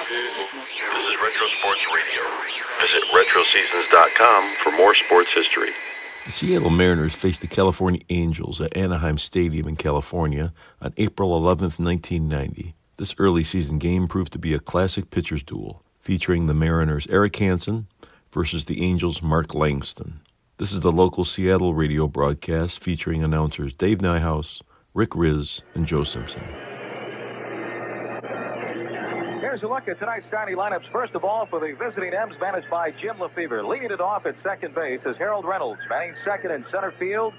This is Retro Sports Radio. Visit RetroSeasons.com for more sports history. The Seattle Mariners faced the California Angels at Anaheim Stadium in California on April 11, 1990. This early season game proved to be a classic pitcher's duel, featuring the Mariners' Erik Hanson versus the Angels' Mark Langston. This is the local Seattle radio broadcast featuring announcers Dave Nyhouse, Rick Riz, and Joe Simpson. Here's a look at tonight's starting lineups. First of all, for the visiting M's, managed by Jim Lefevre. Leading it off at second base is Harold Reynolds. Batting second in center field,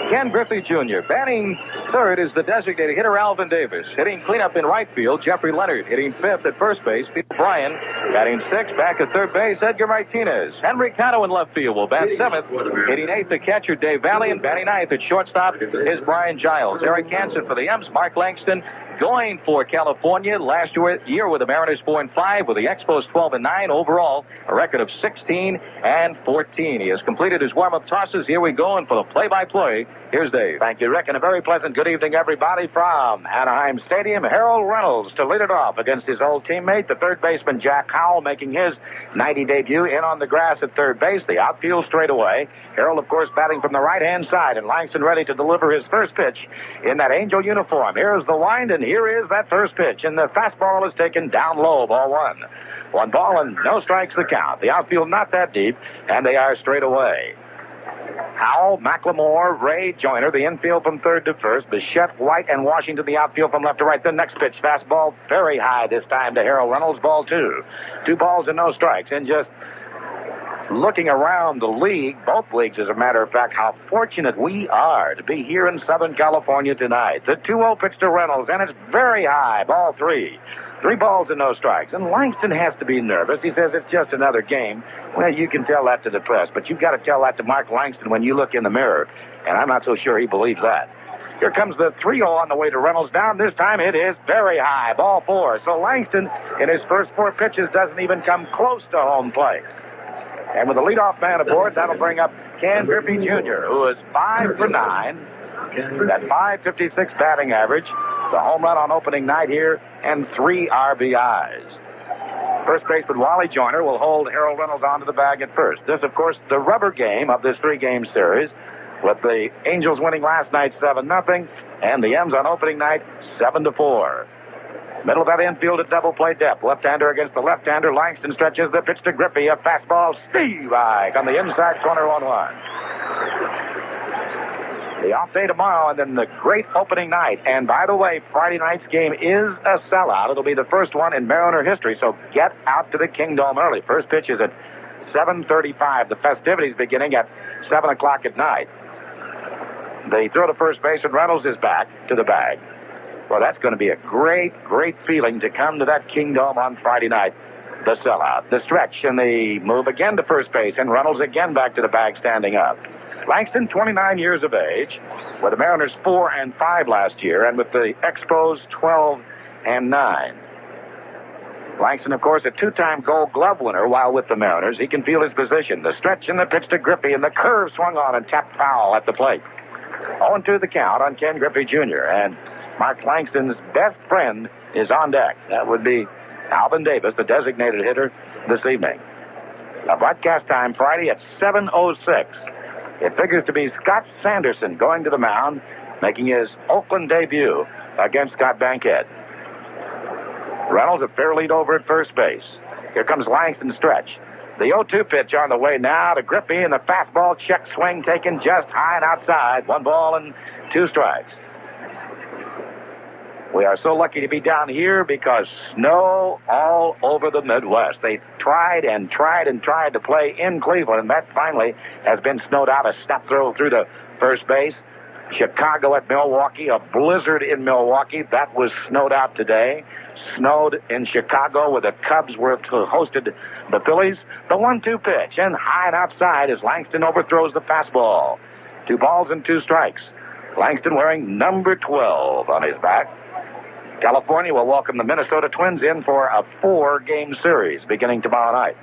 Ken Griffey Jr. Batting third is the designated hitter, Alvin Davis. Hitting cleanup in right field, Jeffrey Leonard. Hitting fifth at first base, Peter Bryan. Batting sixth, back at third base, Edgar Martinez. Henry Cano in left field will bat seventh. Hitting eighth, the catcher, Dave Valley. And batting ninth at shortstop is Brian Giles. Erik Hanson for the M's, Mark Langston going for California. Last year with the Mariners 4-5, with the Expos 12-9. Overall, a record of 16-14. He has completed his warm-up tosses. Here we go, and for the play-by-play, here's Dave. Thank you, Rick, and a very pleasant good evening, everybody, from Anaheim Stadium. Harold Reynolds to lead it off against his old teammate, the third baseman, Jack Howell, making his 90 debut in on the grass at third base. The outfield straight away. Harold, of course, batting from the right-hand side, and Langston ready to deliver his first pitch in that Angel uniform. Here's the wind, and here is that first pitch, and the fastball is taken down low, ball one. 1 ball and no strikes the count. The outfield not that deep, and they are straight away. Howell, McLemore, Ray, Joyner, the infield from third to first. Bichette, White, and Washington, the outfield from left to right. The next pitch, fastball, very high this time to Harold Reynolds, ball two. 2 balls and no strikes, and just looking around the league, both leagues, as a matter of fact, how fortunate we are to be here in Southern California tonight. The 2-0 pitch to Reynolds, and it's very high, ball 3. 3 balls and no strikes. And Langston has to be nervous. He says it's just another game. Well, you can tell that to the press, but you've got to tell that to Mark Langston when you look in the mirror, and I'm not so sure he believes that. Here comes the 3-0 on the way to Reynolds. Down this time, it is very high, ball 4. So Langston, in his first 4 pitches, doesn't even come close to home plate. And with the leadoff man aboard, that'll bring up Ken Griffey Jr., who is 5 for 9. That .556 batting average, the home run on opening night here, and 3 RBIs. First baseman Wally Joyner will hold Harold Reynolds onto the bag at first. This, of course, the rubber game of this 3-game series, with the Angels winning last night 7-0, and the M's on opening night 7-4. Middle of that infield at double play depth. Left-hander against the left-hander. Langston stretches the pitch to Griffey. A fastball, Steve Ike on the inside corner, 1-1. The off day tomorrow, and then the great opening night. And by the way, Friday night's game is a sellout. It'll be the first one in Mariner history, so get out to the Kingdome early. First pitch is at 7:35. The festivities beginning at 7 o'clock at night. They throw to first base, and Reynolds is back to the bag. Well, that's going to be a great, great feeling to come to that Kingdome on Friday night. The sellout, the stretch, and the move again to first base, and Reynolds again back to the bag standing up. Langston, 29 years of age, with the Mariners 4-5 last year, and with the Expos 12-9. Langston, of course, a 2-time Gold Glove winner while with the Mariners. He can feel his position. The stretch and the pitch to Griffey, and the curve swung on and tapped foul at the plate. 0-2 the count on Ken Griffey Jr., and Mark Langston's best friend is on deck. That would be Alvin Davis, the designated hitter this evening. Now, broadcast time Friday at 7:06. It figures to be Scott Sanderson going to the mound, making his Oakland debut against Scott Bankhead. Reynolds a fair lead over at first base. Here comes Langston's stretch. The 0-2 pitch on the way now to Griffey, and the fastball check swing taken just high and outside. 1 ball and 2 strikes. We are so lucky to be down here because snow all over the Midwest. They tried and tried and tried to play in Cleveland, and that finally has been snowed out. A snap throw through to first base. Chicago at Milwaukee, a blizzard in Milwaukee. That was snowed out today. Snowed in Chicago where the Cubs were hosted the Phillies. The 1-2 pitch, and high and outside as Langston overthrows the fastball. 2 balls and 2 strikes. Langston wearing number 12 on his back. California will welcome the Minnesota Twins in for a 4-game series beginning tomorrow night.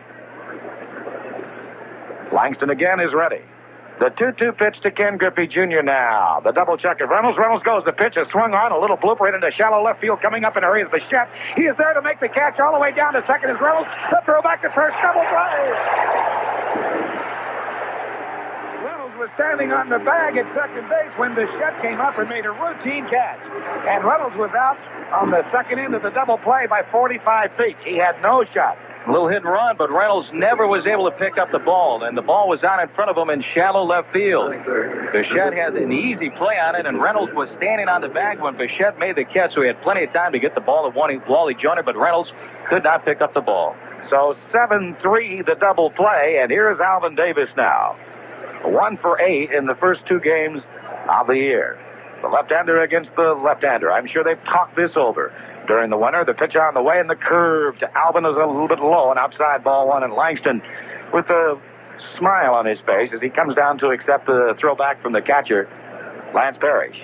Langston again is ready. The 2-2 pitch to Ken Griffey Jr. now. The double check of Reynolds. Reynolds goes. The pitch is swung on. A little blooper into shallow left field. Coming up in a hurry is Bichette. He is there to make the catch all the way down to second is Reynolds. The throw back to first. Double play. Reynolds was standing on the bag at second base when Bichette came up and made a routine catch. And Reynolds was out on the second end of the double play by 45 feet. He had no shot. A little hit and run, but Reynolds never was able to pick up the ball, and the ball was out in front of him in shallow left field. Bichette had an easy play on it, and Reynolds was standing on the bag when Bichette made the catch, so he had plenty of time to get the ball to Wally Joyner, but Reynolds could not pick up the ball. So 7-3 the double play, and here's Alvin Davis now. 1 for 8 in the first 2 games of the year. The left-hander against the left-hander. I'm sure they've talked this over during the winter. The pitch on the way, and the curve to Alvin is a little bit low, and outside ball 1, and Langston with a smile on his face as he comes down to accept the throwback from the catcher, Lance Parrish.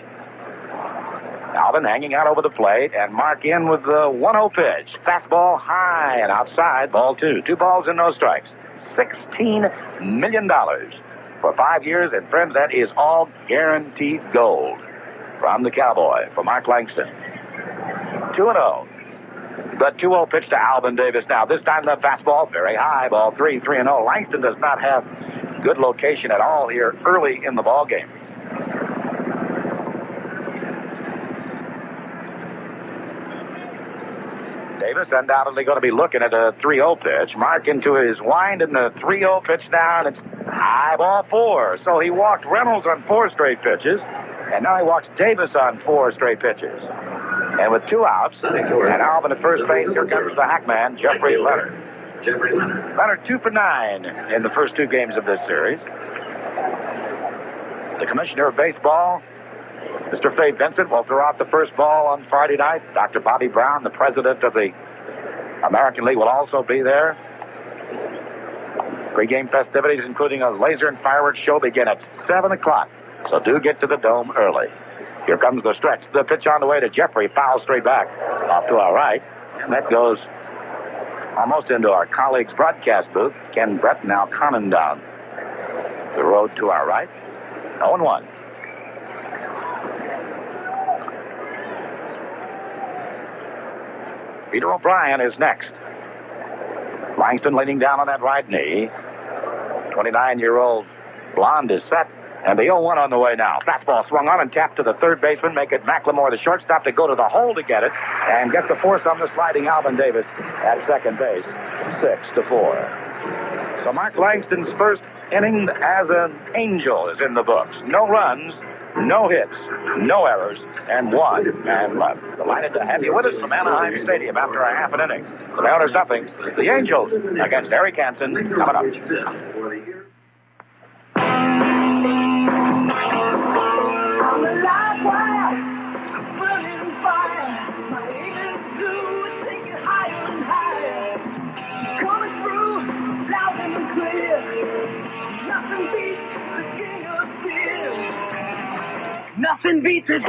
Alvin hanging out over the plate, and Mark in with the 1-0 pitch. Fastball high and outside, ball 2. 2 balls and no strikes. $16 million for 5 years, and friends, that is all guaranteed gold from the Cowboy, for Mark Langston. 2-0. The 2-0 pitch to Alvin Davis now. This time the fastball very high, ball 3, 3-0. Langston does not have good location at all here early in the ball game. Davis undoubtedly going to be looking at a 3-0 pitch. Mark into his wind, and the 3-0 pitch down. It's high, ball 4. So he walked Reynolds on 4 straight pitches, and now he walks Davis on 4 straight pitches. And with 2 outs, and Alvin at first base, here comes the hackman, Jeffrey Leonard. Leonard 2 for 9 in the first 2 games of this series. The commissioner of baseball, Mr. Fay Vincent, will throw out the first ball on Friday night. Dr. Bobby Brown, the president of the American League, will also be there. Pre-game festivities, including a laser and fireworks show, begin at 7 o'clock. So do get to the Dome early. Here comes the stretch. The pitch on the way to Jeffrey. Foul straight back off to our right. And that goes almost into our colleague's broadcast booth. Ken Brett now coming down the road to our right. 0-1. Peter O'Brien is next. Langston leaning down on that right knee. 29-year-old blonde is set. And the 0-1 on the way now. Fastball swung on and tapped to the third baseman. Make it McLemore, the shortstop, to go to the hole to get it. And get the force on the sliding Alvin Davis at second base. 6-4. So Mark Langston's first inning as an Angel is in the books. No runs, no hits, no errors, and 1 man left. Delighted to have you with us from Anaheim Stadium after a half an inning. The Mariners nothing. The Angels against Erik Hanson coming up. Nothing beats it.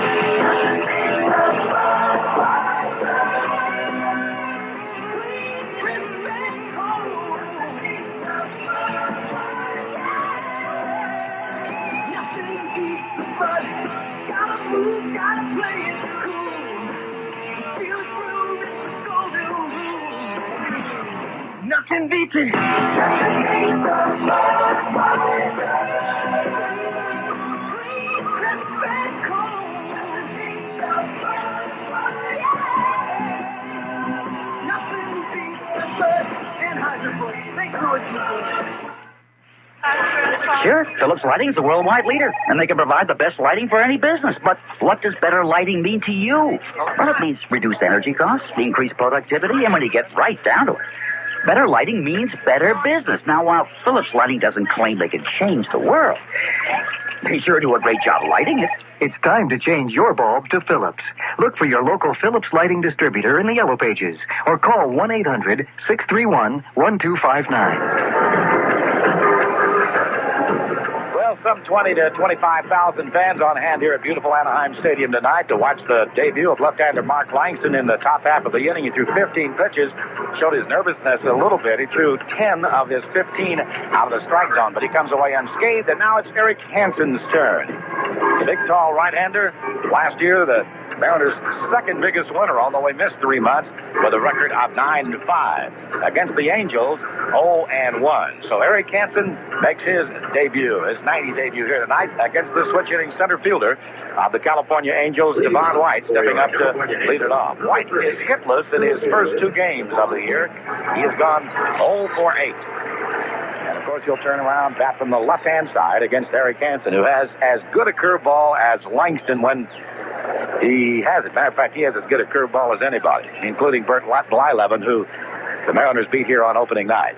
Gotta move, gotta play it cool. Feel it groove, it's the golden rule. Nothing beats it. Sure, Phillips Lighting's the worldwide leader, and they can provide the best lighting for any business. But what does better lighting mean to you? Well, it means reduced energy costs, increased productivity, and when you get right down to it, better lighting means better business. Now, while Phillips Lighting doesn't claim they can change the world, they sure do a great job lighting it. It's time to change your bulb to Phillips. Look for your local Phillips Lighting distributor in the Yellow Pages, or call 1-800-631-1259. some 20 to 25,000 fans on hand here at beautiful Anaheim Stadium tonight to watch the debut of left-hander Mark Langston in the top half of the inning. He threw 15 pitches, showed his nervousness a little bit. He threw 10 of his 15 out of the strike zone, but he comes away unscathed, and now it's Erik Hanson's turn. The big, tall right-hander. Last year, the Mariners' second biggest winner, although he missed 3 months, with a record of 9-5. Against the Angels, 0-1. So Erik Hanson makes his debut, his 90 debut here tonight against the switch-hitting center fielder of the California Angels, Devon White, stepping up to lead it off. White is hitless in his first 2 games of the year. He has gone 0 for 8. And, of course, he'll turn around, bat from the left-hand side against Erik Hanson, who has as good a curveball as Langston when he has it. Matter of fact, he has as good a curveball as anybody, including Bert Blyleven, who the Mariners beat here on opening night.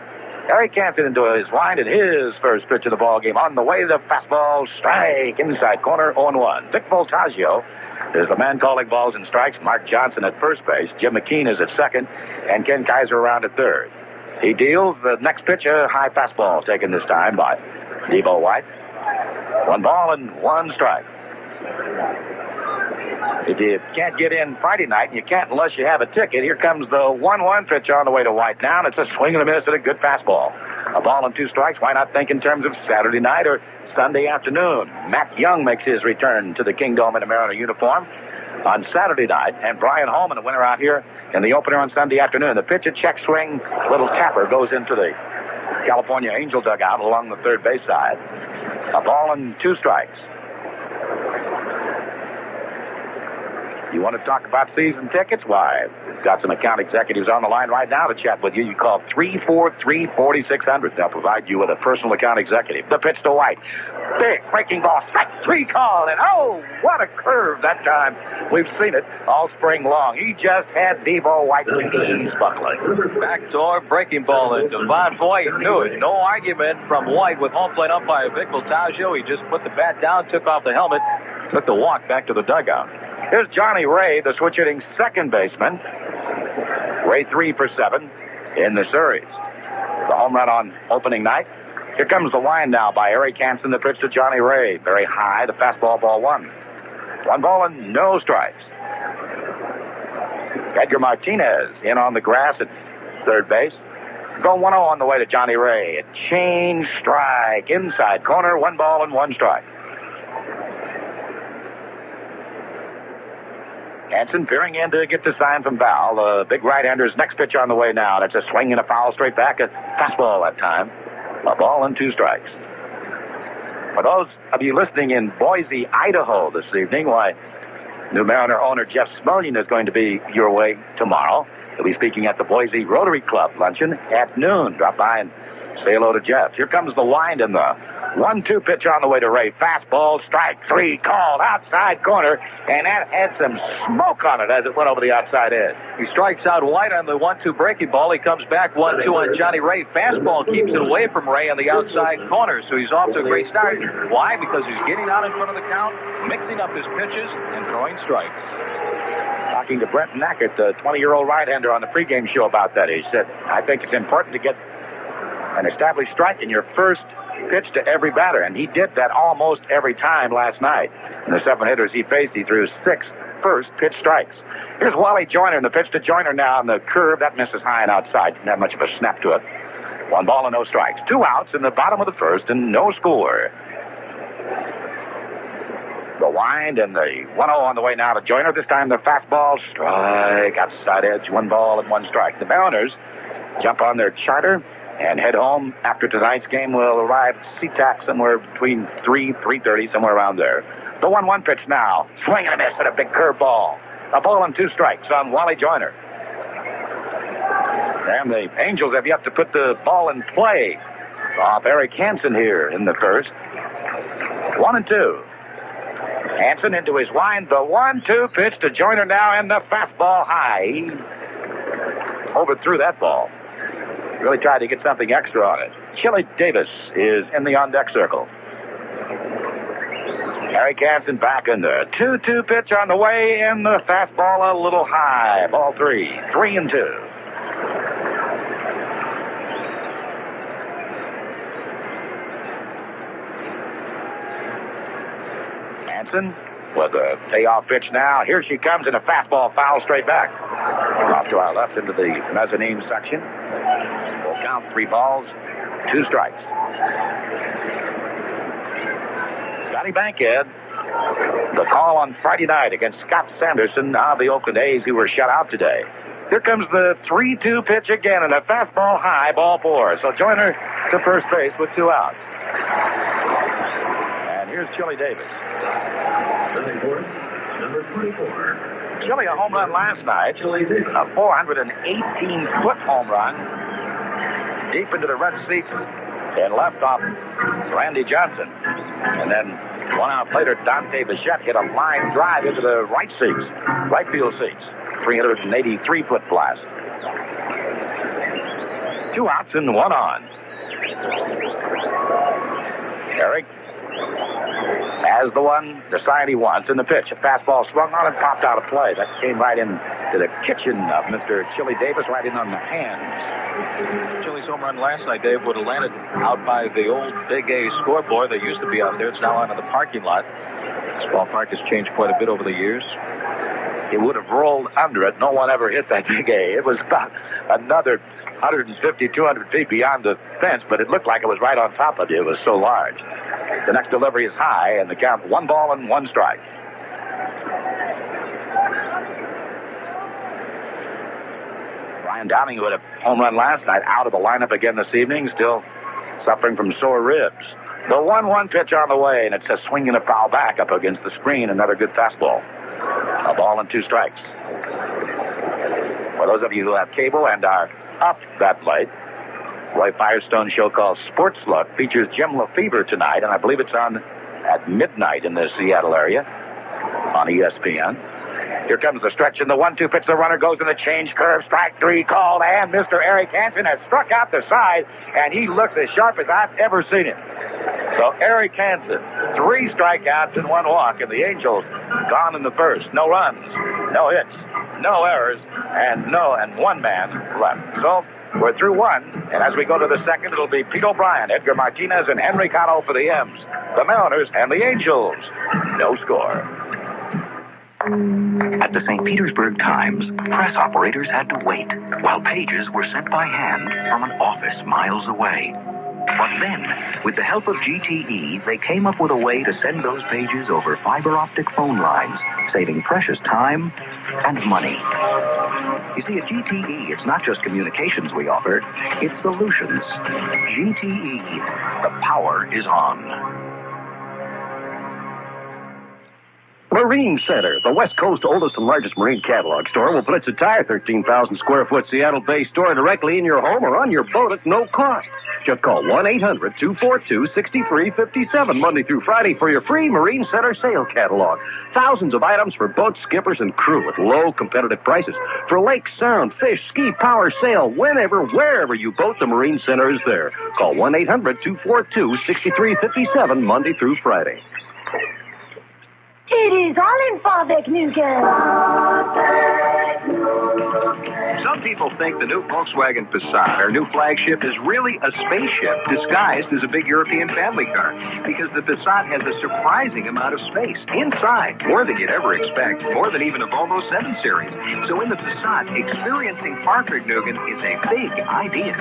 Erik Hanson into his wind at his first pitch of the ball game. On the way, the fastball strike inside corner, 0-1. Vic Voltaggio is the man calling balls and strikes. Mark Johnson at first base. Jim McKean is at second, and Ken Kaiser around at third. He deals the next pitch, a high fastball taken this time by Devo White. 1 ball and 1 strike. If you can't get in Friday night, and you can't unless you have a ticket, here comes the 1-1 pitch on the way to White down. It's a swing and a miss and a good fastball. A ball and 2 strikes. Why not think in terms of Saturday night or Sunday afternoon? Matt Young makes his return to the Kingdome in a Mariner uniform on Saturday night, and Brian Holman, a winner out here in the opener on Sunday afternoon. The pitch, a check swing, little tapper goes into the California Angel dugout along the third base side. A ball and 2 strikes. You want to talk about season tickets? Why, we've got some account executives on the line right now to chat with you. You call 343-4600. They'll provide you with a personal account executive. The pitch to White. Big breaking ball. Strike 3 call. And oh, what a curve that time. We've seen it all spring long. He just had Devo White with knees buckling. Backdoor breaking ball, and Devon White knew it. No argument from White with home plate umpire Vic Voltaggio. He just put the bat down, took off the helmet, took the walk back to the dugout. Here's Johnny Ray, the switch-hitting second baseman. Ray 3 for 7 in the series. The home run on opening night. Here comes the wind now by Erik Hanson, the pitch to Johnny Ray. Very high, the fastball, ball 1. 1 ball and no strikes. Edgar Martinez in on the grass at third base. Go 1-0 on the way to Johnny Ray. A change strike inside corner, 1 ball and 1 strike. Hanson peering in to get the sign from Val. The big right-hander's next pitch on the way now. That's a swing and a foul straight back. A fastball that time. A ball and 2 strikes. For those of you listening in Boise, Idaho this evening, why, new Mariner owner Jeff Smullian is going to be your way tomorrow. He'll be speaking at the Boise Rotary Club luncheon at noon. Drop by and say hello to Jeff. Here comes the wind and the 1-2 pitch on the way to Ray. Fastball, strike 3, called outside corner, and that had some smoke on it as it went over the outside edge. He strikes out White on the 1-2 breaking ball. He comes back 1-2 on Johnny Ray. Fastball keeps it away from Ray on the outside corner, so he's off to a great start. Why? Because he's getting out in front of the count, mixing up his pitches, and throwing strikes. Talking to Brent Nackert, the 20-year-old right-hander on the pregame show about that, he said, I think it's important to get an established strike in your first pitch to every batter, and he did that almost every time last night. In the 7 hitters he faced, he threw 6 first pitch strikes. Here's Wally Joyner, and the pitch to Joyner now on the curve. That misses high and outside. Didn't have much of a snap to it. 1 ball and no strikes. 2 outs in the bottom of the first and no score. The wind and the 1-0 on the way now to Joyner. This time the fastball, strike, outside edge, 1 ball and 1 strike. The Mariners jump on their charter and head home after tonight's game. Will arrive at SeaTac somewhere between 3:30, somewhere around there. The 1-1 pitch now. Swing and a miss and a big curveball. A ball and 2 strikes on Wally Joyner. And the Angels have yet to put the ball in play off Erik Hanson here in the first. 1-2. Hanson into his wind. The 1-2 pitch to Joyner now, and the fastball high. He overthrew that ball. Really tried to get something extra on it. Chili Davis is in the on-deck circle. Erik Hanson back in there. 2-2 pitch on the way, and the fastball a little high. Ball 3. 3-2. Hanson with a payoff pitch now. Here she comes in a fastball foul straight back. Off to our left into the mezzanine section. We'll count 3 balls, 2 strikes. Scotty Bankhead, the call on Friday night against Scott Sanderson of the Oakland A's, who were shut out today. Here comes the 3-2 pitch again, and a fastball high, ball 4. So Joyner to first base with 2 outs. And here's Chili Davis. Number 24. Chili, a home run last night. A 418-foot home run. Deep into the red seats and left off Randy Johnson. And then 1 out later, Dante Bichette hit a line drive into the right field seats. 383-foot blast. 2 outs and 1 on. Erik has the one, the sign he wants in the pitch. A fastball swung on and popped out of play. That came right into the kitchen of Mr. Chili Davis, right in on the hands. Chili's home run last night, Dave, would have landed out by the old Big A scoreboard that used to be out there. It's now out in the parking lot. This ballpark has changed quite a bit over the years. It would have rolled under it. No one ever hit that Big A. It was about another 150, 200 feet beyond the fence, but it looked like it was right on top of you. It was so large. The next delivery is high, and the count 1 ball and 1 strike. Brian Downing, who had a home run last night, out of the lineup again this evening, still suffering from sore ribs. The 1-1 pitch on the way, and it's a swing and a foul back up against the screen. Another good fastball. A ball and 2 strikes. For those of you who have cable and are up that late, Roy Firestone's show called Sports Look features Jim Lefevre tonight, and I believe it's on at midnight in the Seattle area on ESPN. Here comes the stretch in the 1-2 pitch. The runner goes in the change curve. Strike 3 called, and Mr. Erik Hanson has struck out the side, and he looks as sharp as I've ever seen him. So Erik Hanson, 3 strikeouts and 1 walk, and the Angels gone in the first. No runs, no hits, no errors, and 1 man left. So we're through 1, and as we go to the second, it'll be Pete O'Brien, Edgar Martinez, and Henry Cano for the M's, the Mariners, and the Angels. No score. At the St. Petersburg Times, press operators had to wait while pages were sent by hand from an office miles away. But then, with the help of GTE, they came up with a way to send those pages over fiber optic phone lines, saving precious time and money. You see, at GTE, it's not just communications we offer, it's solutions. GTE, the power is on. Marine Center, the West Coast's oldest and largest marine catalog store, will put its entire 13,000 square foot Seattle-based store directly in your home or on your boat at no cost. Just call 1-800-242-6357 Monday through Friday for your free Marine Center sale catalog. Thousands of items for boat skippers and crew at low competitive prices. For lake, sound, fish, ski, power, sail, whenever, wherever you boat, the Marine Center is there. Call 1-800-242-6357 Monday through Friday. It is all in Fallbeck Nugan. Some people think the new Volkswagen Passat, our new flagship, is really a spaceship disguised as a big European family car, because the Passat has a surprising amount of space inside, more than you'd ever expect, more than even a Volvo 7 Series. So in the Passat, experiencing Fahrvergnügen is a big idea.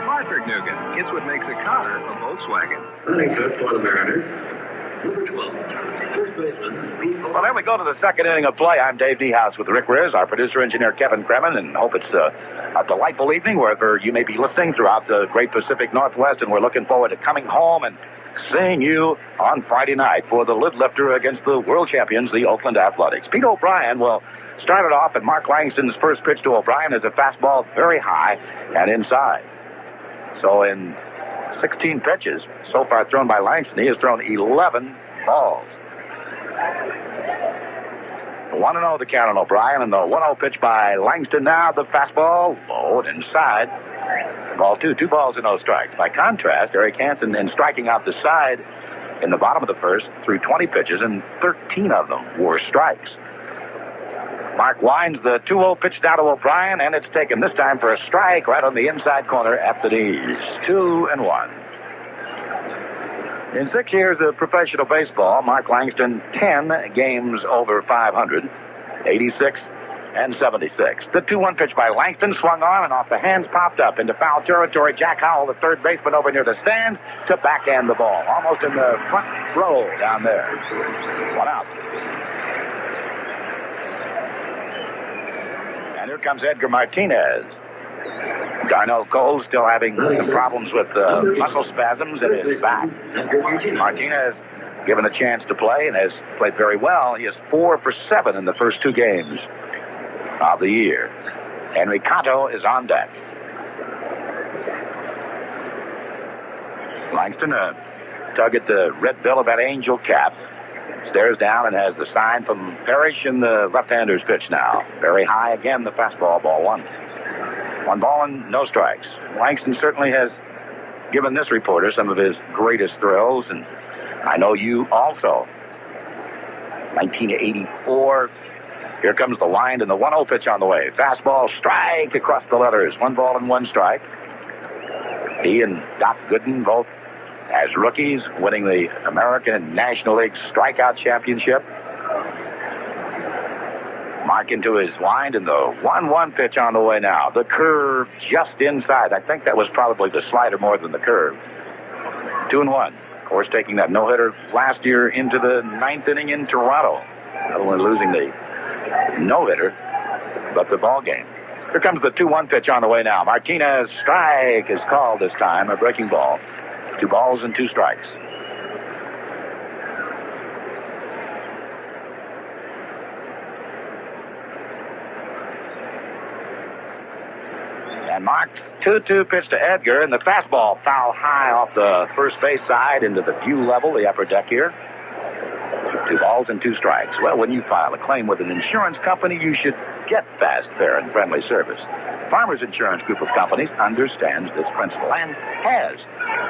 Fahrvergnügen, it's what makes a car a Volkswagen. Running good for the Mariners. Number 12, first baseman. Well, there we go to the second inning of play. I'm Dave Niehaus with Rick Riz, our producer-engineer Kevin Kremen, and hope it's a delightful evening wherever you may be listening throughout the great Pacific Northwest, and we're looking forward to coming home and seeing you on Friday night for the lid lifter against the world champions, the Oakland Athletics. Pete O'Brien will start it off, and Mark Langston's first pitch to O'Brien is a fastball very high and inside. So in 16 pitches so far thrown by Langston, he has thrown 11 balls. 1-0 the count on O'Brien, and the 1-0 pitch by Langston. Now the fastball low and inside. Ball 2, 2 balls and no strikes. By contrast, Erik Hanson, in striking out the side in the bottom of the first, threw 20 pitches, and 13 of them were strikes. Mark winds the 2-0 pitch down to O'Brien, and it's taken this time for a strike right on the inside corner at the knees. 2-1. In 6 years of professional baseball, Mark Langston, 10 games over 500, 86 and 76. The 2-1 pitch by Langston swung on and off the hands, popped up into foul territory. Jack Howell, the third baseman over near the stands, to backhand the ball, almost in the front row down there. 1 out. And here comes Edgar Martinez. Darnell Cole still having some problems with muscle spasms in his back. Martinez given a chance to play and has played very well. He is 4 for 7 in the first 2 games of the year. Henry Canto is on deck. Langston, tug at the red bill of that angel cap. Stares down and has the sign from Parrish in the left-hander's pitch now. Very high again, the fastball, ball 1. 1 ball and no strikes. Langston certainly has given this reporter some of his greatest thrills, and I know you also. 1984. Here comes the wind and the 1-0 pitch on the way. Fastball, strike across the letters. 1 ball and 1 strike. He and Doc Gooden both as rookies winning the American National League Strikeout Championship. Mark into his wind and the 1-1 pitch on the way now. The curve just inside. I think that was probably the slider more than the curve. 2-1. Of course, taking that no-hitter last year into the 9th inning in Toronto. Not only losing the no-hitter, but the ball game. Here comes the 2-1 pitch on the way now. Martinez, strike is called this time, a breaking ball. 2 balls and 2 strikes. And Mark's 2-2 pitch to Edgar, and the fastball foul high off the first base side into the view level, the upper deck here. 2 balls and 2 strikes. Well, when you file a claim with an insurance company, you should get fast, fair, and friendly service. Farmers Insurance Group of Companies understands this principle and has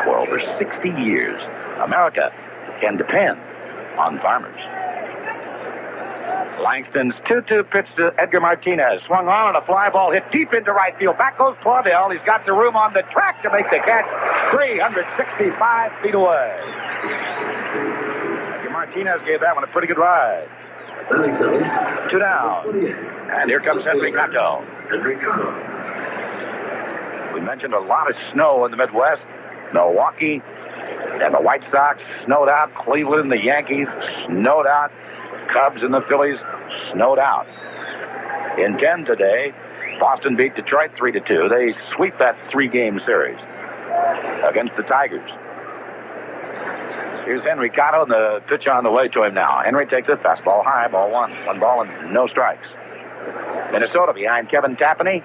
for over 60 years. America can depend on farmers. Langston's 2-2 pitch to Edgar Martinez. Swung on and a fly ball hit deep into right field. Back goes Claudel. He's got the room on the track to make the catch. 365 feet away. Edgar Martinez gave that one a pretty good ride. 2 down. And here comes Henry Canto. We mentioned a lot of snow in the Midwest. Milwaukee and the White Sox snowed out. Cleveland, the Yankees snowed out. Cubs and the Phillies snowed out. In 10 today, Boston beat Detroit 3-2. They sweep that 3-game series against the Tigers. Here's Henry Canto, and the pitch on the way to him now. Henry takes it, fastball high, ball 1. 1 ball and no strikes. Minnesota behind Kevin Tapani,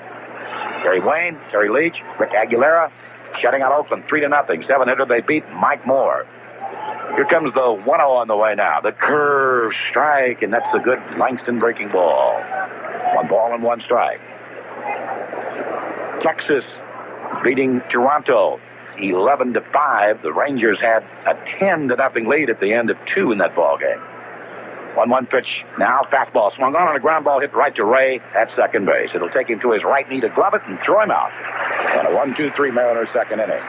Terry Wayne, Terry Leach, Rick Aguilera, shutting out Oakland 3-0. 7-hitter, they beat Mike Moore. Here comes the 1-0 on the way now. The curve strike, and that's a good Langston breaking ball. 1 ball and 1 strike. Texas beating Toronto 11-5. The Rangers had a 10-0 lead at the end of 2 in that ball game. 1-1 pitch now. Fastball swung on a ground ball hit right to Ray at second base. It'll take him to his right knee to glove it and throw him out. And a 1-2-3 Mariners second inning.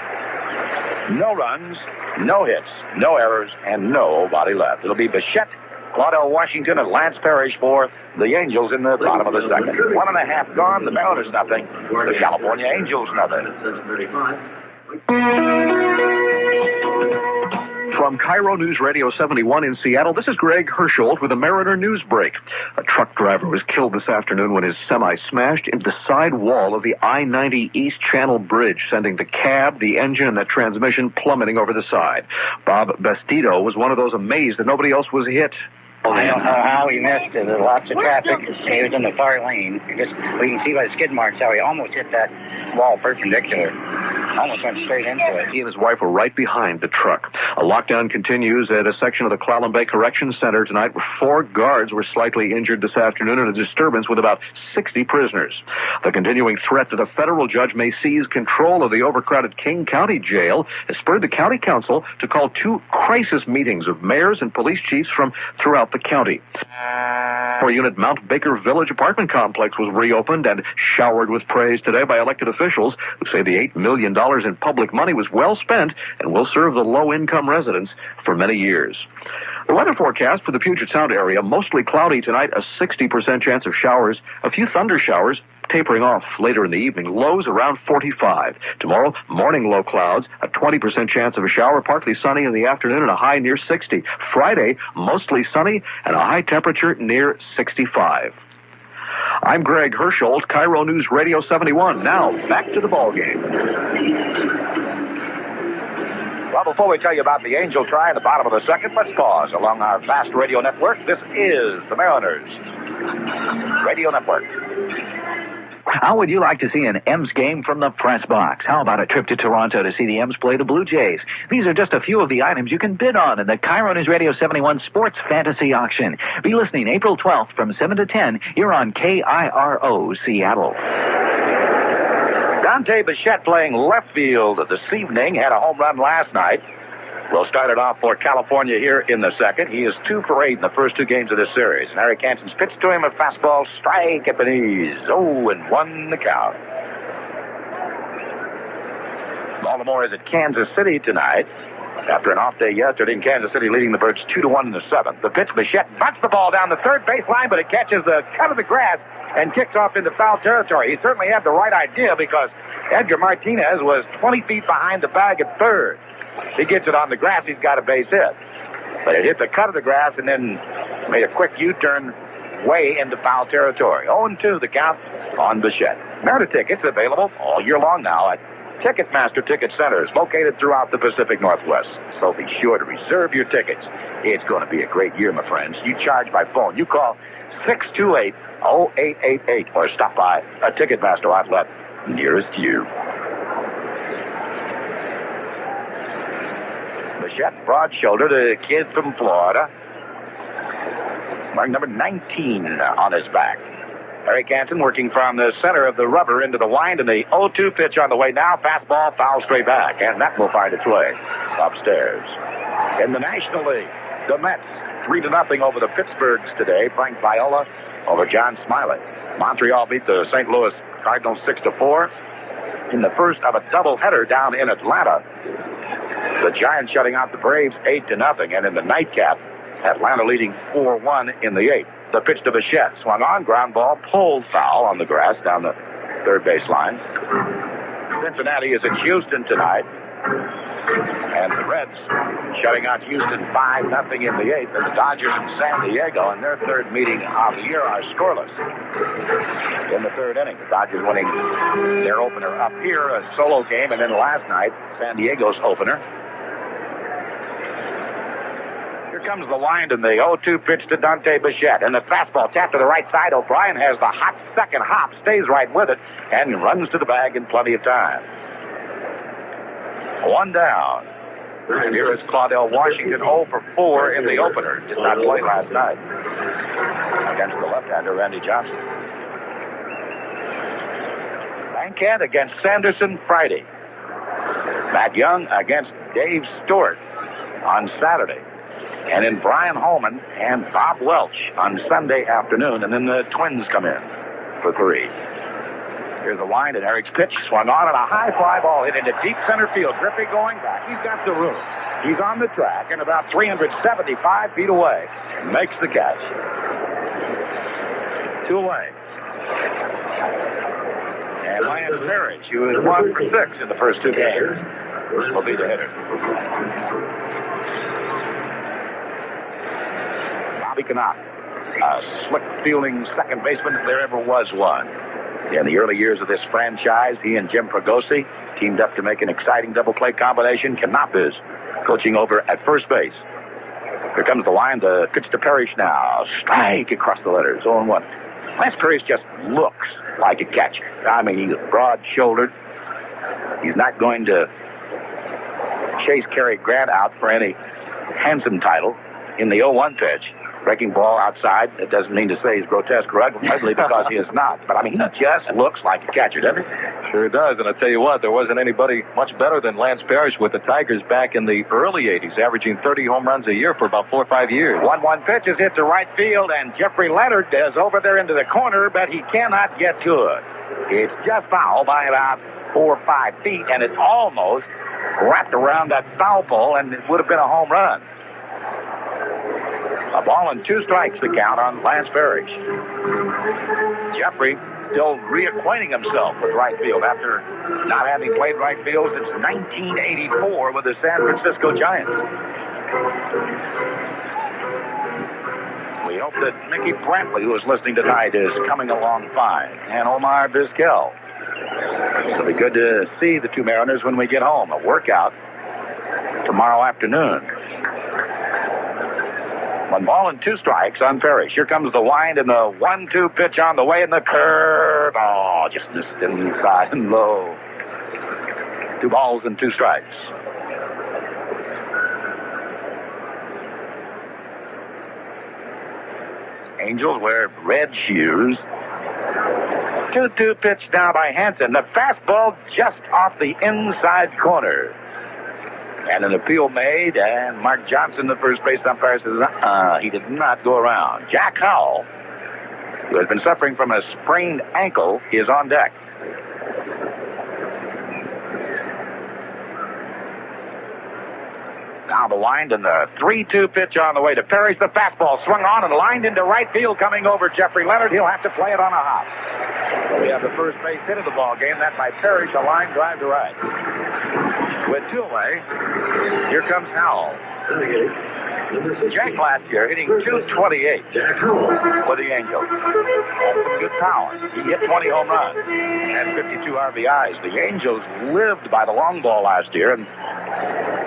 No runs, no hits, no errors, and no body left. It'll be Bichette, Claudel Washington, and Lance Parrish for the Angels in the bottom of the second. 1.5 gone. The Mariners nothing. The California Angels nothing. From KIRO News Radio 71 in Seattle, this is Greg Hersholt with a Mariner news break. A truck driver was killed this afternoon when his semi smashed into the side wall of the I-90 East Channel Bridge, sending the cab, the engine, and the transmission plummeting over the side. Bob Bastido was one of those amazed that nobody else was hit. I don't know how he missed it. There's lots of traffic. He was in the far lane. We can see by the skid marks how he almost hit that wall perpendicular. Almost went straight into it. He and his wife were right behind the truck. A lockdown continues at a section of the Clallam Bay Correction Center tonight, where 4 guards were slightly injured this afternoon in a disturbance with about 60 prisoners. The continuing threat that a federal judge may seize control of the overcrowded King County Jail has spurred the county council to call 2 crisis meetings of mayors and police chiefs from throughout the county. 4-unit Mount Baker Village apartment complex was reopened and showered with praise today by elected officials who say the $8 million in public money was well spent and will serve the low-income residents for many years. The weather forecast for the Puget Sound area, mostly cloudy tonight, a 60% chance of showers, a few thunder showers, tapering off later in the evening, lows around 45. Tomorrow, morning low clouds, a 20% chance of a shower, partly sunny in the afternoon and a high near 60. Friday, mostly sunny and a high temperature near 65. I'm Greg Herschel, KIRO News Radio 71. Now, back to the ball game. Well, before we tell you about the Angel try in the bottom of the second, let's pause along our vast radio network. This is the Mariners Radio Network. How would you like to see an M's game from the press box? How about a trip to Toronto to see the M's play the Blue Jays? These are just a few of the items you can bid on in the KIRO News Radio 71 Sports Fantasy Auction. Be listening April 12th from 7 to 10 here on KIRO Seattle. Dante Bichette playing left field this evening, had a home run last night. We'll start it off for California here in the second. He is 2 for 8 in the first 2 games of this series. And Erik Hanson's pitch to him, a fastball strike at the knees. 0-1 the count. Baltimore is at Kansas City tonight. After an off day yesterday in Kansas City, leading the Birds 2-1 in the seventh. The pitch, Bichette bunts the ball down the third base line, but it catches the cut of the grass and kicks off into foul territory. He certainly had the right idea because Edgar Martinez was 20 feet behind the bag at third. He gets it on the grass, he's got a base hit. But it hit the cut of the grass and then made a quick U-turn way into foul territory. 0-2 the count on Bichette. Merit tickets available all year long now at Ticketmaster Ticket Centers located throughout the Pacific Northwest. So be sure to reserve your tickets. It's going to be a great year, my friends. You charge by phone. You call 628-0888 or stop by a Ticketmaster outlet nearest you. Bichette, broad-shouldered, a kid from Florida. Wearing number 19 on his back. Erik Hanson working from the center of the rubber into the wind, and the 0-2 pitch on the way now. Fastball, foul straight back, and that will find its way upstairs. In the National League, the Mets 3-0 over the Pittsburghs today. Frank Viola over John Smiley. Montreal beat the St. Louis Cardinals 6-4 in the first of a doubleheader down in Atlanta. The Giants shutting out the Braves 8-0, and in the nightcap, Atlanta leading 4-1 in the 8th. The pitch to Bichette, swung on, ground ball, pulled foul on the grass down the third base line. Cincinnati is at Houston tonight, and the Reds shutting out Houston 5-0 in the 8th. And the Dodgers and San Diego in their third meeting of the year are scoreless in the third inning. The Dodgers winning their opener up here, a solo game, and then last night, San Diego's opener. Here comes the wind and the 0-2 pitch to Dante Bichette. And the fastball tapped to the right side. O'Brien has the hot second hop, stays right with it, and runs to the bag in plenty of time. 1 down. And here is Claudell Washington, 0 for 4 in the opener. Did not play last night against the left-hander, Randy Johnson. Bankhead against Sanderson Friday. Matt Young against Dave Stewart on Saturday. And then Brian Holman and Bob Welch on Sunday afternoon. And then the Twins come in for 3. Here's the wind, and Eric's pitch swung on, and a high fly ball hit into deep center field. Griffey going back. He's got the room. He's on the track and about 375 feet away. Makes the catch. 2 away. And Lance Parrish, who is 1 for 6 in the first 2 games, will be the hitter. Bobby Knopp, a slick fielding second baseman if there ever was one. In the early years of this franchise, he and Jim Fregosi teamed up to make an exciting double-play combination. Knopp is coaching over at first base. Here comes the line, the pitch to Parrish now. Strike across the letters, 0-1. Lance Parrish just looks like a catcher. I mean, he's broad-shouldered. He's not going to chase Cary Grant out for any Hanson title in the 0-1 pitch. Breaking ball outside. It doesn't mean to say he's grotesque or ugly because he is not. But, I mean, he just looks like a catcher, doesn't he? Sure does, and I'll tell you what, there wasn't anybody much better than Lance Parrish with the Tigers back in the early 80s, averaging 30 home runs a year for about 4 or 5 years. 1-1 pitch is hit to right field, and Jeffrey Leonard is over there into the corner, but he cannot get to it. It's just foul by about 4 or 5 feet, and it's almost wrapped around that foul pole, and it would have been a home run. A ball and 2 strikes to count on Lance Parrish. Jeffrey still reacquainting himself with right field after not having played right field since 1984 with the San Francisco Giants. We hope that Mickey Brantley, who is listening tonight, is coming along fine, and Omar Vizquel. It'll be good to see the two Mariners when we get home. A workout tomorrow afternoon. 1 ball and 2 strikes on Parrish. Here comes the wind and the 1-2 pitch on the way and the curve. Oh, just missed inside and low. 2 balls and 2 strikes. Angels wear red shoes. 2-2 pitch now by Hanson. The fastball just off the inside corner. And an appeal made, and Mark Johnson, the first base umpire, says, he did not go around. Jack Howell, who has been suffering from a sprained ankle, is on deck. Now the wind and the 3-2 pitch on the way to Parrish. The fastball swung on and lined into right field coming over Jeffrey Leonard. He'll have to play it on a hop. We have the first base hit of the ball game. That by Parrish, a line drive to right. With 2 away, here comes Howell. Jack last year hitting .228 with the Angels. That's some good power. He hit 20 home runs and 52 RBIs. The Angels lived by the long ball last year, and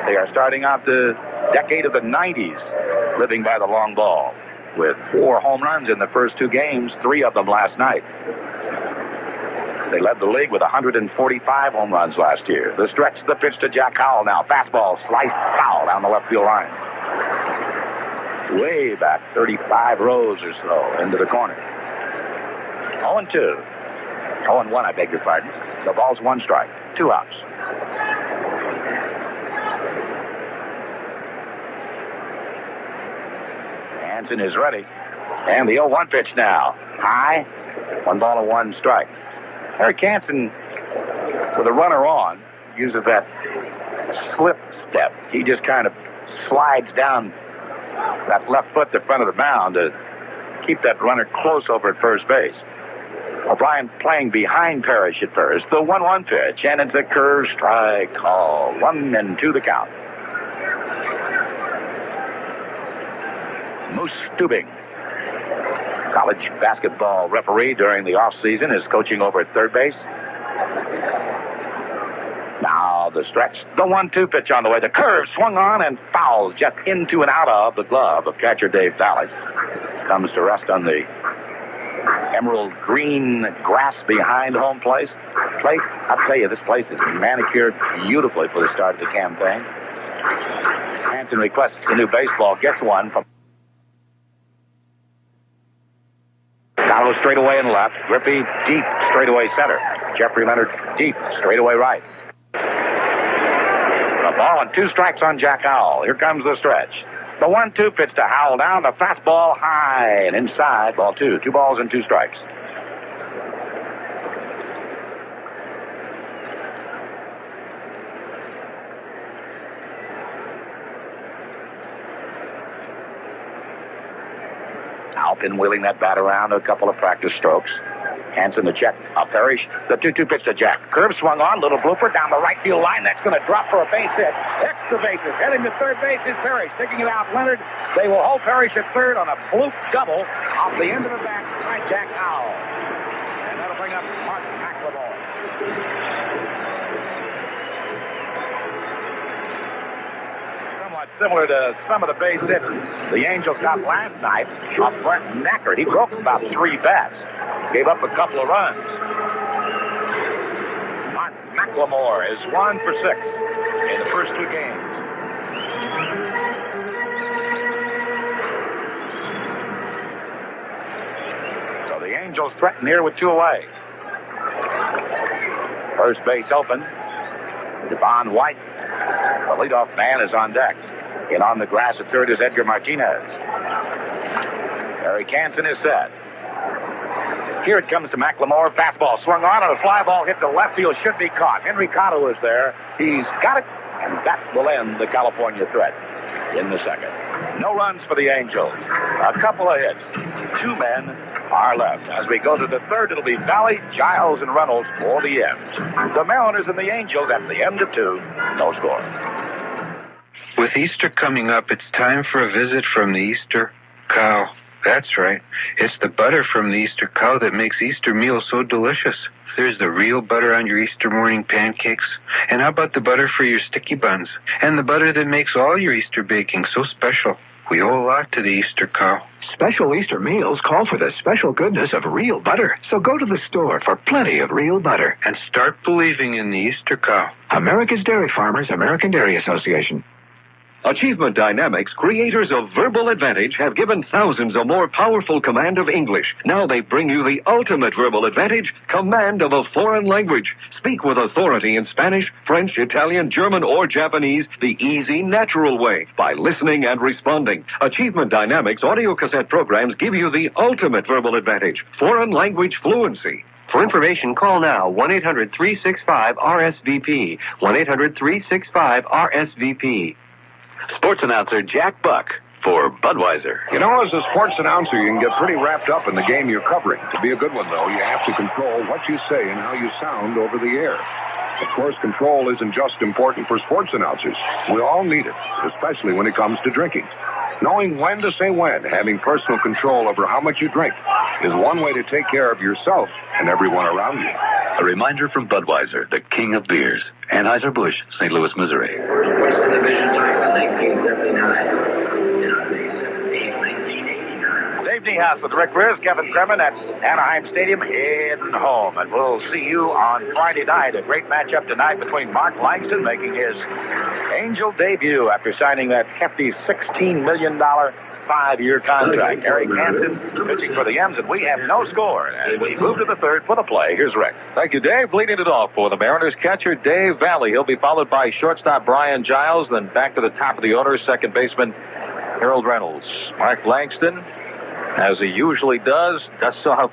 they are starting out the decade of the 90s living by the long ball with 4 home runs in the first 2 games, 3 of them last night. They led the league with 145 home runs last year. The stretch, the pitch to Jack Howell now. Fastball sliced foul down the left field line. Way back 35 rows or so into the corner. 0-2. 0-1, I beg your pardon. The ball's 1 strike. 2 outs. Hanson is ready. And the 0-1 pitch now. High. 1 ball and 1 strike. Erik Hanson, with a runner on, uses that slip step. He just kind of slides down that left foot to the front of the mound to keep that runner close over at first base. O'Brien playing behind Parrish at first. The 1-1 pitch, and it's a curve strike call. 1-2 the count. Moose Stubing, college basketball referee during the offseason, is coaching over at third base. Now the stretch, the 1-2 pitch on the way. The curve swung on and fouled just into and out of the glove of catcher Dave Valley. Comes to rest on the emerald green grass behind home plate. I'll tell you, this place is manicured beautifully for the start of the campaign. Hanson requests a new baseball, gets one from Gallo straightaway and left. Griffey deep straightaway center. Jeffrey Leonard deep straightaway right. A ball and 2 strikes on Jack Howell. Here comes the stretch. The 1-2 pitch to Howell down. The fastball high and inside. Ball 2. 2 balls and 2 strikes. Pinwheeling that bat around, a couple of practice strokes. Hanson the check. Parrish, the 2-2 pitch to Jack. Curve swung on, little blooper down the right field line. That's going to drop for a base hit. Extra bases. Heading to third base is Parrish. Taking it out, Leonard. They will hold Parrish at third on a bloop double off the end of the bat by Jack Howell. And that'll bring up Mark Langston. Similar to some of the base hits the Angels got last night off Brent Knackert. He broke about 3 bats. Gave up a couple of runs. Mark McLemore is 1 for 6 in the first 2 games. Angels threaten here with 2 away. First base open. Devon White, the leadoff man, is on deck. In on the grass at third is Edgar Martinez. Erik Hanson is set. Here it comes to McLemore. Fastball swung on, and a fly ball hit to left field. Should be caught. Henry Cotto is there. He's got it, and that will end the California threat in the second. No runs for the Angels. A couple of hits. 2 men are left. As we go to the third, it'll be Valley, Giles, and Reynolds for the M's. The Mariners and the Angels at the end of 2. No score. With Easter coming up, it's time for a visit from the Easter cow. That's right. It's the butter from the Easter cow that makes Easter meals so delicious. There's the real butter on your Easter morning pancakes. And how about the butter for your sticky buns? And the butter that makes all your Easter baking so special. We owe a lot to the Easter cow. Special Easter meals call for the special goodness of real butter. So go to the store for plenty of real butter. And start believing in the Easter cow. America's Dairy Farmers, American Dairy Association. Achievement Dynamics, creators of Verbal Advantage, have given thousands a more powerful command of English. Now they bring you the ultimate verbal advantage, command of a foreign language. Speak with authority in Spanish, French, Italian, German, or Japanese the easy, natural way by listening and responding. Achievement Dynamics audio cassette programs give you the ultimate verbal advantage, foreign language fluency. For information, call now 1-800-365-RSVP. 1-800-365-RSVP. Sports announcer Jack Buck for Budweiser. You know, as a sports announcer, you can get pretty wrapped up in the game you're covering. To be a good one, though, you have to control what you say and how you sound over the air. Of course, control isn't just important for sports announcers. We all need it, especially when it comes to drinking. Knowing when to say when, having personal control over how much you drink, is one way to take care of yourself and everyone around you. A reminder from Budweiser, the king of beers. Anheuser-Busch, St. Louis, Missouri. Dave Niehaus with Rick Riz, Kevin Kremen. That's Anaheim Stadium heading home. And we'll see you on Friday night. A great matchup tonight between Mark Langston making his Angel debut after signing that hefty $16 million 5-year contract. Erik Hanson pitching for the M's, and we have no score. And we move to the third for the play. Here's Rick. Thank you, Dave. Leading it off for the Mariners catcher, Dave Valley. He'll be followed by shortstop Brian Giles, then back to the top of the order, second baseman Harold Reynolds. Mark Langston, as he usually does, dusts off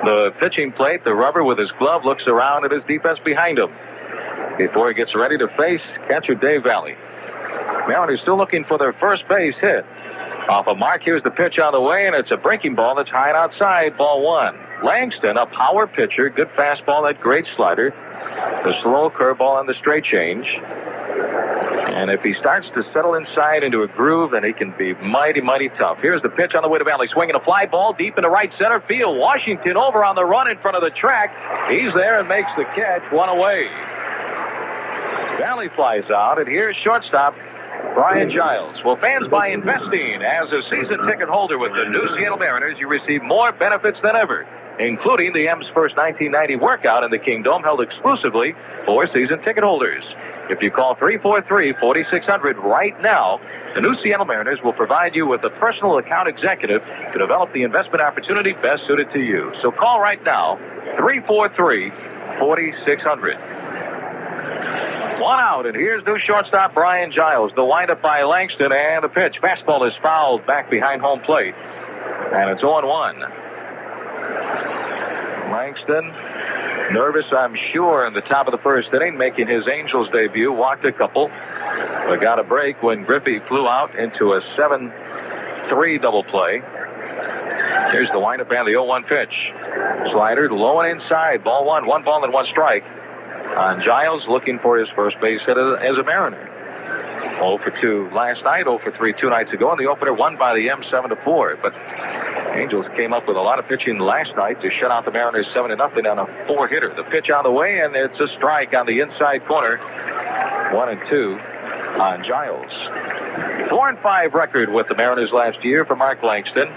the pitching plate, the rubber with his glove, looks around at his defense behind him before he gets ready to face catcher Dave Valley. Mariners still looking for their first base hit. Off of Mark, here's the pitch on the way, and it's a breaking ball that's high and outside, ball 1. Langston, a power pitcher, good fastball, that great slider, the slow curveball and the straight change. And if he starts to settle inside into a groove, then he can be mighty, mighty tough. Here's the pitch on the way to Valley, swinging a fly ball deep into right center field. Washington over on the run in front of the track. He's there and makes the catch, 1 away. Valley flies out, and here's shortstop Brian Giles. Well, fans, by investing as a season ticket holder with the new Seattle Mariners, you receive more benefits than ever, including the M's first 1990 workout in the Kingdom, held exclusively for season ticket holders. If you call 343-4600 right now, the new Seattle Mariners will provide you with a personal account executive to develop the investment opportunity best suited to you. So call right now, 343-4600. 1 out, and here's new shortstop Brian Giles. The windup by Langston, and the pitch. Fastball is fouled back behind home plate. And it's 0-1. Langston, nervous, I'm sure, in the top of the first inning, making his Angels debut. Walked a couple, but got a break when Griffey flew out into a 7-3 double play. Here's the windup and the 0-1 pitch. Slider low and inside. Ball 1. 1 ball and 1 strike. On Giles, looking for his first base hit as a Mariner. 0 for 2 last night, 0 for 3 2 nights ago, and the opener won by the M's 7-4. But Angels came up with a lot of pitching last night to shut out the Mariners 7-0 on a 4-hitter. The pitch on the way, and it's a strike on the inside corner. 1-2 on Giles. 4-5 record with the Mariners last year for Mark Langston.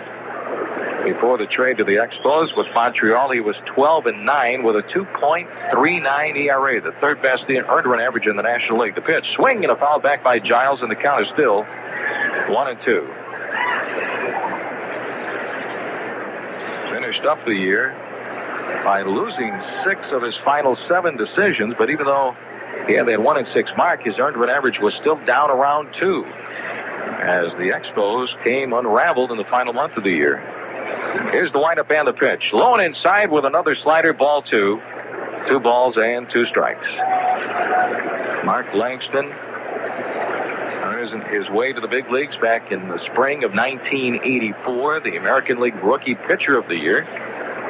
Before the trade to the Expos with Montreal, he was 12-9 with a 2.39 ERA, the third best earned run average in the National League. The pitch, swing and a foul back by Giles, and the count is still 1-2. finished up the year by losing 6 of his final 7 decisions, but even though he had that 1-6 mark, his earned run average was still down around 2 as the Expos came unraveled in the final month of the year. Here's the windup and the pitch. Low and inside with another slider, ball 2. 2 balls and 2 strikes. Mark Langston earns his way to the big leagues back in the spring of 1984, the American League Rookie Pitcher of the Year,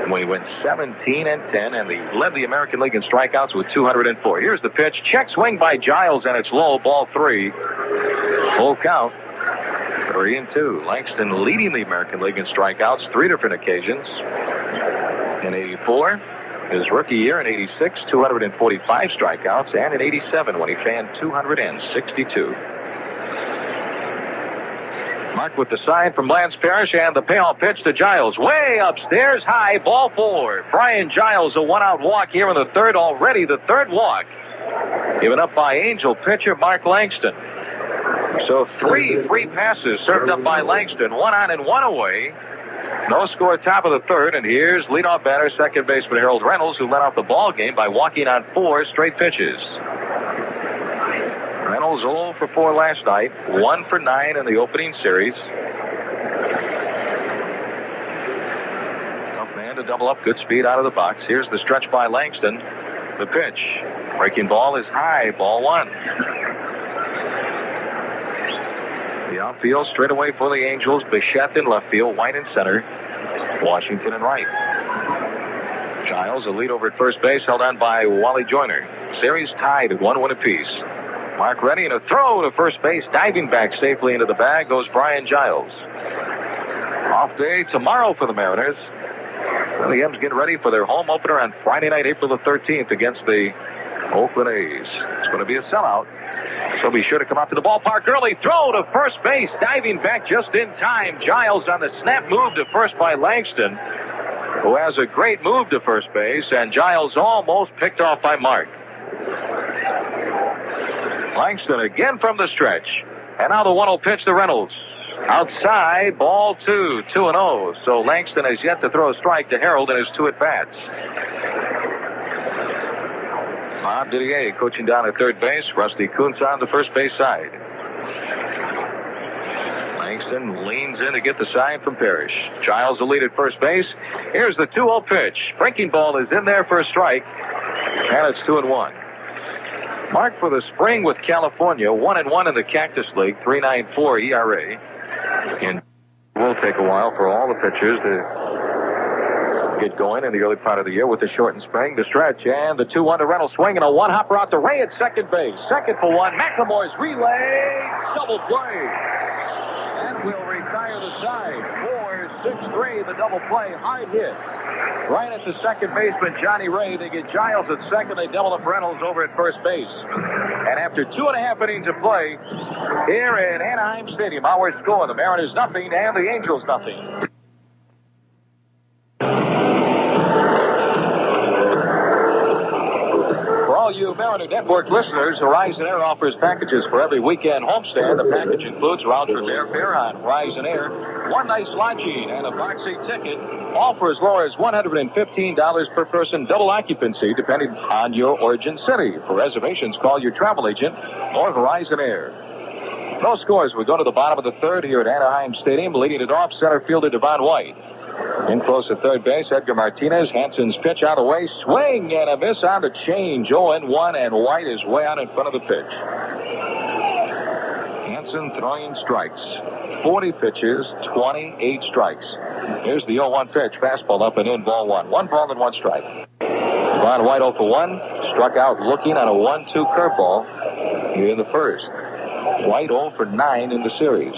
when he went 17-10, and he led the American League in strikeouts with 204. Here's the pitch. Check swing by Giles, and it's low. Ball 3. Full count. 3-2. Langston leading the American League in strikeouts 3 different occasions. In 84, his rookie year. In 86, 245 strikeouts. And in 87, when he fanned 262. Mark with the sign from Lance Parrish, and the payoff pitch to Giles. Way upstairs, high, ball 4. Brian Giles, a 1-out walk here in the third. Already the 3rd walk given up by Angel pitcher Mark Langston. So three passes served up by Langston. 1 on and 1 away. No score, top of the 3rd, and here's leadoff batter, second baseman Harold Reynolds, who led off the ball game by walking on 4 straight pitches. Reynolds 0 for 4 last night, 1 for 9 in the opening series. Tough man to double up, good speed out of the box. Here's the stretch by Langston. The pitch. Breaking ball is high, ball 1. The outfield straight away for the Angels. Bichette in left field, White in center, Washington in right. Giles, a lead over at first base, held on by Wally Joyner. Series tied at 1 win apiece. Mark ready, and a throw to first base. Diving back safely into the bag goes Brian Giles. Off day tomorrow for the Mariners. Well, the M's get ready for their home opener on Friday night, April the 13th against the Oakland A's. It's going to be a sellout, so be sure to come out to the ballpark early. Throw to first base. Diving back just in time. Giles on the snap move to first by Langston, who has a great move to first base, and Giles almost picked off by Mark. Langston again from the stretch. And now the 1-0 pitch to Reynolds. Outside, ball 2, 2-0. So Langston has yet to throw a strike to Harold in his 2 at-bats. Bob Didier coaching down at third base. Rusty Kuntz on the first base side. Langston leans in to get the sign from Parrish. Giles the lead at first base. Here's the 2-0 pitch. Breaking ball is in there for a strike. And it's 2-1. Mark for the spring with California, 1-1 in the Cactus League, 3.94 ERA. And it will take a while for all the pitchers to get going in the early part of the year with the shortened spring. The stretch and the 2-1 to Reynolds, swing, and a 1-hopper out to Ray at second base. Second for 1. McLemore's relay, double play. And will retire the side. 4-6-3, the double play, hard hit. Right at the second baseman, Johnny Ray. They get Giles at second. They double up Reynolds over at first base. And after 2.5 innings of play here at Anaheim Stadium, our score, the Mariners nothing and the Angels nothing. For all you Mariner Network listeners, Horizon Air offers packages for every weekend homestand. The package includes round-trip airfare on Horizon Air, 1 night's lodging, and a box seat ticket. All for as low as $115 per person, double occupancy, depending on your origin city. For reservations, call your travel agent or Horizon Air. No scores. We go to the bottom of the 3rd here at Anaheim Stadium. Leading it off, center fielder Devon White. In close at third base, Edgar Martinez. Hanson's pitch out of the way. Swing and a miss on the change. 0-1, and White is way out in front of the pitch. Hanson throwing strikes. 40 pitches, 28 strikes. Here's the 0-1 pitch. Fastball up and in, ball 1. 1 ball and 1 strike. Devon White 0 for 1. Struck out looking on a 1-2 curveball here in the first. White 0 for 9 in the series.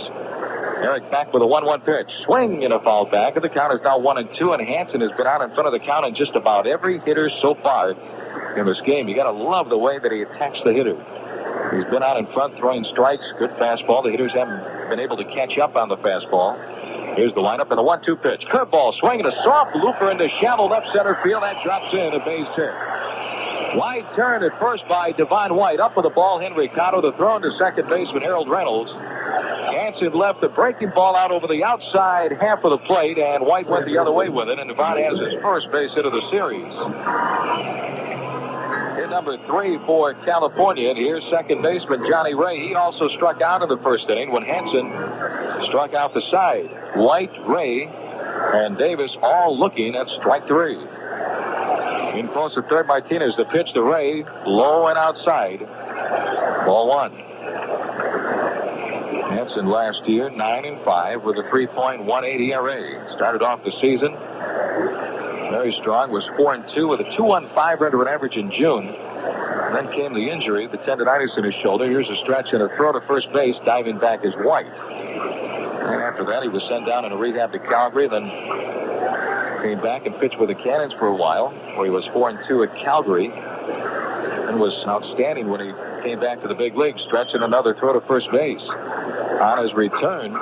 Erik back with a 1-1 pitch. Swing and a foul back. And the count is now 1-2. And Hanson has been out in front of the count in just about every hitter so far in this game. You got to love the way that he attacks the hitter. He's been out in front throwing strikes. Good fastball. The hitters haven't been able to catch up on the fastball. Here's the lineup and the 1-2 pitch. Curveball swinging a soft looper into shallow left center field. That drops in a base hit. Wide turn at first by Devon White. Up with the ball, Henry Cotto. The throw into second baseman Harold Reynolds. And Hanson left the breaking ball out over the outside half of the plate, and White went the other way with it, and Devon has his first base hit of the series. Hit number 3 for California, and here's second baseman Johnny Ray. He also struck out in the first inning when Hanson struck out the side. White, Ray, and Davis all looking at strike 3. In close to third, Martinez. The pitch to Ray, low and outside. Ball 1. Hanson last year 9-5 with a 3.18 ERA. Started off the season very strong. Was 4-2 with a 2.15 run to an average in June. And then came the injury, the tendonitis in his shoulder. Here's a stretch and a throw to first base. Diving back is White. And after that, he was sent down in a rehab to Calgary. Then came back and pitched with the Cannons for a while, where he was 4-2 at Calgary. And was outstanding when he came back to the big leagues, stretching another throw to first base. On his return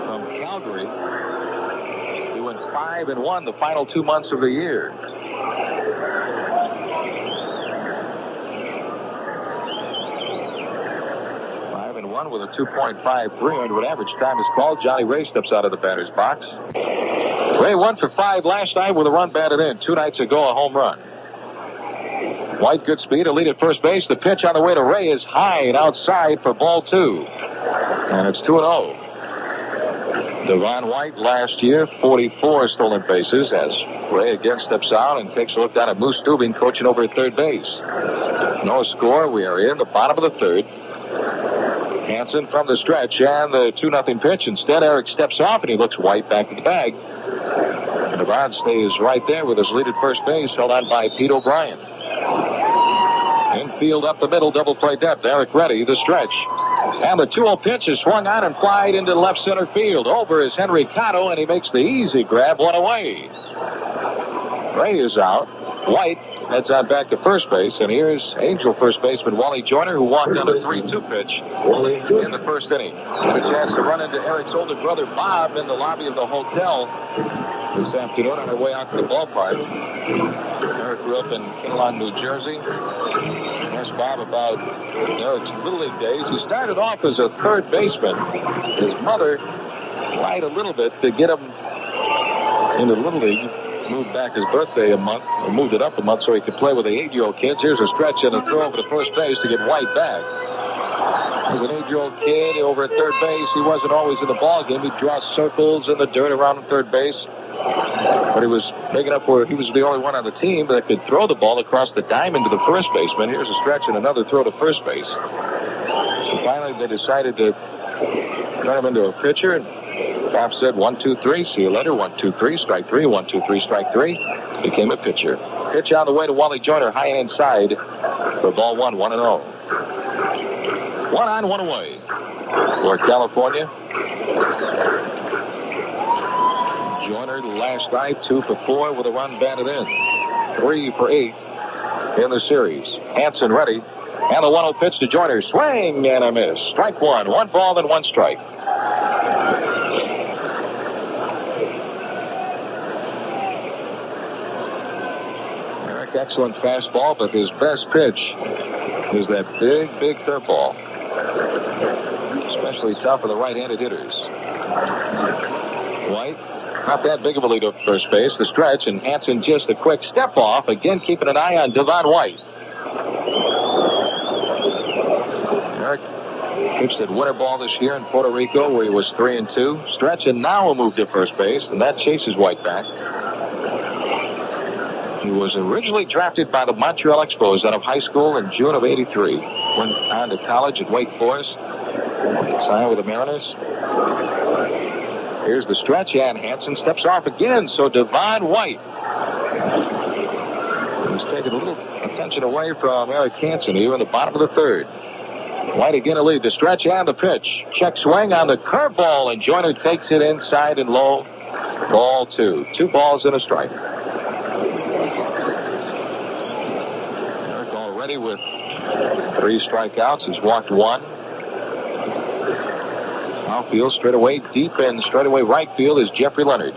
from Calgary, he went 5-1 the final 2 months of the year. With a 2.53 into an average. Time is called. Johnny Ray steps out of the batter's box. Ray 1 for 5 last night with a run batted in. 2 nights ago, a home run. White, good speed, a lead at first base. The pitch on the way to Ray is high and outside for ball 2. And it's 2-0. Devon White last year, 44 stolen bases as Ray again steps out and takes a look down at Moose Dubing coaching over at third base. No score. We are in the bottom of the third. Hanson from the stretch and the 2-0 pitch. Instead, Erik steps off and he looks White back at the bag. And Devon stays right there with his lead at first base, held on by Pete O'Brien. Infield up the middle, double play depth. Erik ready, the stretch. And the 2-0 pitch is swung on and flied into left center field. Over is Henry Cotto, and he makes the easy grab, one away. Ray is out. White heads on back to first base, and here's Angel first baseman Wally Joyner, who walked on a 3-2 pitch in the first inning. Had a chance to run into Eric's older brother Bob in the lobby of the hotel this afternoon on our way out to the ballpark. Eric grew up in Kinnelon, New Jersey. Asked Bob about Eric's Little League days. He started off as a third baseman. His mother lied a little bit to get him into Little League. Moved back his birthday a month, or moved it up a month so he could play with the 8-year-old kids. Here's a stretch and a throw over to first base to get White back. As an 8-year-old kid over at third base, he wasn't always in the ball game. He'd draw circles in the dirt around third base. But he was big enough where he was the only one on the team that could throw the ball across the diamond to the first baseman. Here's a stretch and another throw to first base. And finally, they decided to turn him into a pitcher. Bob said 1, 2, 3, see you later. 1, 2, 3, strike 3. 1, 2, 3, strike 3. Became a pitcher. Pitch on the way to Wally Joyner, high and inside for ball 1, 1-0. 1 on, 1 away for California. Joyner last night 2 for 4 with a run batted in. 3 for 8 in the series. Hanson ready. And the 1-0 pitch to Joyner. Swing and a miss. Strike 1. 1 ball and 1 strike. Excellent fastball, but his best pitch is that big curveball. Especially tough for the right-handed hitters. White, not that big of a lead at first base. The stretch, and Hanson just a quick step off. Again, keeping an eye on Devon White. Erik pitched at winter ball this year in Puerto Rico, where he was 3-2. Stretch, and now a move to first base, and that chases White back. He was originally drafted by the Montreal Expos out of high school in June of '83. Went on to college at Wake Forest. Signed with the Mariners. Here's the stretch, and Hanson steps off again. So Devon White has taken a little attention away from Erik Hanson here in the bottom of the third. White again a lead. The stretch and the pitch. Check swing on the curveball, and Joyner takes it inside and low. Ball 2. 2 balls and a strike. With 3 strikeouts, he's walked 1. Outfield straight away deep in straightaway right field is Jeffrey Leonard.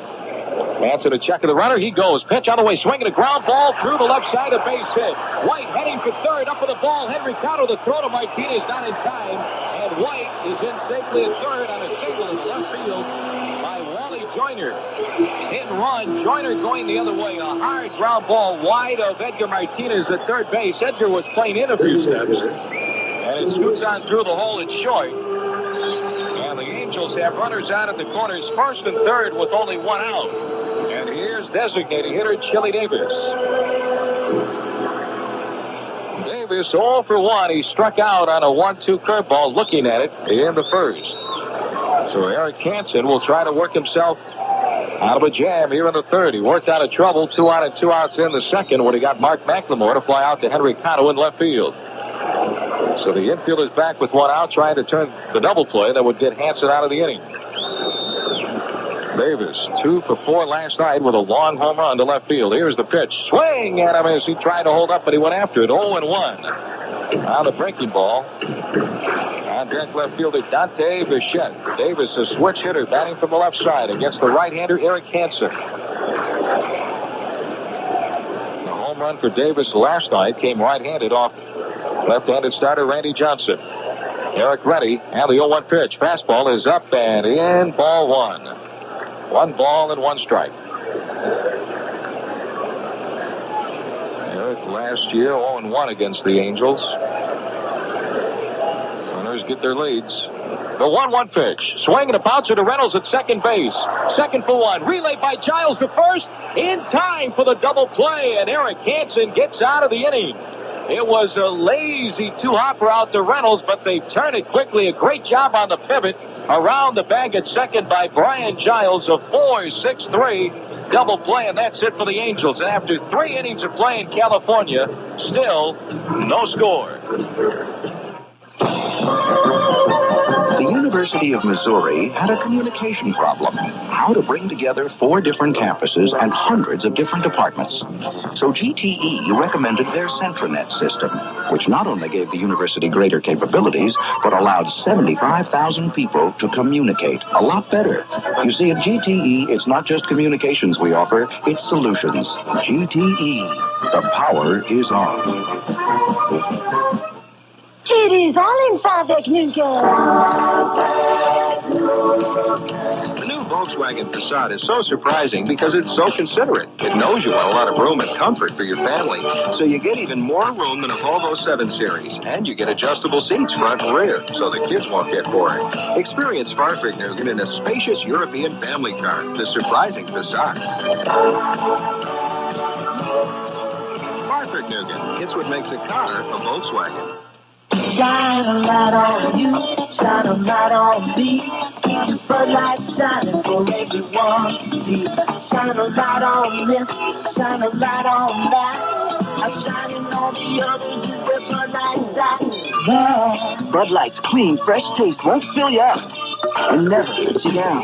Hanson to check of the runner. He goes. Pitch on the way. Swinging a ground ball through the left side. A base hit. White heading for third. Up for the ball. Henry Cotto. The throw to Martinez. Not in time. And White is in safely at third on a single in the left field by Wally Joyner. Hit and run. Joyner going the other way. A hard ground ball wide of Edgar Martinez at third base. Edgar was playing in a few steps. And it scoots on through the hole. It's short. And the Angels have runners out at the corners, first and third with only one out. And here's designated hitter Chili Davis. Davis 0 for 1. He struck out on a 1-2 curveball looking at it in the first. So Erik Hanson will try to work himself out of a jam here in the third. He worked out of trouble 2 out and 2 outs in the second when he got Mark McLemore to fly out to Henry Cotto in left field. So the infielder's back with one out, trying to turn the double play that would get Hanson out of the inning. Davis, 2 for 4 last night with a long home run to left field. Here's the pitch. Swing at him as he tried to hold up, but he went after it. 0-1 on the breaking ball. On deck left fielder Dante Bichette. Davis, a switch hitter, batting from the left side against the right-hander Erik Hanson. The home run for Davis last night came right-handed off left-handed starter Randy Johnson. Eric ready, and the 0-1 pitch. Fastball is up and in, ball 1. 1 ball and 1 strike. Eric last year 0-1 against the Angels. Runners get their leads. The 1-1 pitch. Swing and a bouncer to Reynolds at second base. Second for 1. Relay by Giles to first. In time for the double play, and Erik Hanson gets out of the inning. It was a lazy 2-hopper out to Reynolds, but they turn it quickly. A great job on the pivot around the bag at second by Brian Giles. A 4-6-3 double play, and that's it for the Angels. And after 3 innings of play in California, still no score. The University of Missouri had a communication problem. How to bring together 4 different campuses and hundreds of different departments. So GTE recommended their Centranet system, which not only gave the university greater capabilities, but allowed 75,000 people to communicate a lot better. You see, at GTE, it's not just communications we offer, it's solutions. GTE, the power is on. It is all in Farbeck Nougat. The new Volkswagen Passat is so surprising because it's so considerate. It knows you want a lot of room and comfort for your family, so you get even more room than a Volvo 7 Series. And you get adjustable seats front and rear, so the kids won't get bored. Experience Farbeck Nougat in a spacious European family car, the surprising Passat. Farbeck Nougat, it's what makes a car a Volkswagen. Shine a light on you, shine a light on me. Keep the floodlight shining for everyone to see. Shine a light on this, shine a light on that. I'm shining on the others who wear Bud Lights out. Bud Light's clean, fresh taste won't fill you up and never let you down.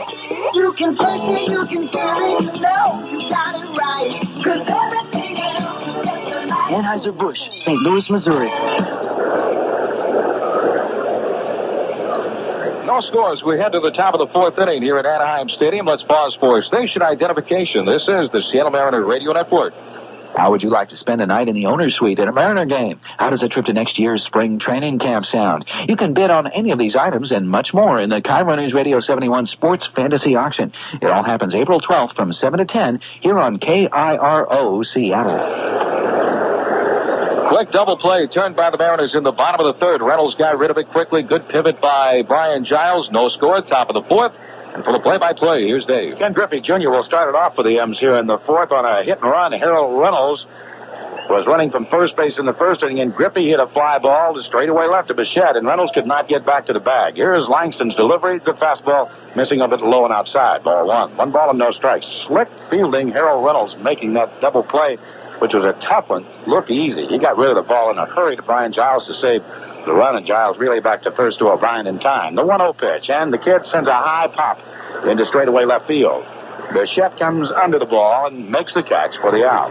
You can taste it, you can feel it, you know you got it right. 'Cause everything else is just a light. Anheuser-Busch, St. Louis, Missouri. No scores. We head to the top of the 4th inning here at Anaheim Stadium. Let's pause for station identification. This is the Seattle Mariner Radio Network. How would you like to spend a night in the owner's suite at a Mariner game? How does a trip to next year's spring training camp sound? You can bid on any of these items and much more in the KIRO News Radio 71 Sports Fantasy Auction. It all happens April 12th from 7 to 10 here on KIRO Seattle. Quick double play turned by the Mariners in the bottom of the third. Reynolds got rid of it quickly. Good pivot by Brian Giles. No score. Top of the 4th. And for the play-by-play, here's Dave. Ken Griffey Jr. will start it off for the M's here in the 4th on a hit and run. Harold Reynolds was running from first base in the first inning, and Griffey hit a fly ball to straightaway left to Bichette, and Reynolds could not get back to the bag. Here's Langston's delivery. Good fastball, missing a bit low and outside. Ball 1. 1 ball and no strikes. Slick fielding. Harold Reynolds making that double play, which was a tough one, look easy. He got rid of the ball in a hurry to Brian Giles to save the run, and Giles really back to first to O'Brien in time. The 1-0 pitch, and the kid sends a high pop into straightaway left field. Bichette comes under the ball and makes the catch for the out.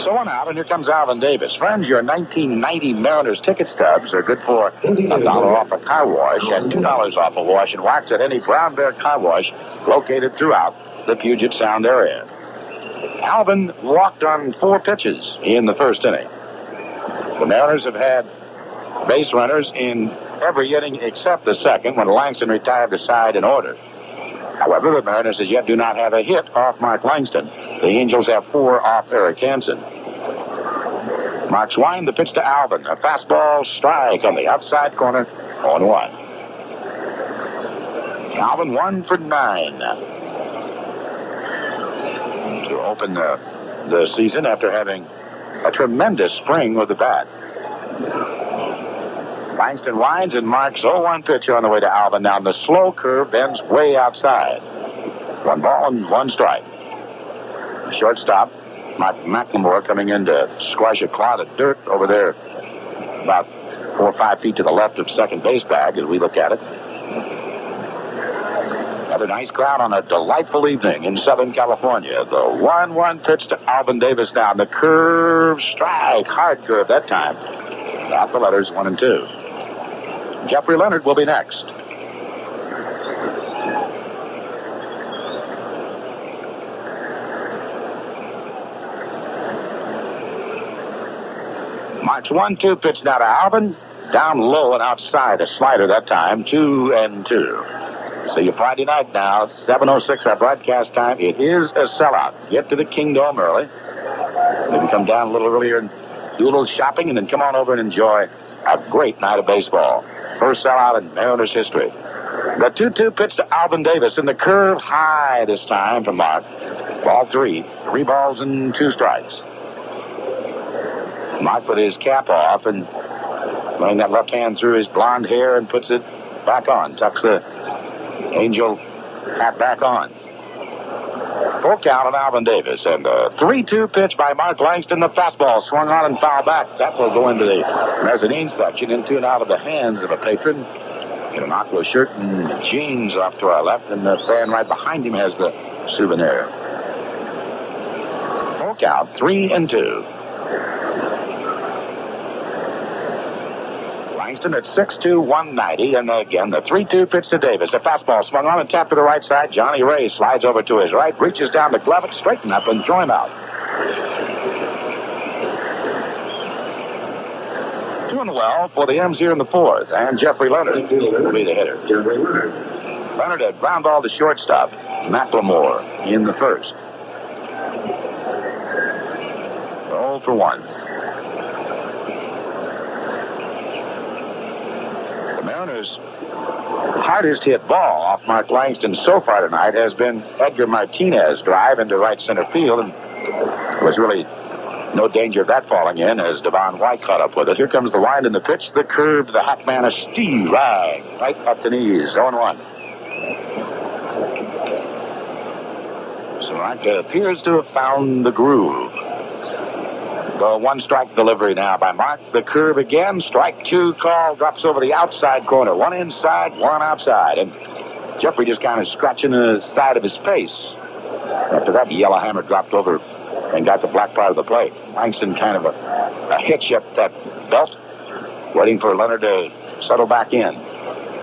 So one out, and here comes Alvin Davis. Friends, your 1990 Mariners ticket stubs are good for $1 off a car wash and $2 off a wash and wax at any Brown Bear car wash located throughout the Puget Sound area. Alvin walked on 4 pitches in the first inning. The Mariners have had base runners in every inning except the second when Langston retired the side in order. However, the Mariners as yet do not have a hit off Mark Langston. The Angels have 4 off Erik Hanson. Mark Swine, the pitch to Alvin. A fastball strike on the outside corner, 0-1. Alvin 1 for 9. To open the season after having a tremendous spring with the bat. Langston winds, and Mark's 0-1 pitch on the way to Alvin. Now the slow curve bends way outside. 1 ball and 1 strike. Shortstop, Mark McLemore, coming in to squash a clod of dirt over there about 4 or 5 feet to the left of second base bag as we look at it. Another nice crowd on a delightful evening in Southern California. The 1-1 pitch to Alvin Davis now. The curve strike, hard curve that time. Out the letters 1 and 2. Jeffrey Leonard will be next. Mark's 1-2 pitch now to Alvin. Down low and outside. A slider that time. 2 and 2. See you Friday night now. 7:06 our broadcast time. It is a sellout. Get to the Kingdom early. Maybe come down a little earlier and do a little shopping and then come on over and enjoy a great night of baseball. First sellout in Mariners history. The 2-2 pitch to Alvin Davis, and the curve high this time from Mark. Ball 3. 3 balls and 2 strikes. Mark put his cap off and running that left hand through his blonde hair and puts it back on. Tucks the Angel hat back on. Full count on Alvin Davis, and a 3-2 pitch by Mark Langston. The fastball swung on and fouled back. That will go into the mezzanine section, into and out of the hands of a patron in an aqua shirt and jeans off to our left, and the fan right behind him has the souvenir. Full count, 3-2. Langston at 6'2", 190, and again the 3-2 pitch to Davis. The fastball swung on and tapped to the right side. Johnny Ray slides over to his right, reaches down to glove it, straighten up, and throw him out. 2-0 for the M's here in the 4th, and Jeffrey Leonard will be the hitter. Leonard had ground ball to shortstop. McLemore in the 1st. 0 for 1. The Mariners' hardest hit ball off Mark Langston so far tonight has been Edgar Martinez's drive into right center field, and there was really no danger of that falling in as Devon White caught up with it. Here comes the wind and the pitch, the curve to the hot man of Steve right up the knees. 0-1. So Mark appears to have found the groove. The 1-strike delivery now by Mark. The curve again. Strike 2 call. Drops over the outside corner. 1 inside, 1 outside. And Jeffrey just kind of scratching the side of his face. After that, the yellow hammer dropped over and got the black part of the plate. Langston kind of a hitch up that belt, waiting for Leonard to settle back in.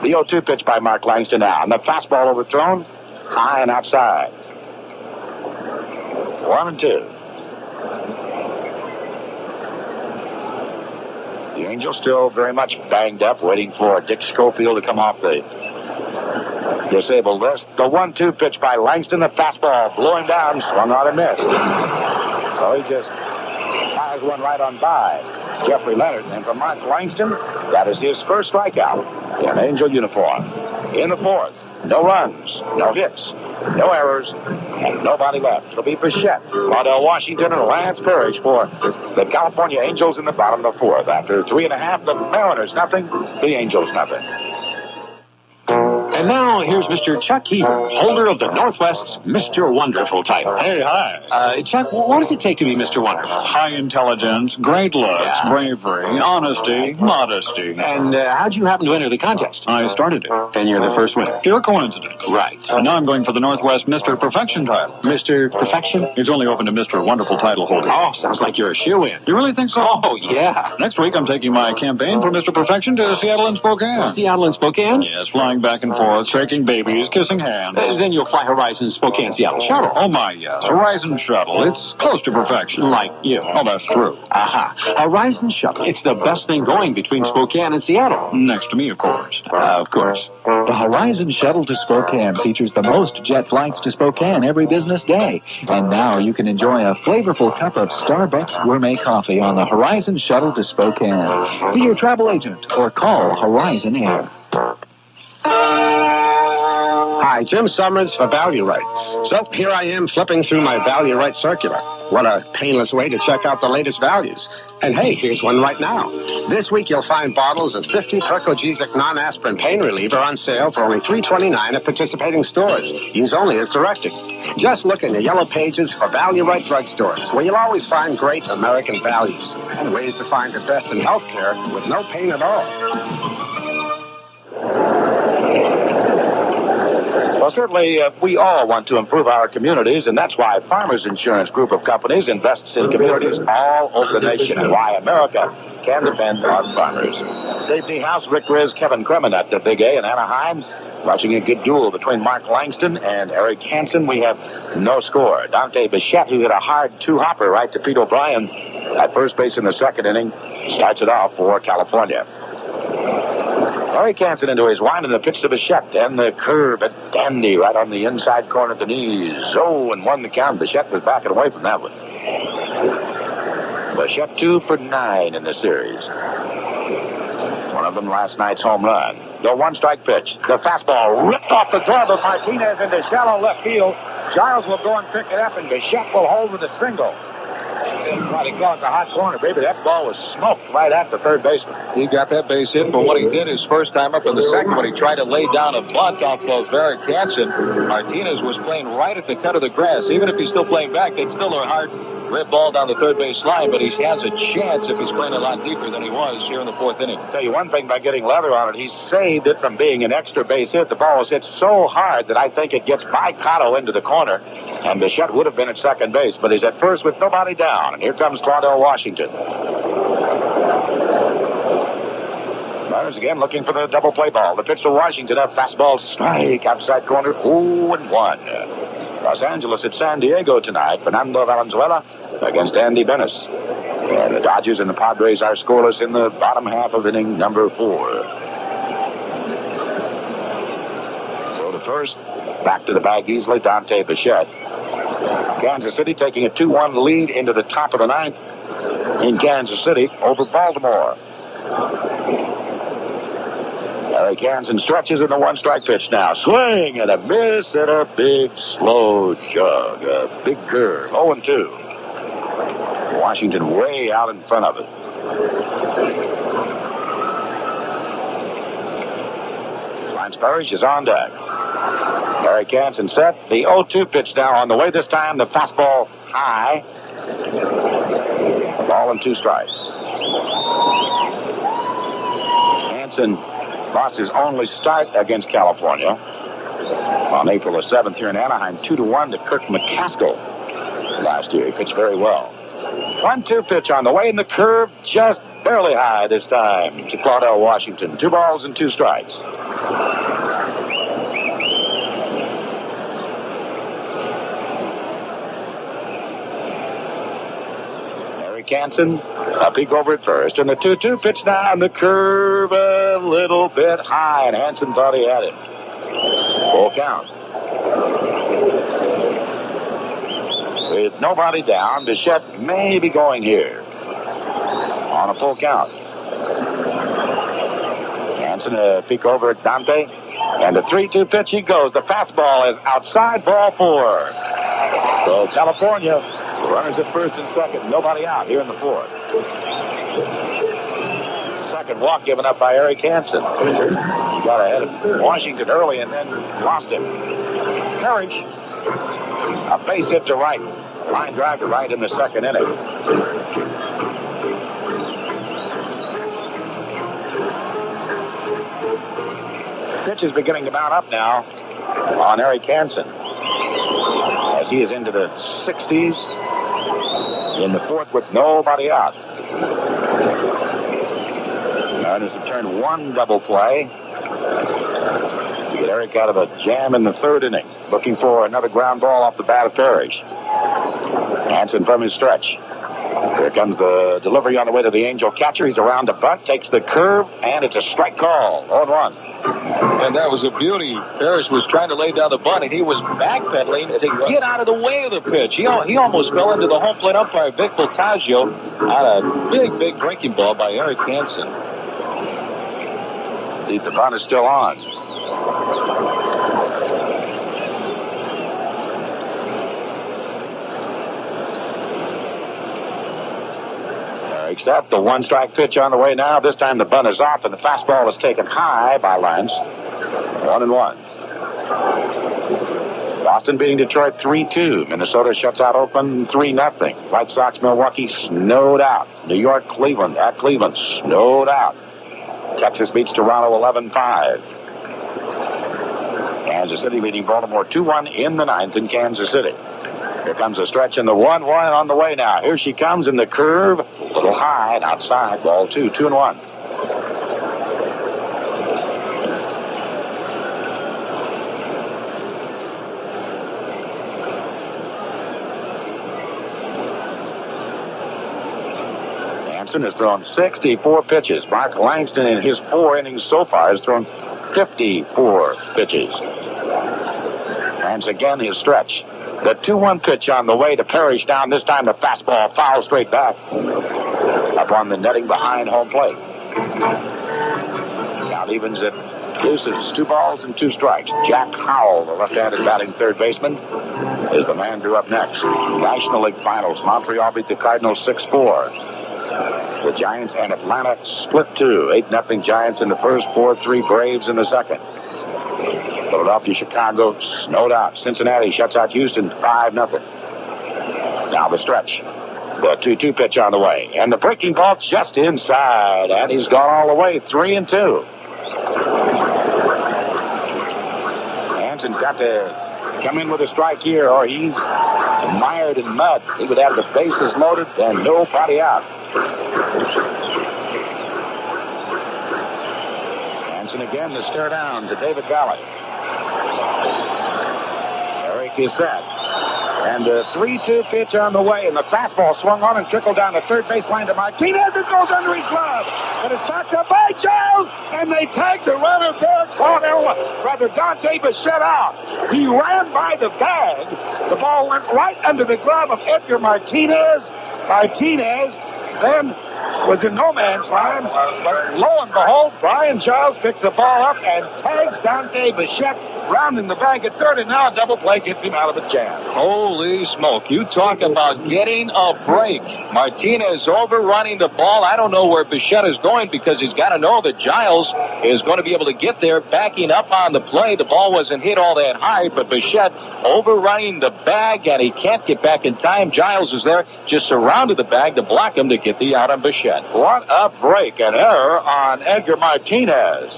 The 0-2 pitch by Mark Langston now. And the fastball overthrown. High and outside. 1-2. The Angels still very much banged up, waiting for Dick Schofield to come off the disabled list. The 1-2 pitch by Langston. The fastball blowing down, swung on and missed. So he just fires one right on by Jeffrey Leonard. And for Mark Langston, that is his first strikeout in Angel uniform. In the 4th, no runs, no hits, no errors, and nobody left. It'll be Bichette, Waddell Washington, and Lance Parrish for the California Angels in the bottom of the 4th. After 3.5, the Mariners nothing, the Angels nothing. And now, here's Mr. Chuck Heaver, holder of the Northwest's Mr. Wonderful title. Hey, hi. Chuck, what does it take to be Mr. Wonderful? High intelligence, great looks, bravery, honesty, modesty. And how'd you happen to enter the contest? I started it. And you're the first winner. Pure coincidence. Right. Now I'm going for the Northwest Mr. Perfection title. Mr. Perfection? It's only open to Mr. Wonderful title holders. Oh, sounds like you're a shoo-in. You really think so? Oh, yeah. Next week I'm taking my campaign for Mr. Perfection to Seattle and Spokane. Seattle and Spokane? Yes, flying back and forth, shaking babies, kissing hands. Then you'll fly Horizon Spokane Seattle shuttle. Oh, my, yes. Horizon shuttle. It's close to perfection. Like you. Oh, that's true. Aha. Horizon shuttle. It's the best thing going between Spokane and Seattle. Next to me, of course. Of course. The Horizon Shuttle to Spokane features the most jet flights to Spokane every business day. And now you can enjoy a flavorful cup of Starbucks gourmet coffee on the Horizon Shuttle to Spokane. See your travel agent or call Horizon Air. Hi, Jim Summers for Value Right. So here I am flipping through my Value Right circular. What a painless way to check out the latest values. And hey, here's one right now. This week you'll find bottles of 50 Percogesic non-aspirin pain reliever on sale for only $3.29 at participating stores. Use only as directed. Just look in the yellow pages for Value Right drugstores, where you'll always find great American values and ways to find the best in healthcare with no pain at all. Well, certainly, we all want to improve our communities, and that's why Farmers Insurance Group of Companies invests in communities all over the nation, and why America can depend on farmers. Dave Niehaus, Rick Riz, Kevin Kremen at the Big A in Anaheim, watching a good duel between Mark Langston and Erik Hanson. We have no score. Dante Bichette, who hit a hard two-hopper right to Pete O'Brien at first base in the second inning, starts it off for California. Erik Hanson into his wind and the pitch to Bichette, and the curve at Dandy right on the inside corner at the knees. 0-1 the count. Bichette was backing away from that one. Bichette 2 for 9 in the series. One of them last night's home run. The one-strike pitch. The fastball ripped off the glove of Martinez into shallow left field. Giles will go and pick it up, and Bichette will hold with a single. They call it the hot corner, baby. That ball was smoked right at the third baseman. He got that base hit for what he did his first time up in the second when he tried to lay down a bunt off of Erik Hanson. Martinez was playing right at the cut of the grass. Even if he's still playing back, they'd still a hard red ball down the third base line, but he has a chance if he's playing a lot deeper than he was here in the fourth inning. I'll tell you one thing by getting leather on it, he saved it from being an extra base hit. The ball was hit so hard that I think it gets by Cotto into the corner, and Bichette would have been at second base, but he's at first with nobody down, and here comes Claudel Washington. Mariners again looking for the double play ball. The pitch to Washington, a fastball strike outside corner, 0-1. Los Angeles at San Diego tonight. Fernando Valenzuela against Andy Benes. And the Dodgers and the Padres are scoreless in the bottom half of inning number 4. So the first, back to the bag easily, Dante Bichette. Kansas City taking a 2-1 lead into the top of the ninth in Kansas City over Baltimore. Erik Hanson stretches in the one-strike pitch now. Swing and a miss and a big slow jog. A big curve. 0-2. Washington way out in front of it. Lance Parrish is on deck. Erik Hanson set. The 0-2 pitch now on the way. This time the fastball high. Ball and 2 strikes. Hanson lost his only start against California on April 7th here in Anaheim, 2-1 to Kirk McCaskill last year. He pitched very well. 1-2 pitch on the way, and the curve just barely high this time to Claudel Washington. 2 balls and 2 strikes. Erik Hanson, a peek over at first, and the 2-2 pitch now, and the curve a little bit high, and Hanson thought he had it. Full count. With nobody down, Bichette may be going here on a full count. Hanson a peek over at Dante, and the 3-2 pitch, he goes. The fastball is outside, ball 4. So California, runners at first and second, nobody out here in the 4th. second walk given up by Erik Hanson. He got ahead of Washington early and then lost him. Parrish, a base hit to right. Line drive to right in the second inning. Pitch is beginning to mount up now on Erik Hanson as he is into the 60s in the fourth with nobody out. Mariners have turned one double play to get Erik out of a jam in the third inning, looking for another ground ball off the bat of Parrish. Hanson from his stretch. Here comes the delivery on the way to the Angel catcher. He's around the bunt, takes the curve, and it's a strike call. 0-1. And that was a beauty. Parrish was trying to lay down the bunt, and he was backpedaling to get out of the way of the pitch. He almost fell into the home plate umpire, Vic Voltaggio, on a big breaking ball by Erik Hanson. See if the bunt is still on. Except the one-strike pitch on the way now. This time the bunt is off, and the fastball is taken high by Lance. 1-1. Boston beating Detroit 3-2. Minnesota shuts out Oakland 3-0. White Sox, Milwaukee snowed out. New York, Cleveland at Cleveland snowed out. Texas beats Toronto 11-5. Kansas City leading Baltimore 2-1 in the ninth in Kansas City. Here comes a stretch in the 1-1 on the way now. Here she comes in the curve. A little high and outside. Ball 2, 2-1. Hanson has thrown 64 pitches. Mark Langston in his 4 innings so far has thrown 54 pitches. Hands again his stretch. The 2-1 pitch on the way to Parrish down. This time the fastball foul straight back up on the netting behind home plate. Count evens at deuces. 2 balls and 2 strikes. Jack Howell, the left-handed batting third baseman, is the man due up next. National League Finals. Montreal beat the Cardinals 6-4. The Giants and Atlanta split 2. 8-0 Giants in the first, 4-3 Braves in the second. Philadelphia, Chicago snowed out. Cincinnati shuts out Houston 5-0. Now the stretch. The 2-2 pitch on the way. And the breaking ball just inside. And he's gone all the way. 3-2. Hanson's got to come in with a strike here or he's mired in mud. He would have the bases loaded and nobody out. Hanson again to stare down to David Valley. Erik is set. And the 3-2 pitch on the way, and the fastball swung on and trickled down the third baseline to Martinez. It goes under his glove. And it's back up by Giles, and they tag the runner there, Dante Bichette out. He ran by the bag. The ball went right under the glove of Edgar Martinez. Martinez then was in no man's land, but lo and behold, Brian Giles picks the ball up and tags Dante Bichette rounding the bag at third, and now a double play gets him out of the jam. Holy smoke. You talk about getting a break. Martinez overrunning the ball. I don't know where Bichette is going because he's got to know that Giles is going to be able to get there, backing up on the play. The ball wasn't hit all that high, but Bichette overrunning the bag, and he can't get back in time. Giles is there, just surrounded the bag to block him to get the out on Bichette. What a break. An error on Edgar Martinez.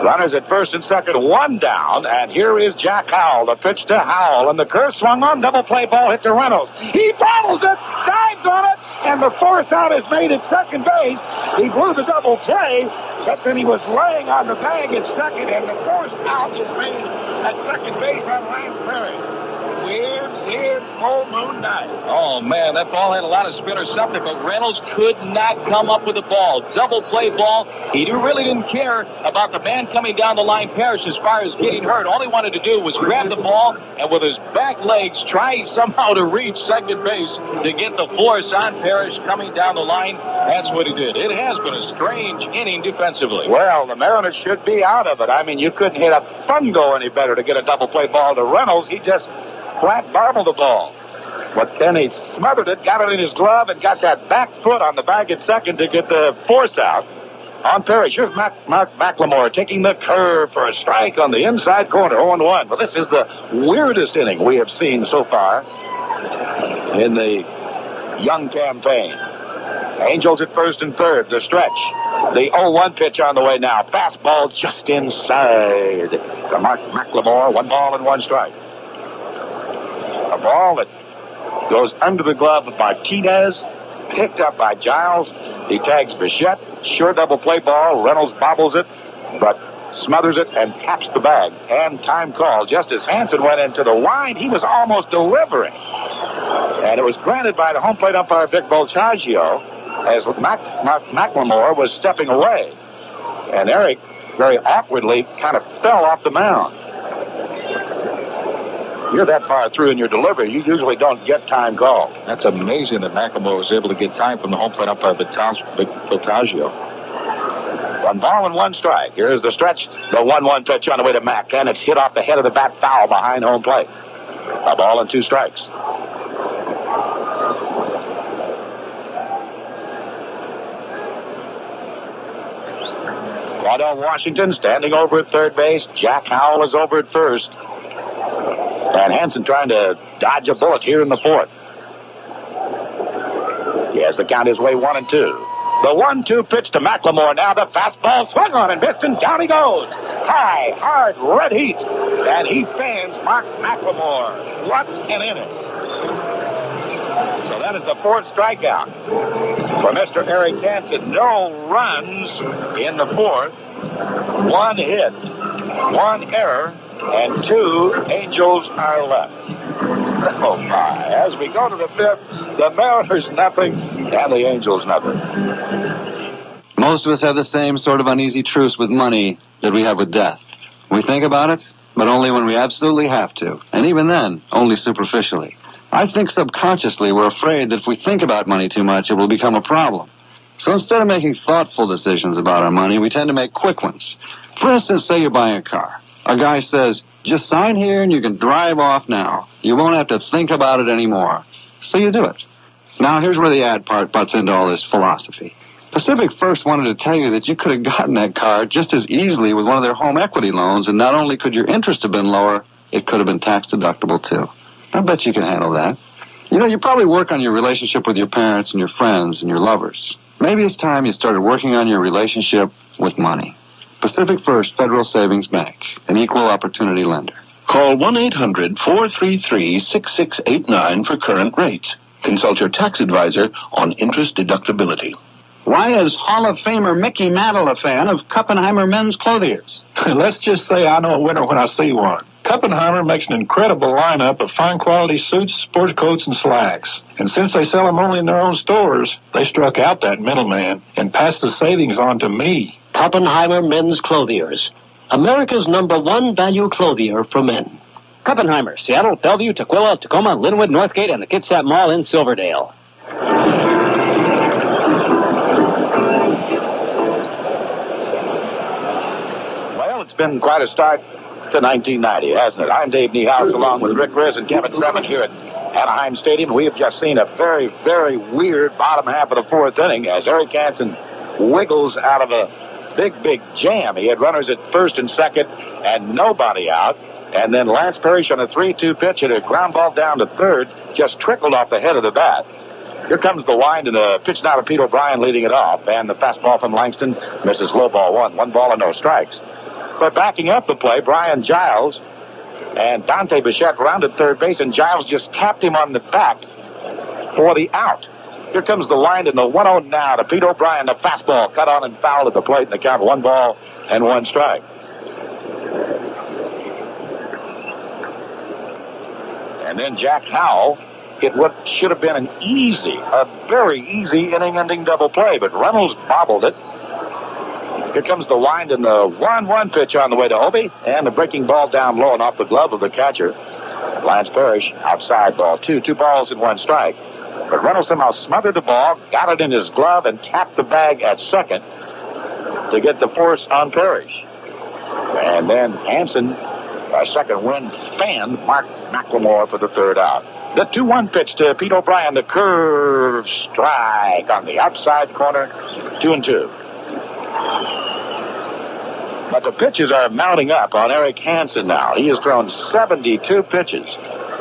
Runners at first and second, 1 down, and here is Jack Howell. The pitch to Howell, and the curve swung on, double play ball hit to Reynolds. He battles it, dives on it, and the force out is made at second base. He blew the double play, but then he was laying on the bag at second, and the force out is made at second base on Lance Parrish. Weird full moon night. Oh, man, that ball had a lot of spin or something, but Reynolds could not come up with the ball. Double play ball. He really didn't care about the man coming down the line, Parrish, as far as getting hurt. All he wanted to do was grab the ball and with his back legs try somehow to reach second base to get the force on Parrish coming down the line. That's what he did. It has been a strange inning defensively. Well, the Mariners should be out of it. I mean, you couldn't hit a fungo any better to get a double play ball to Reynolds. He just flat barbled the ball. But then he smothered it, got it in his glove, and got that back foot on the bag at second to get the force out on Parrish. Here's Mark McLemore taking the curve for a strike on the inside corner, 0-1. Well, this is the weirdest inning we have seen so far in the young campaign. Angels at first and third, the stretch. The 0-1 pitch on the way now. Fastball just inside to Mark McLemore. 1 ball and 1 strike. A ball that goes under the glove of Martinez, picked up by Giles. He tags Bichette. Sure double play ball. Reynolds bobbles it, but smothers it and taps the bag. And time call. Just as Hanson went into the line, he was almost delivering. And it was granted by the home plate umpire, Vic Bolchaggio, as McLemore was stepping away. And Erik very awkwardly kind of fell off the mound. You're that far through in your delivery, you usually don't get time called. That's amazing that McLemore was able to get time from the home plate umpire, Bolchaggio. 1 ball and 1 strike. Here's the stretch. The 1-1 pitch on the way to Mac, and it's hit off the head of the bat, foul behind home plate. A ball and 2 strikes. Waddell Washington standing over at third base. Jack Howell is over at first. And Hanson trying to dodge a bullet here in the 4th. Yes, the count is way 1-2. The 1-2 pitch to McLemore. Now the fastball swung on and missed, and down he goes. High, hard, red heat. And he fans Mark McLemore. What an inning. So that is the 4th strikeout for Mr. Erik Hanson. No runs in the 4th. 1 hit, 1 error, and 2 Angels are left. Oh, my. As we go to the 5th, the Mariners nothing, and the Angels nothing. Most of us have the same sort of uneasy truce with money that we have with death. We think about it, but only when we absolutely have to. And even then, only superficially. I think subconsciously we're afraid that if we think about money too much, it will become a problem. So instead of making thoughtful decisions about our money, we tend to make quick ones. For instance, say you're buying a car. A guy says, just sign here and you can drive off now. You won't have to think about it anymore. So you do it. Now here's where the ad part butts into all this philosophy. Pacific First wanted to tell you that you could have gotten that car just as easily with one of their home equity loans, and not only could your interest have been lower, it could have been tax deductible too. I bet you can handle that. You know, you probably work on your relationship with your parents and your friends and your lovers. Maybe it's time you started working on your relationship with money. Pacific First Federal Savings Bank, an equal opportunity lender. Call 1-800-433-6689 for current rates. Consult your tax advisor on interest deductibility. Why is Hall of Famer Mickey Mantle a fan of Kuppenheimer men's clothiers? Let's just say I know a winner when I see one. Kuppenheimer makes an incredible lineup of fine quality suits, sports coats, and slacks. And since they sell them only in their own stores, they struck out that middleman and passed the savings on to me. Kuppenheimer men's clothiers. America's #1 value clothier for men. Kuppenheimer, Seattle, Bellevue, Tukwila, Tacoma, Linwood, Northgate, and the Kitsap Mall in Silverdale. Well, it's been quite a start to 1990, hasn't it? I'm Dave Niehaus along with Rick Riz and Kevin Kremen here at Anaheim Stadium. We have just seen a very, very weird bottom half of the 4th inning as Erik Hanson wiggles out of a big jam. He had runners at first and second and nobody out. And then Lance Parrish on a 3-2 pitch hit a ground ball down to third, just trickled off the head of the bat. Here comes the wind and a pitch now to Pete O'Brien leading it off. And the fastball from Langston misses low ball 1. 1 ball and no strikes. But backing up the play, Brian Giles and Dante Bichette rounded third base, and Giles just tapped him on the back for the out. Here comes the wind and the 1-0 now to Pete O'Brien. The fastball cut on and fouled at the plate, and the count 1 ball and 1 strike. And then Jack Howell hit what should have been a very easy inning-ending double play, but Reynolds bobbled it. Here comes the wind and the 1-1 pitch on the way to Obi, and the breaking ball down low and off the glove of the catcher. Lance Parrish, outside ball 2. 2 balls and 1 strike. But Reynolds somehow smothered the ball, got it in his glove, and tapped the bag at second to get the force on Parrish. And then Hanson, a second win, fanned Mark McLemore for the 3rd out. The 2-1 pitch to Pete O'Brien, the curve strike on the outside corner, 2-2. But the pitches are mounting up on Erik Hanson now. He has thrown 72 pitches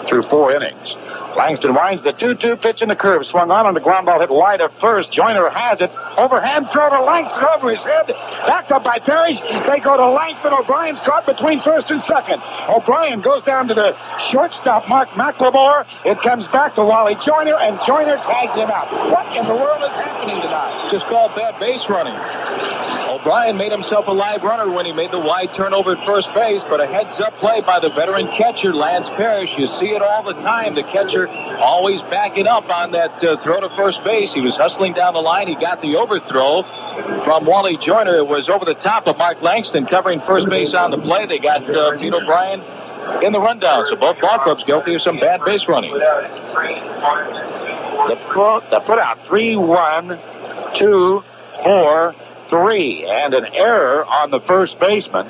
through 4 innings. Langston winds the 2-2 pitch in the curve. Swung on the ground ball hit wide at first. Joyner has it. Overhand throw to Langston over his head. Backed up by Parrish. They go to Langston. O'Brien's caught between first and second. O'Brien goes down to the shortstop, Mark McLemore. It comes back to Wally Joyner, and Joyner tags him out. What in the world is happening tonight? Just called bad base running. O'Brien made himself a live runner when he made the wide turnover at first base, but a heads-up play by the veteran catcher, Lance Parrish. You see it all the time. The catcher always backing up on that throw to first base. He was hustling down the line. He got the overthrow from Wally Joyner. It was over the top of Mark Langston covering first base on the play. They got Pete O'Brien in the rundown. So both ball clubs guilty of some bad base running. The put out 3-1, 2, 4, 3, and an error on the first baseman,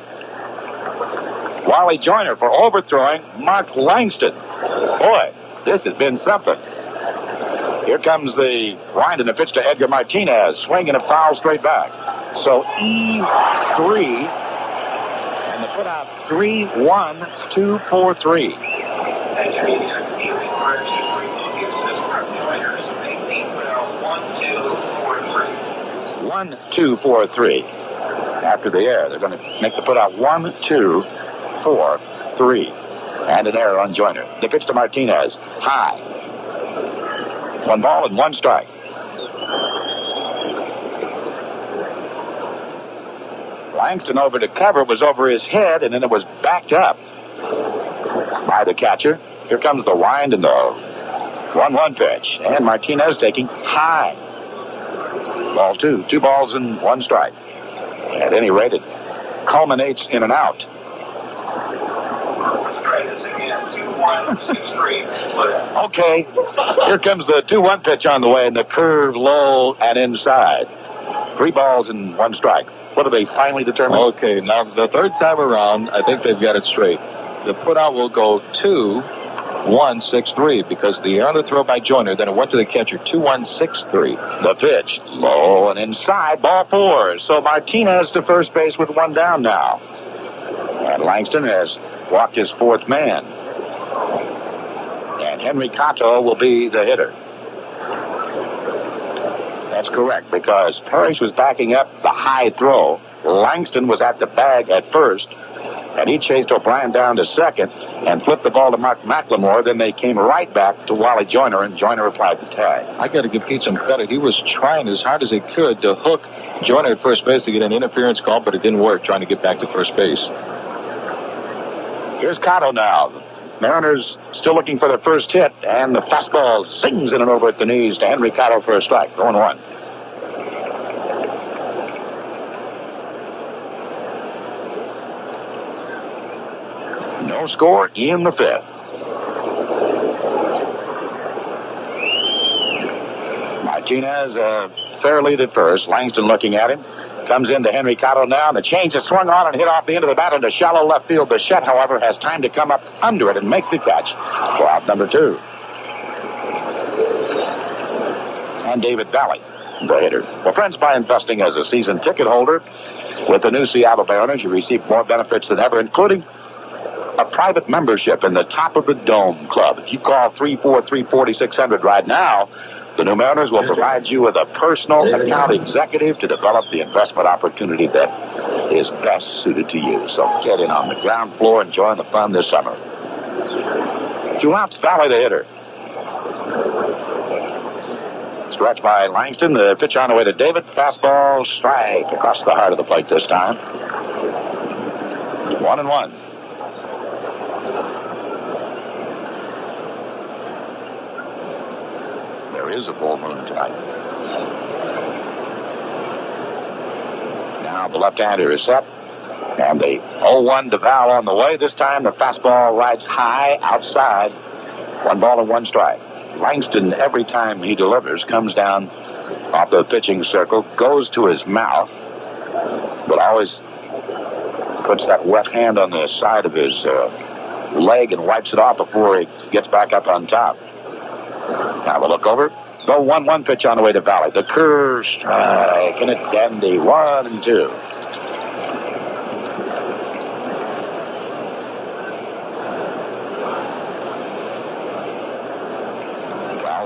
Wally Joyner, for overthrowing Mark Langston. Boy, this has been something. Here comes the wind and the pitch to Edgar Martinez, swinging a foul straight back. So E3, and the put out 3-1, 2, 4, 3. 1, 2, 4, 3. After the error, they're going to make the put out 1, 2, 4, 3. And an error on Joyner. The pitch to Martinez. High. 1 ball and 1 strike. Langston over to cover, was over his head, and then it was backed up by the catcher. Here comes the wind and the 1-1 pitch. And Martinez taking high. Ball 2. 2 balls and 1 strike. At any rate, it culminates in an out. Okay. Here comes the 2-1 pitch on the way, and the curve low and inside. 3 balls and 1 strike. What do they finally determine? Okay, now the third time around, I think they've got it straight. The put out will go 2-1-6-3 because the error on the throw by Joyner, then it went to the catcher. 2-1-6-3. The pitch low and inside. Ball 4. So Martinez to first base with 1 down now. And Langston has walked his 4th man. And Henry Cotto will be the hitter. That's correct, because Parrish was backing up the high throw. Langston was at the bag at first, and he chased O'Brien down to second and flipped the ball to Mark McLemore. Then they came right back to Wally Joyner, and Joyner applied the tag. I got to give Pete some credit. He was trying as hard as he could to hook Joyner at first base to get an interference call, but it didn't work, trying to get back to first base. Here's Cotto now. Mariners still looking for their first hit, and the fastball sings in and over at the knees to Henry Cotto for a strike. 0-1. No score in the 5th. Martinez, fair lead at first. Langston looking at him. Comes into Henry Cotto now, and the change is swung on and hit off the end of the bat into shallow left field. Bichette, however, has time to come up under it and make the catch for out number 2. And David Valley, the hitter. Well, friends, by investing as a season ticket holder with the new Seattle Mariners, you receive more benefits than ever, including a private membership in the Top of the Dome Club. If you call 343-4600 right now, the new Mariners will provide you with a personal account executive to develop the investment opportunity that is best suited to you. So get in on the ground floor and join the fun this summer. Throughout Valley, the hitter. Stretch by Langston. The pitch on the way to David. Fastball strike across the heart of the plate this time. 1-1. There is a full moon tonight. Now the left-hander is set. And the 0-1 to Val on the way. This time the fastball rides high outside. 1 ball and 1 strike. Langston, every time he delivers, comes down off the pitching circle, goes to his mouth, but always puts that wet hand on the side of his leg and wipes it off before he gets back up on top. Now we'll look over. The 1-1 pitch on the way to Valley. The curve strike, and a dandy 1-2.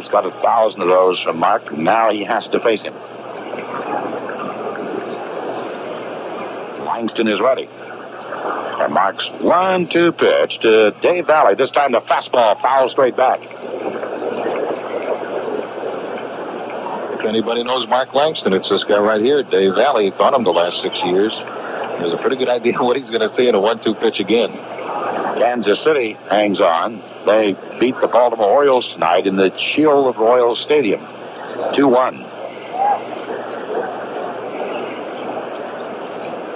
Kyle's got 1,000 of those from Mark, and now he has to face him. Langston is ready. And Mark's 1-2 pitch to Dave Valley. This time the fastball foul straight back. If anybody knows Mark Langston, it's this guy right here, Dave Valley. Caught him the last 6 years. He has a pretty good idea what he's going to see in a 1-2 pitch again. Kansas City hangs on. They beat the Baltimore Orioles tonight in the chill of Royal Stadium. 2-1.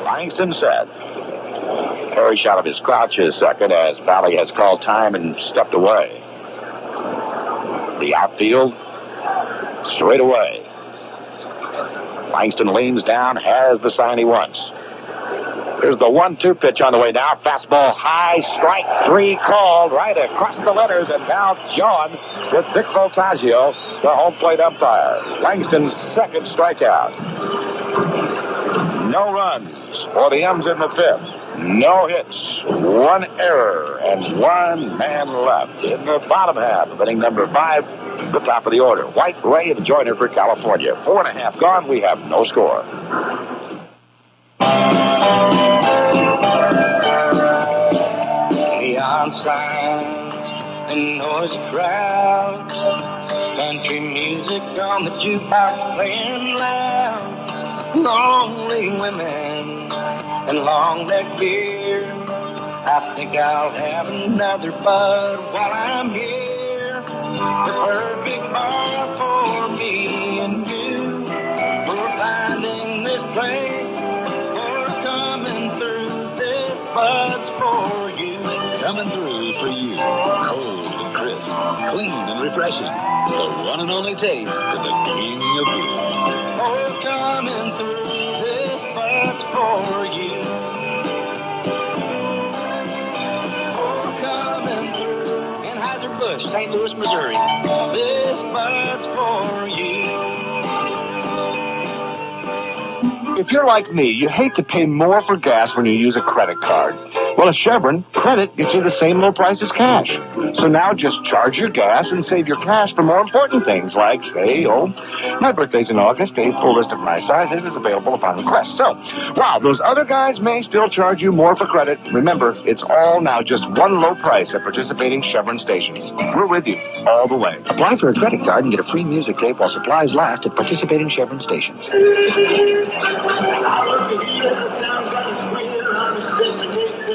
Langston said. Parrish out of his crouch a second as Valley has called time and stepped away. The outfield, straight away. Langston leans down, has the sign he wants. Here's the 1-2 pitch on the way now. Fastball high, strike 3 called right across the letters, and now John with Vic Voltaggio, the home plate umpire. Langston's second strikeout. No runs for the M's in the 5th. No hits, 1 error, and 1 man left in the bottom half of inning number 5, the top of the order. White, Ray, and Joyner for California. 4.5 gone. We have no score. Neon signs and noisy crowds, country music on the jukebox playing loud, lonely women and long-necked beer. I think I'll have another bud while I'm here. The perfect bar for me and you. We're finding this place, we're coming through. This bud's for you. Coming through for you. Cold and crisp, clean and refreshing. The one and only taste of the king of beers. Oh, coming through. This bud's for you. Oh, coming through. Anheuser-Busch, St. Louis, Missouri. This bud's for you. If you're like me, you hate to pay more for gas when you use a credit card. Well, at Chevron, credit gets you the same low price as cash. So now just charge your gas and save your cash for more important things like, say, my birthday's in August. A full list of my sizes is available upon request. So, while those other guys may still charge you more for credit, remember, it's all now just one low price at participating Chevron stations. We're with you all the way. Apply for a credit card and get a free music tape while supplies last at participating Chevron stations.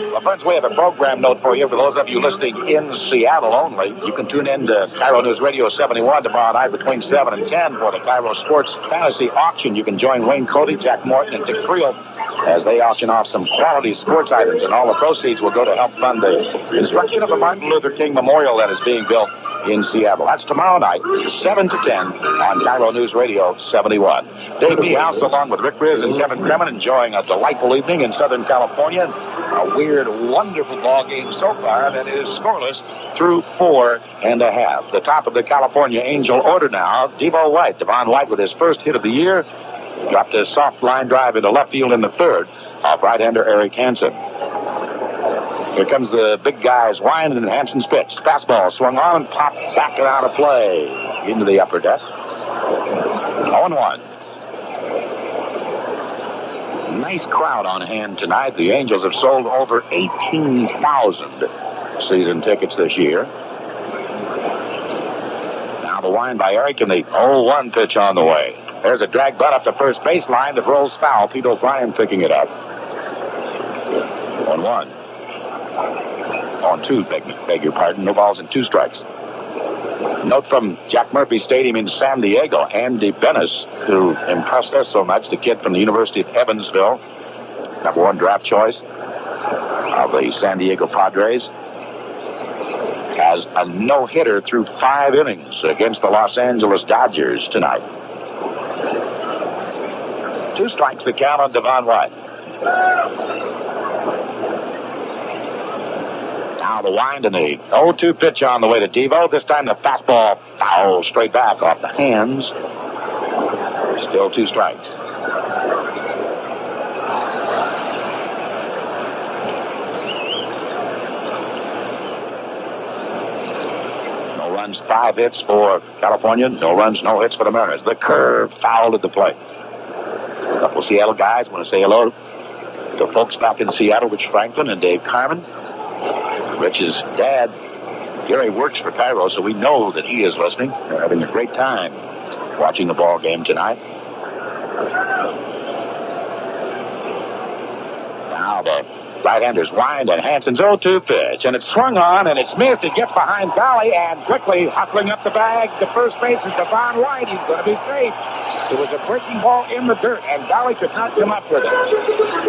Well, friends, we have a program note for you for those of you listening in Seattle only. You can tune in to KIRO News Radio 71 tomorrow night between 7 and 10 for the KIRO Sports Fantasy Auction. You can join Wayne Cody, Jack Morton, and Dick Creel as they auction off some quality sports items, and all the proceeds will go to help fund the construction of the Martin Luther King Memorial that is being built in Seattle. That's tomorrow night, 7 to 10 on KIRO News Radio 71. Dave B. House along with Rick Riz and Kevin Kremen enjoying a delightful evening in Southern California. A weird, wonderful ball game so far that is scoreless through 4.5. The top of the California Angel order now, Devo White. Devon White with his first hit of the year. Dropped a soft line drive into left field in the 3rd off right-hander Erik Hanson. Here comes the big guys, Wine and Hanson's pitch. Fastball swung on and popped back and out of play into the upper deck. 0-1. Nice crowd on hand tonight. The Angels have sold over 18,000 season tickets this year. Now the wind by Erik and the 0-1 pitch on the way. There's a drag bunt up the first baseline that rolls foul. Pete O'Brien picking it up. 1-1. On 2, beg your pardon. No balls and 2 strikes. Note from Jack Murphy Stadium in San Diego. Andy Bennis, who impressed us so much, the kid from the University of Evansville, number 1 draft choice of the San Diego Padres, has a no-hitter through 5 innings against the Los Angeles Dodgers tonight. 2 strikes the count on Devon White. Now the wind and the 0-2 pitch on the way to Devo. This time the fastball foul straight back off the hands. Still 2 strikes. runs, 5 hits for California. No runs, no hits for the Mariners. The curve fouled at the plate. A couple of Seattle guys want to say hello to folks back in Seattle, Rich Franklin and Dave Carmen. Rich's dad, Gary, works for KIRO, so we know that he is listening. They're having a great time watching the ball game tonight. Now the right-handers wind, and Hanson's 0-2 pitch, and it's swung on, and it's missed. It gets behind Golly, and quickly hustling up the bag to first base is Devon White. He's going to be safe. It was a breaking ball in the dirt, and Golly could not come up with it.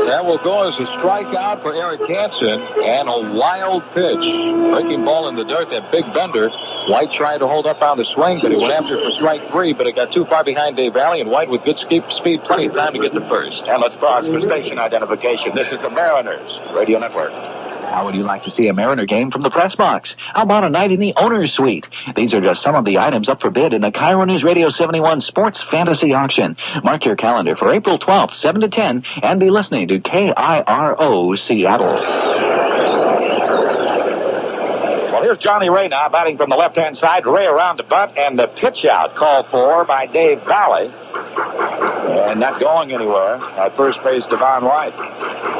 That will go as a strikeout for Erik Hanson, and a wild pitch. Breaking ball in the dirt, that big bender. White tried to hold up on the swing, but he went after it for strike 3, but it got too far behind Dave Valley, and White with good speed, plenty of time to get to first. And let's pause for station identification. This is the Mariners Radio Network. How would you like to see a Mariner game from the press box? How about a night in the owner's suite? These are just some of the items up for bid in the KIRO News Radio 71 Sports Fantasy Auction. Mark your calendar for April 12th, 7 to 10, and be listening to KIRO Seattle. Well, here's Johnny Ray now batting from the left-hand side. Ray around the butt, and the pitch out called for by Dave Valley. And not going anywhere at first base, Devon White.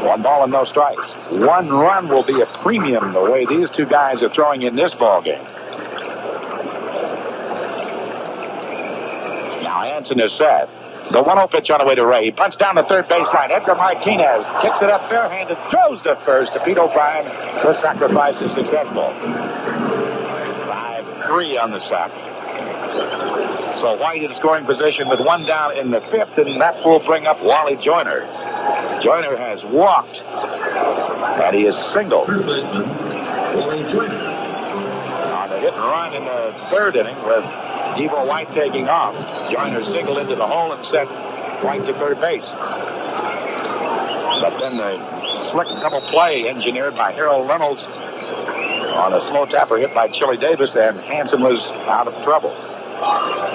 1 ball and no strikes. 1 run will be a premium the way these two guys are throwing in this ball game. Now Hanson is set. The 1-0 pitch on the way to Ray. He punts down the third baseline. Edgar Martinez kicks it up barehanded, throws to first. To Pete O'Brien. The sacrifice is successful. 5-3 on the sack. So White in scoring position with 1 down in the 5th, and that will bring up Wally Joyner. Joyner has walked, and he is singled. On the hit and run in the 3rd inning with Devo White taking off. Joyner singled into the hole and sent White to third base. But then the slick double play engineered by Harold Reynolds on a slow tapper hit by Chili Davis, and Hanson was out of trouble.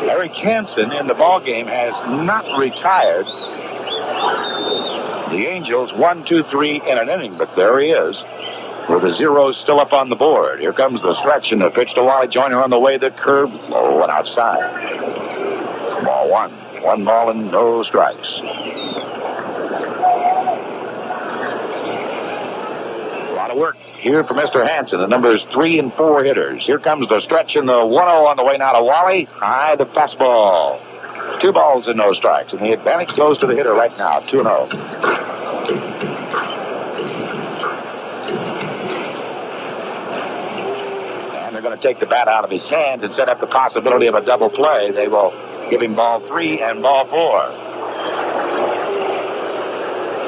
Erik Hanson in the ballgame has not retired. The Angels 1-2-3 in an inning, but there he is with the zeros still up on the board. Here comes the stretch, and the pitch to Wally Joyner on the way. The curve low and outside. Ball 1. 1 ball and no strikes. A lot of work here for Mr. Hanson. The numbers 3 and 4 hitters. Here comes the stretch and the 1-0 on the way now to Wally. High the fastball. 2 balls and no strikes. And the advantage goes to the hitter right now. 2-0. And they're going to take the bat out of his hands and set up the possibility of a double play. They will give him ball 3 and ball 4.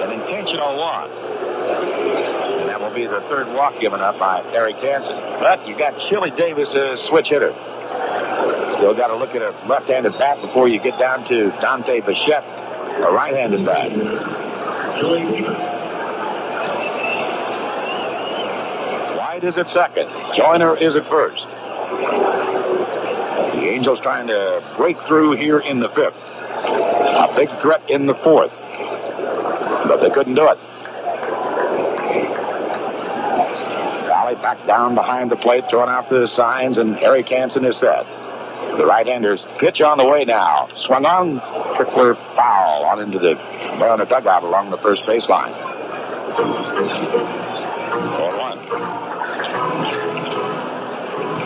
An intentional walk. And that will be the 3rd walk given up by Erik Hanson. But you got Chili Davis, a switch hitter. Still got to look at a left-handed bat before you get down to Dante Bichette, a right-handed bat. White is at second. Joyner is at first. The Angels trying to break through here in the 5th. A big threat in the 4th. But they couldn't do it. Valley back down behind the plate, throwing out the signs, and Erik Hanson is set. The right-handers pitch on the way now. Swung on, Trickler foul on into the Mariner dugout along the first baseline. 4-1.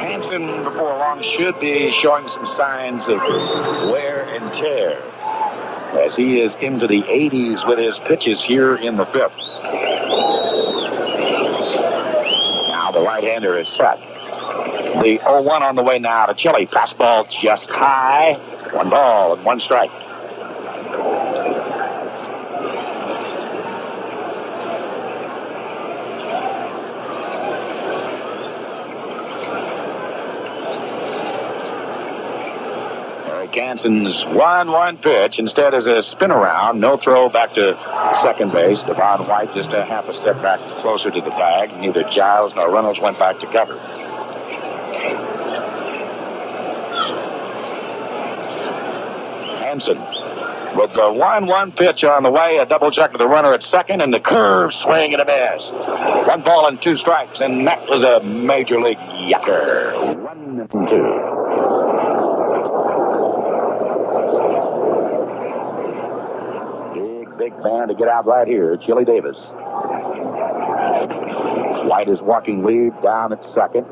Hanson, before long, should be showing some signs of wear and tear as he is into the 80s with his pitches here in the 5th. Now the right-hander is set. The 0-1 on the way now to Chili. Fastball just high. 1 ball and 1 strike. Erik Hanson's 1-1 pitch instead is a spin around. No throw back to second base. Devon White just a half a step back closer to the bag. Neither Giles nor Reynolds went back to cover. Hanson With the 1-1 pitch on the way, a double check to the runner at second, and the curve swing and a miss. 1 ball and 2 strikes, and that was a major league yucker. 1-2. Big man to get out right here, Chili Davis. White is walking lead down at second.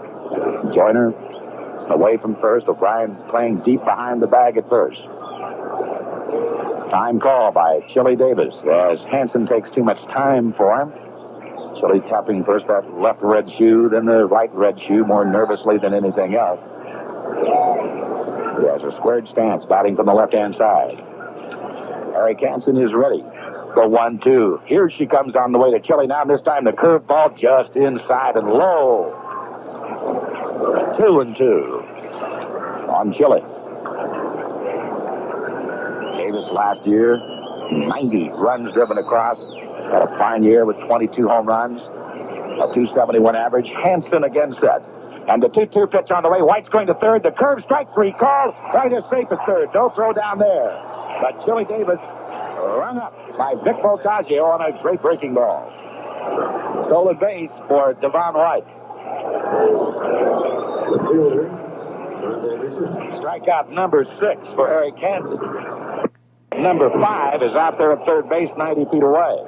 Joyner away from first. O'Brien playing deep behind the bag at first. Time call by Chili Davis as Hanson takes too much time for him. Chili tapping first that left red shoe, then the right red shoe more nervously than anything else. He has a squared stance, batting from the left-hand side. Erik Hanson is ready. The 1-2. Here she comes on the way to Chili now. This time the curveball just inside and low. 2-2 on Chili. Davis last year, 90 runs driven across. Had a fine year with 22 home runs, a 271 average. Hanson again set. And the 2-2 pitch on the way. White's going to third. The curve strike 3 called. Right is safe at third. No throw down there. But Chili Davis rung up by Vic Voltaggio on a great breaking ball. Stolen base for Devon White. Strikeout number 6 for Erik Hanson. Number 5 is out there at third base, 90 feet away.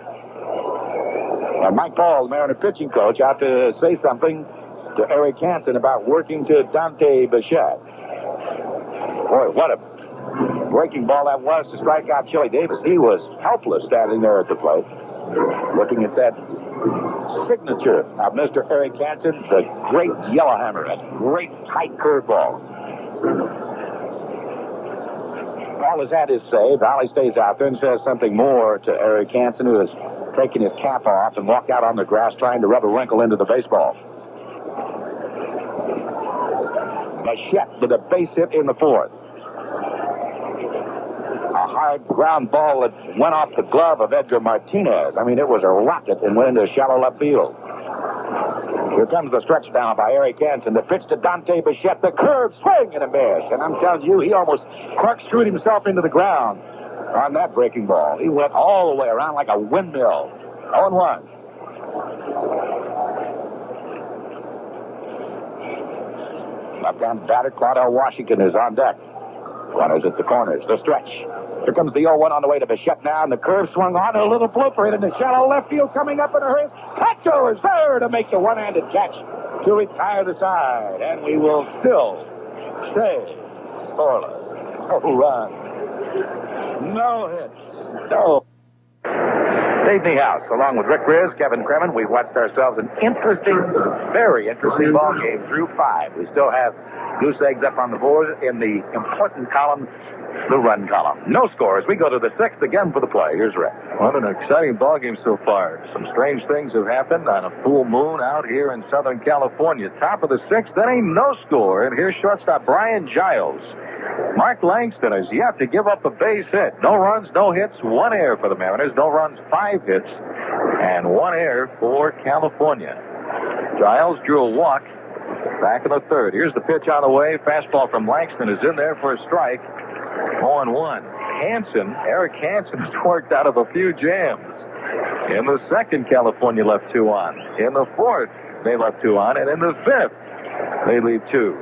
Now, Mike Paul, the Mariner pitching coach, out to say something to Erik Hanson about working to Dante Bichette. Boy, what a breaking ball that was to strike out Chili Davis. He was helpless standing there at the plate, looking at that signature of Mr. Erik Hanson, the great Yellowhammer, a great tight curveball. Paul has had his say. Valley stays out there and says something more to Erik Hanson, who has taken his cap off and walked out on the grass trying to rub a wrinkle into the baseball. Bichette with a base hit in the 4th. A hard ground ball that went off the glove of Edgar Martinez. I mean, it was a rocket and went into shallow left field. Here comes the stretch down by Erik Hanson. The pitch to Dante Bichette. The curve, swing, and a miss. And I'm telling you, he almost corkscrewed himself into the ground on that breaking ball. He went all the way around like a windmill. 0-1. Left-hand batter, Claudel Washington is on deck. Runners at the corners. The stretch. Here comes the 0-1 on the way to Bichette now, and the curve swung on. A little blooper hit in the shallow left field, coming up in a hurry. Pacho is there to make the one-handed catch to retire the side, and we will still stay scoreless. No run. No hits. No. Dave Niehaus, along with Rick Riz, Kevin Kremen, we've watched ourselves an interesting, very interesting ball game through 5. We still have goose eggs up on the board in the important column, the run column. No scores. We go to the 6th again for the play. Here's Rick. What an exciting ball game so far. Some strange things have happened on a full moon out here in Southern California. Top of the 6th inning, no score. And here's shortstop Brian Giles. Mark Langston has yet to give up a base hit. No runs, no hits, 1 error for the Mariners. No runs, 5 hits, and 1 error for California. Giles drew a walk back in the 3rd. Here's the pitch on the way. Fastball from Langston is in there for a strike. 0-1. Hanson, Erik Hanson, has worked out of a few jams. In the 2nd, California left 2 on. In the 4th, they left 2 on. And in the 5th, they leave 2.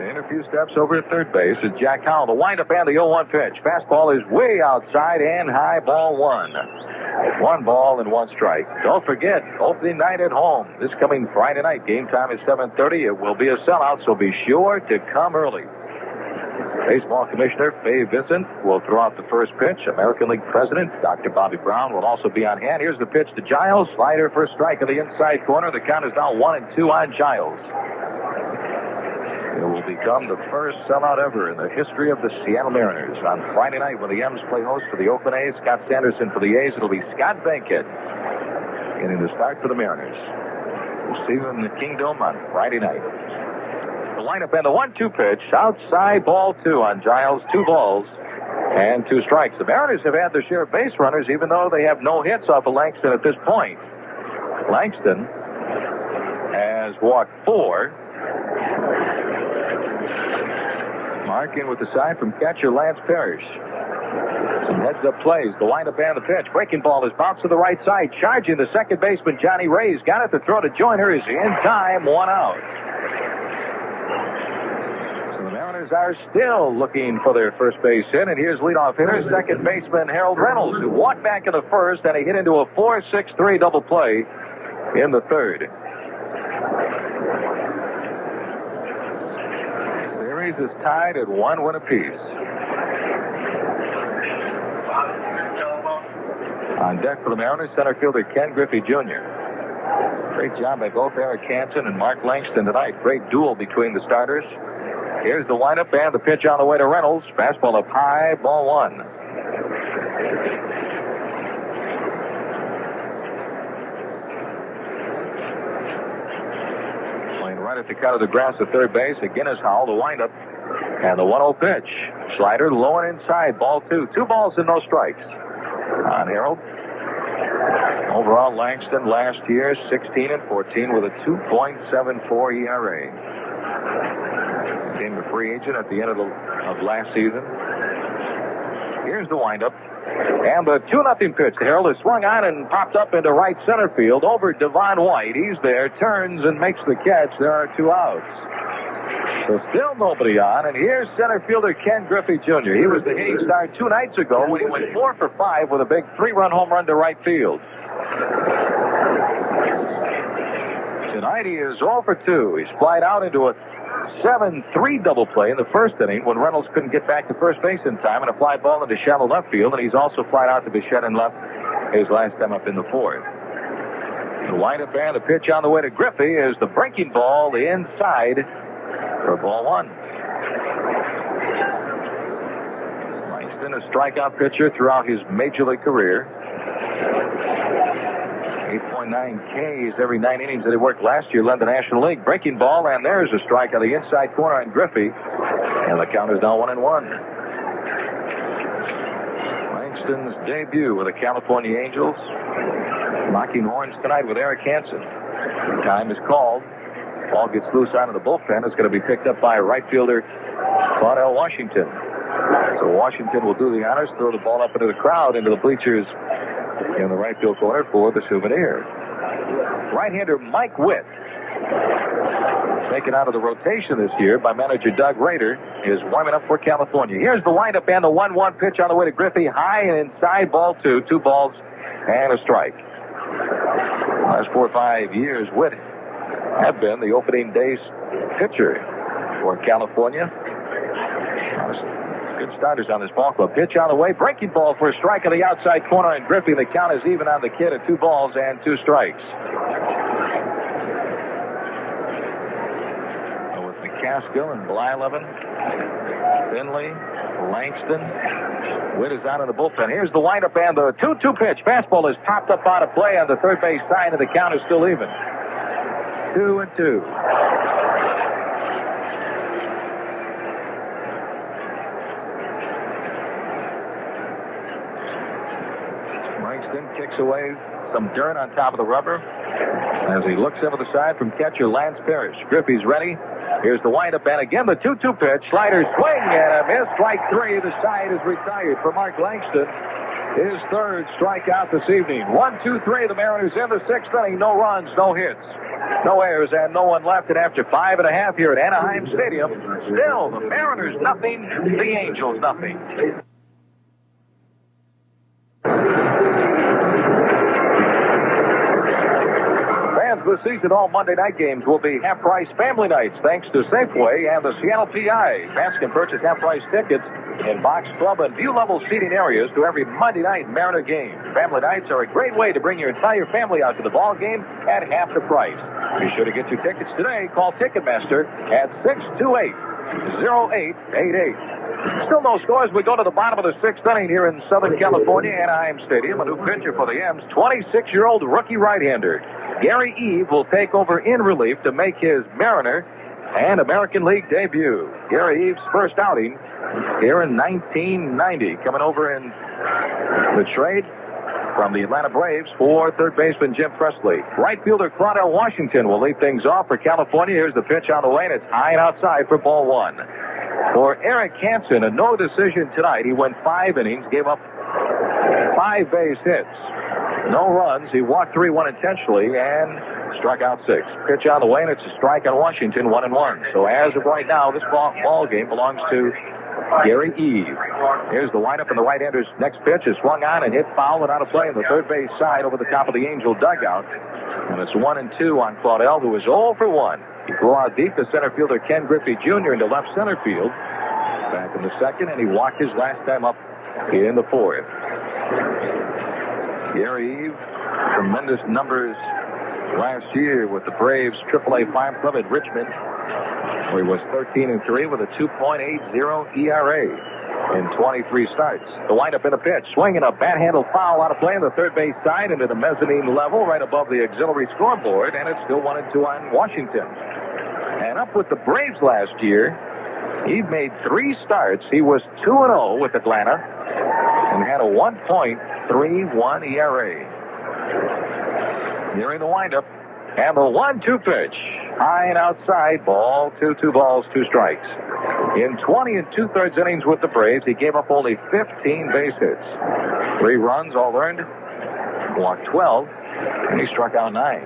And a few steps over at third base is Jack Howell. The windup and the 0-1 pitch. Fastball is way outside and high, ball 1. 1 ball and 1 strike. Don't forget, opening night at home. This coming Friday night. Game time is 7:30. It will be a sellout, so be sure to come early. Baseball Commissioner Fay Vincent will throw out the first pitch. American League President Dr. Bobby Brown will also be on hand. Here's the pitch to Giles. Slider for a strike in the inside corner. The count is now 1-2 on Giles. It will become the first sellout ever in the history of the Seattle Mariners. On Friday night, when the M's play host for the Oakland A's, Scott Sanderson for the A's, it'll be Scott Bankhead getting the start for the Mariners. We'll see them in the Kingdom on Friday night. The lineup and the 1-2 pitch. Outside, ball 2 on Giles. 2 balls and 2 strikes. The Mariners have had their share of base runners, even though they have no hits off of Langston at this point. Langston has walked 4. Mark in with the side from catcher Lance Parrish. Some heads-up plays. The windup and the pitch. Breaking ball is bounced to the right side. Charging the second baseman, Johnny Ray's got it. The throw to Joyner is in time. 1 out. So the Mariners are still looking for their first base hit. And here's leadoff hitter, second baseman Harold Reynolds, who walked back in the first, and he hit into a 4-6-3 double play in the third. Series is tied at 1 win apiece. On deck for the Mariners, center fielder Ken Griffey Jr. Great job by both Erik Hanson and Mark Langston tonight. Great duel between the starters. Here's the windup and the pitch on the way to Reynolds. Fastball up high, ball 1. Playing right at the cut of the grass at third base. Again is Howell, the windup. And the 1-0 pitch. Slider low and inside, ball 2. 2 balls and no strikes on Harold. Overall, Langston last year 16-14 with a 2.74 ERA. Became a free agent at the end of last season. Here's the windup. And the 2-0 pitch to Harold is swung on and popped up into right center field over Devon White. He's there, turns and makes the catch. There are 2 outs. So still nobody on, and here's center fielder Ken Griffey Jr. He was the hitting star 2 nights ago when he went 4 for 5 with a big 3-run home run to right field. Tonight he is 0 for 2. He's flied out into a 7-3 double play in the first inning when Reynolds couldn't get back to first base in time, and a fly ball into shallow left field, and he's also flied out to Bichette in left his last time up in the fourth. The windup and the pitch on the way to Griffey is the breaking ball inside for ball 1. Langston, a strikeout pitcher throughout his major league career. 8.9 Ks every 9 innings that he worked last year led the National League. Breaking ball, and there's a strike on the inside corner on Griffey. And the count is now 1-1. Langston's debut with the California Angels. Locking horns tonight with Erik Hanson. Time is called. Ball gets loose out of the bullpen. It's going to be picked up by right fielder Claudell Washington. So Washington will do the honors, throw the ball up into the crowd, into the bleachers in the right field corner for the Souvenir. Right-hander Mike Witt, taken out of the rotation this year by manager Doug Rader, is warming up for California. Here's the windup and the 1-1 pitch on the way to Griffey. High and inside, ball 2. 2 balls and a strike. Last 4 or 5 years, Witt have been the opening day's pitcher for California. Good starters on this ball club. Pitch on the way. Breaking ball for a strike on the outside corner, and Griffey, the count is even on the kid at 2 balls and 2 strikes. With McCaskill and Blyleven, Finley, Langston, Witt is out of the bullpen. Here's the windup and the 2-2 pitch. Fastball is popped up out of play on the third base side, and the count is still even. 2-2. Langston kicks away some dirt on top of the rubber as he looks over the side from catcher Lance Parrish. Griffey's ready. Here's the windup, and again the 2-2 pitch. Slider swing and a miss. Strike 3. The side is retired for Mark Langston. His third strikeout this evening. 1-2-3. The Mariners in the 6th inning. No runs, no hits, no errors, and no one left. And after 5.5 here at Anaheim Stadium, still the Mariners nothing, the Angels nothing. This season, all Monday night games will be half-price family nights thanks to Safeway and the Seattle PI. Fans can purchase half-price tickets in box club and view-level seating areas to every Monday night Mariner game. Family nights are a great way to bring your entire family out to the ball game at half the price. Be sure to get your tickets today. Call Ticketmaster at 628-0888. Still no scores. We go to the bottom of the 6th inning here in Southern California, Anaheim Stadium. A new pitcher for the M's, 26-year-old rookie right-hander Gary Eve will take over in relief to make his Mariner and American League debut. Gary Eve's first outing here in 1990, coming over in the trade from the Atlanta Braves for third baseman Jim Presley. Right fielder Claudell Washington will lead things off for California. Here's the pitch on the way, and it's high and outside for ball 1. For Erik Hanson, a no decision tonight. He went 5 innings, gave up 5 base hits. No runs. He walked 3 unintentionally and struck out 6. Pitch on the way, and it's a strike on Washington, 1-1. So as of right now, this ball game belongs to Gary Eve. Here's the windup, and the right-hander's next pitch is swung on and hit foul and out of play on the third base side over the top of the Angel dugout. And it's 1-2 on Claudel, who is 0 for 1. He flew out deep to center fielder Ken Griffey Jr. into left center field. Back in the second, and he walked his last time up in the fourth. Gary Eve, tremendous numbers last year with the Braves AAA Farm Club at Richmond, where he was 13-3 with a 2.80 ERA in 23 starts. The windup in a pitch, swinging a bat-handle foul out of play on the third base side into the mezzanine level right above the auxiliary scoreboard, and it's still 1-2 on Washington. And up with the Braves last year, he made 3 starts. He was 2-0 with Atlanta and had a 1.31 ERA. Nearing the windup, and the 1-2 pitch. High and outside, ball, 2 balls, 2 strikes. In 20 2/3 innings with the Braves, he gave up only 15 base hits. 3 runs, all earned, walked 12, and he struck out 9.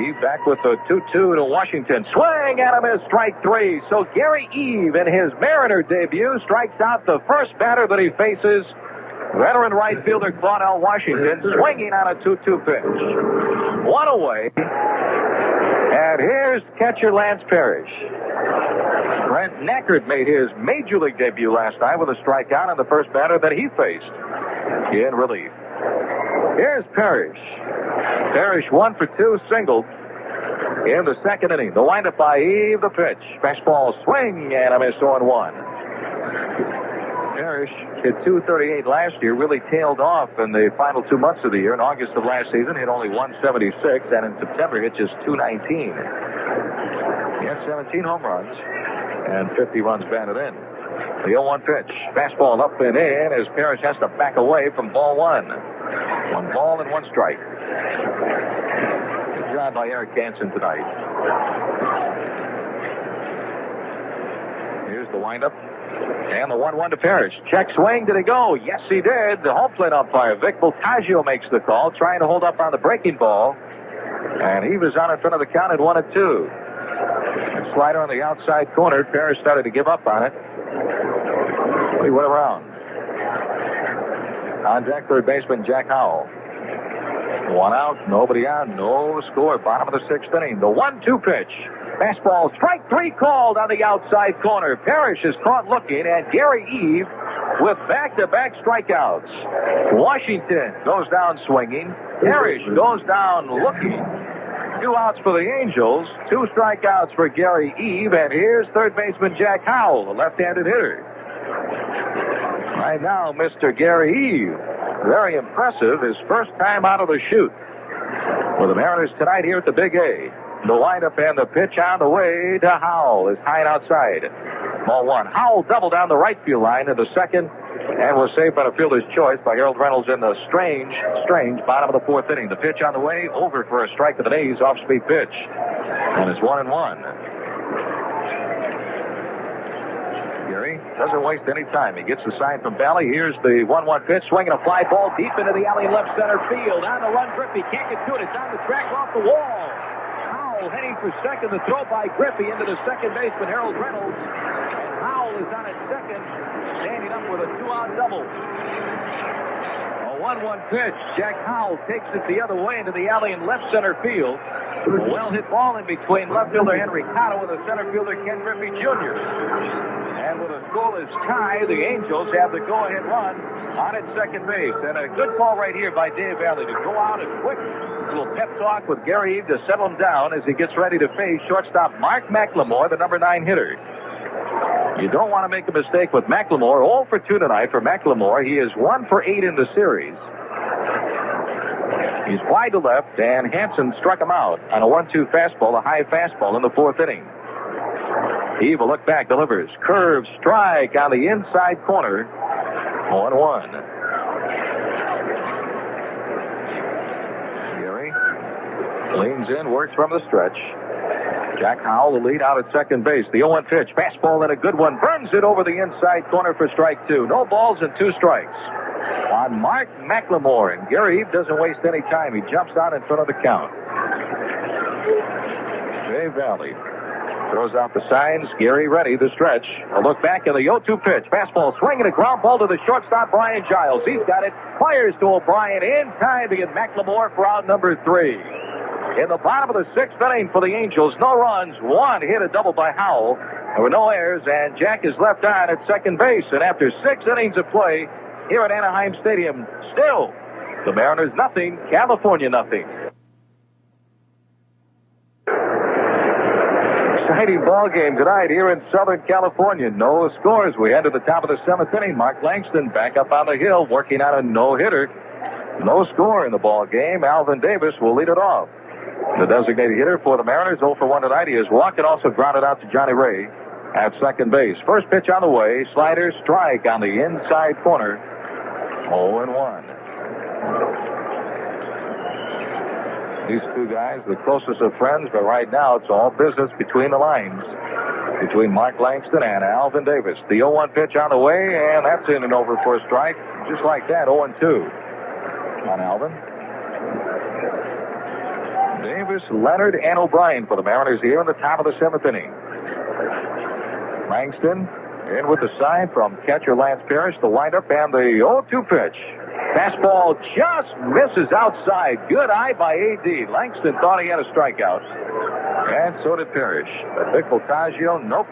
Eve back with the 2-2 to Washington. Swing and a miss, strike 3. So Gary Eve, in his Mariner debut, strikes out the first batter that he faces, veteran right fielder Claudel Washington, swinging on a 2-2 pitch. 1 away. And here's catcher Lance Parrish. Brent Neckert made his major league debut last night with a strikeout on the first batter that he faced in relief. Here's Parrish. Parrish 1 for 2, singled in the second inning. The windup by Eve, the pitch. Fastball swing and a miss, 0-1. Parrish hit .238 last year, really tailed off in the final 2 months of the year. In August of last season, hit only .176, and in September, hit just .219. He had 17 home runs and 50 runs batted in. The 0-1 pitch. Fastball up and in as Parrish has to back away from ball 1. 1 ball and 1 strike. Good job by Erik Hanson tonight. Here's the windup. And the 1-1 to Parrish. Check swing. Did he go? Yes, he did. The home plate umpire, Vic Voltaggio, makes the call, trying to hold up on the breaking ball. And he was on in front of the count at 1-2. And slider on the outside corner. Parrish started to give up on it. But he went around. On deck, third baseman Jack Howell. 1 out, nobody on, no score. Bottom of the 6th inning. The 1-2 pitch. Fastball, strike 3 called on the outside corner. Parrish is caught looking, and Gary Eve with back-to-back strikeouts. Washington goes down swinging. Parrish goes down looking. 2 outs for the Angels, 2 strikeouts for Gary Eve, and here's third baseman Jack Howell, the left-handed hitter. Right now, Mr. Gary Eve, very impressive, his first time out of the chute for the Mariners tonight here at the Big A. The windup and the pitch on the way to Howell is high and outside. Ball 1. Howell doubled down the right field line to the second and was saved by the fielder's choice by Harold Reynolds in the strange bottom of the 4th inning. The pitch on the way, over for a strike to the A's, off-speed pitch. And it's 1-1. Gary doesn't waste any time. He gets the sign from Bally. Here's the 1-1 pitch, swinging a fly ball deep into the alley in left center field. On the run, Griffey can't get to it. It's on the track off the wall. Howell heading for second. The throw by Griffey into the second baseman, Harold Reynolds. And Howell is on at second, standing up with a 2-out double. A 1-1 pitch. Jack Howell takes it the other way into the alley in left center field. A well-hit ball in between left fielder Henry Cotto and the center fielder Ken Griffey Jr. And with a scoreless tie, the Angels have the go-ahead run on at second base. And a good call right here by Dave Valley to go out and quick little pep talk with Gary Eve to settle him down as he gets ready to face shortstop Mark McLemore, the number 9 hitter. You don't want to make a mistake with McLemore. 0 for 2 tonight for McLemore. He is 1 for 8 in the series. He's wide to left, and Hanson struck him out on a 1-2 fastball, a high fastball in the 4th inning. Eve will look back, delivers. Curve, strike on the inside corner. 1-1. Gary leans in, works from the stretch. Jack Howell, the lead out at second base. The 0-1 pitch. Fastball and a good one. Burns it over the inside corner for strike two. No balls and 2 strikes on Mark McLemore. And Gary Eve doesn't waste any time. He jumps out in front of the count. Bay Valley throws out the signs. Gary ready, the stretch. A look back at the 0-2 pitch. Fastball swinging a ground ball to the shortstop, Brian Giles. He's got it. Fires to O'Brien in time to get McLemore for out number 3. In the bottom of the 6th inning for the Angels, no runs, 1 hit, a double by Howell. There were no errors, and Jack is left on at second base. And after 6 innings of play here at Anaheim Stadium, still the Mariners nothing, California nothing. Exciting ball game tonight here in Southern California. No scores. We head to the top of the 7th inning. Mark Langston back up on the hill, working on a no-hitter. No score in the ball game. Alvin Davis will lead it off. The designated hitter for the Mariners, 0 for 1 tonight. He has walked and also grounded out to Johnny Ray at second base. First pitch on the way. Slider, strike on the inside corner. 0-1. These two guys, the closest of friends, but right now it's all business between the lines. Between Mark Langston and Alvin Davis. The 0-1 pitch on the way, and that's in and over for a strike. Just like that, 0-2 on Alvin. Davis, Leonard, and O'Brien for the Mariners here in the top of the 7th inning. Langston in with the sign from catcher Lance Parrish, the windup, and the 0-2 pitch. Fastball just misses outside. Good eye by A.D. Langston thought he had a strikeout. And so did Parrish. But Vic Voltaggio, nope.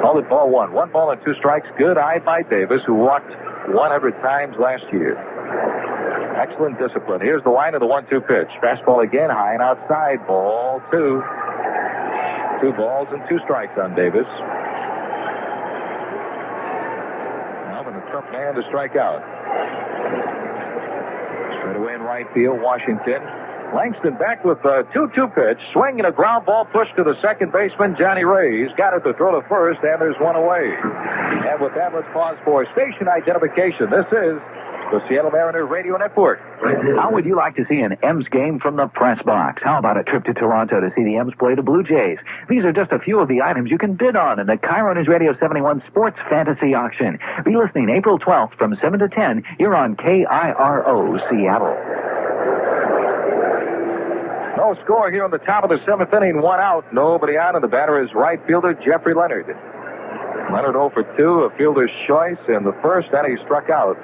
Called it ball 1. 1 ball and 2 strikes. Good eye by Davis, who walked 100 times last year. Excellent discipline. Here's the line of the 1-2 pitch. Fastball again, high and outside. Ball 2. 2 balls and 2 strikes on Davis. Alvin, a tough man to strike out. Straight away in right field, Washington. Langston back with a 2-2 pitch. Swing and a ground ball pushed to the second baseman, Johnny Ray. He's got it to throw to first, and there's 1 away. And with that, let's pause for station identification. This is the Seattle Mariners Radio Network. How would you like to see an M's game from the press box? How about a trip to Toronto to see the M's play the Blue Jays? These are just a few of the items you can bid on in the KIRO News Radio 71 Sports Fantasy Auction. Be listening April 12th from 7 to 10 here on KIRO Seattle. No score here on the top of the 7th inning. 1 out. Nobody on, and the batter is right fielder Jeffrey Leonard. Leonard 0 for 2, a fielder's choice in the first, and he struck out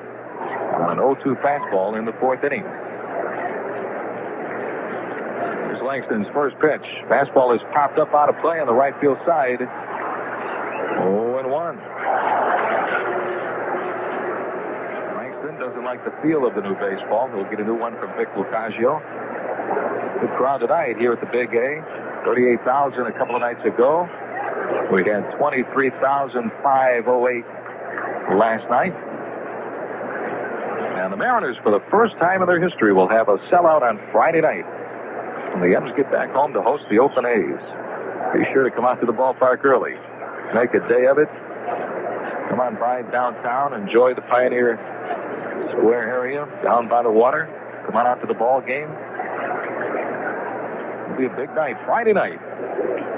on an 0-2 fastball in the 4th inning. Here's Langston's first pitch. Fastball is popped up out of play on the right field side. 0-1. Langston doesn't like the feel of the new baseball. He'll get a new one from Vic Voltaggio. Good crowd tonight here at the Big A. 38,000 a couple of nights ago. We had 23,508 last night. And the Mariners, for the first time in their history, will have a sellout on Friday night when the M's get back home to host the Oakland A's. Be sure to come out to the ballpark early. Make a day of it. Come on by downtown. Enjoy the Pioneer Square area down by the water. Come on out to the ball game. It'll be a big night, Friday night,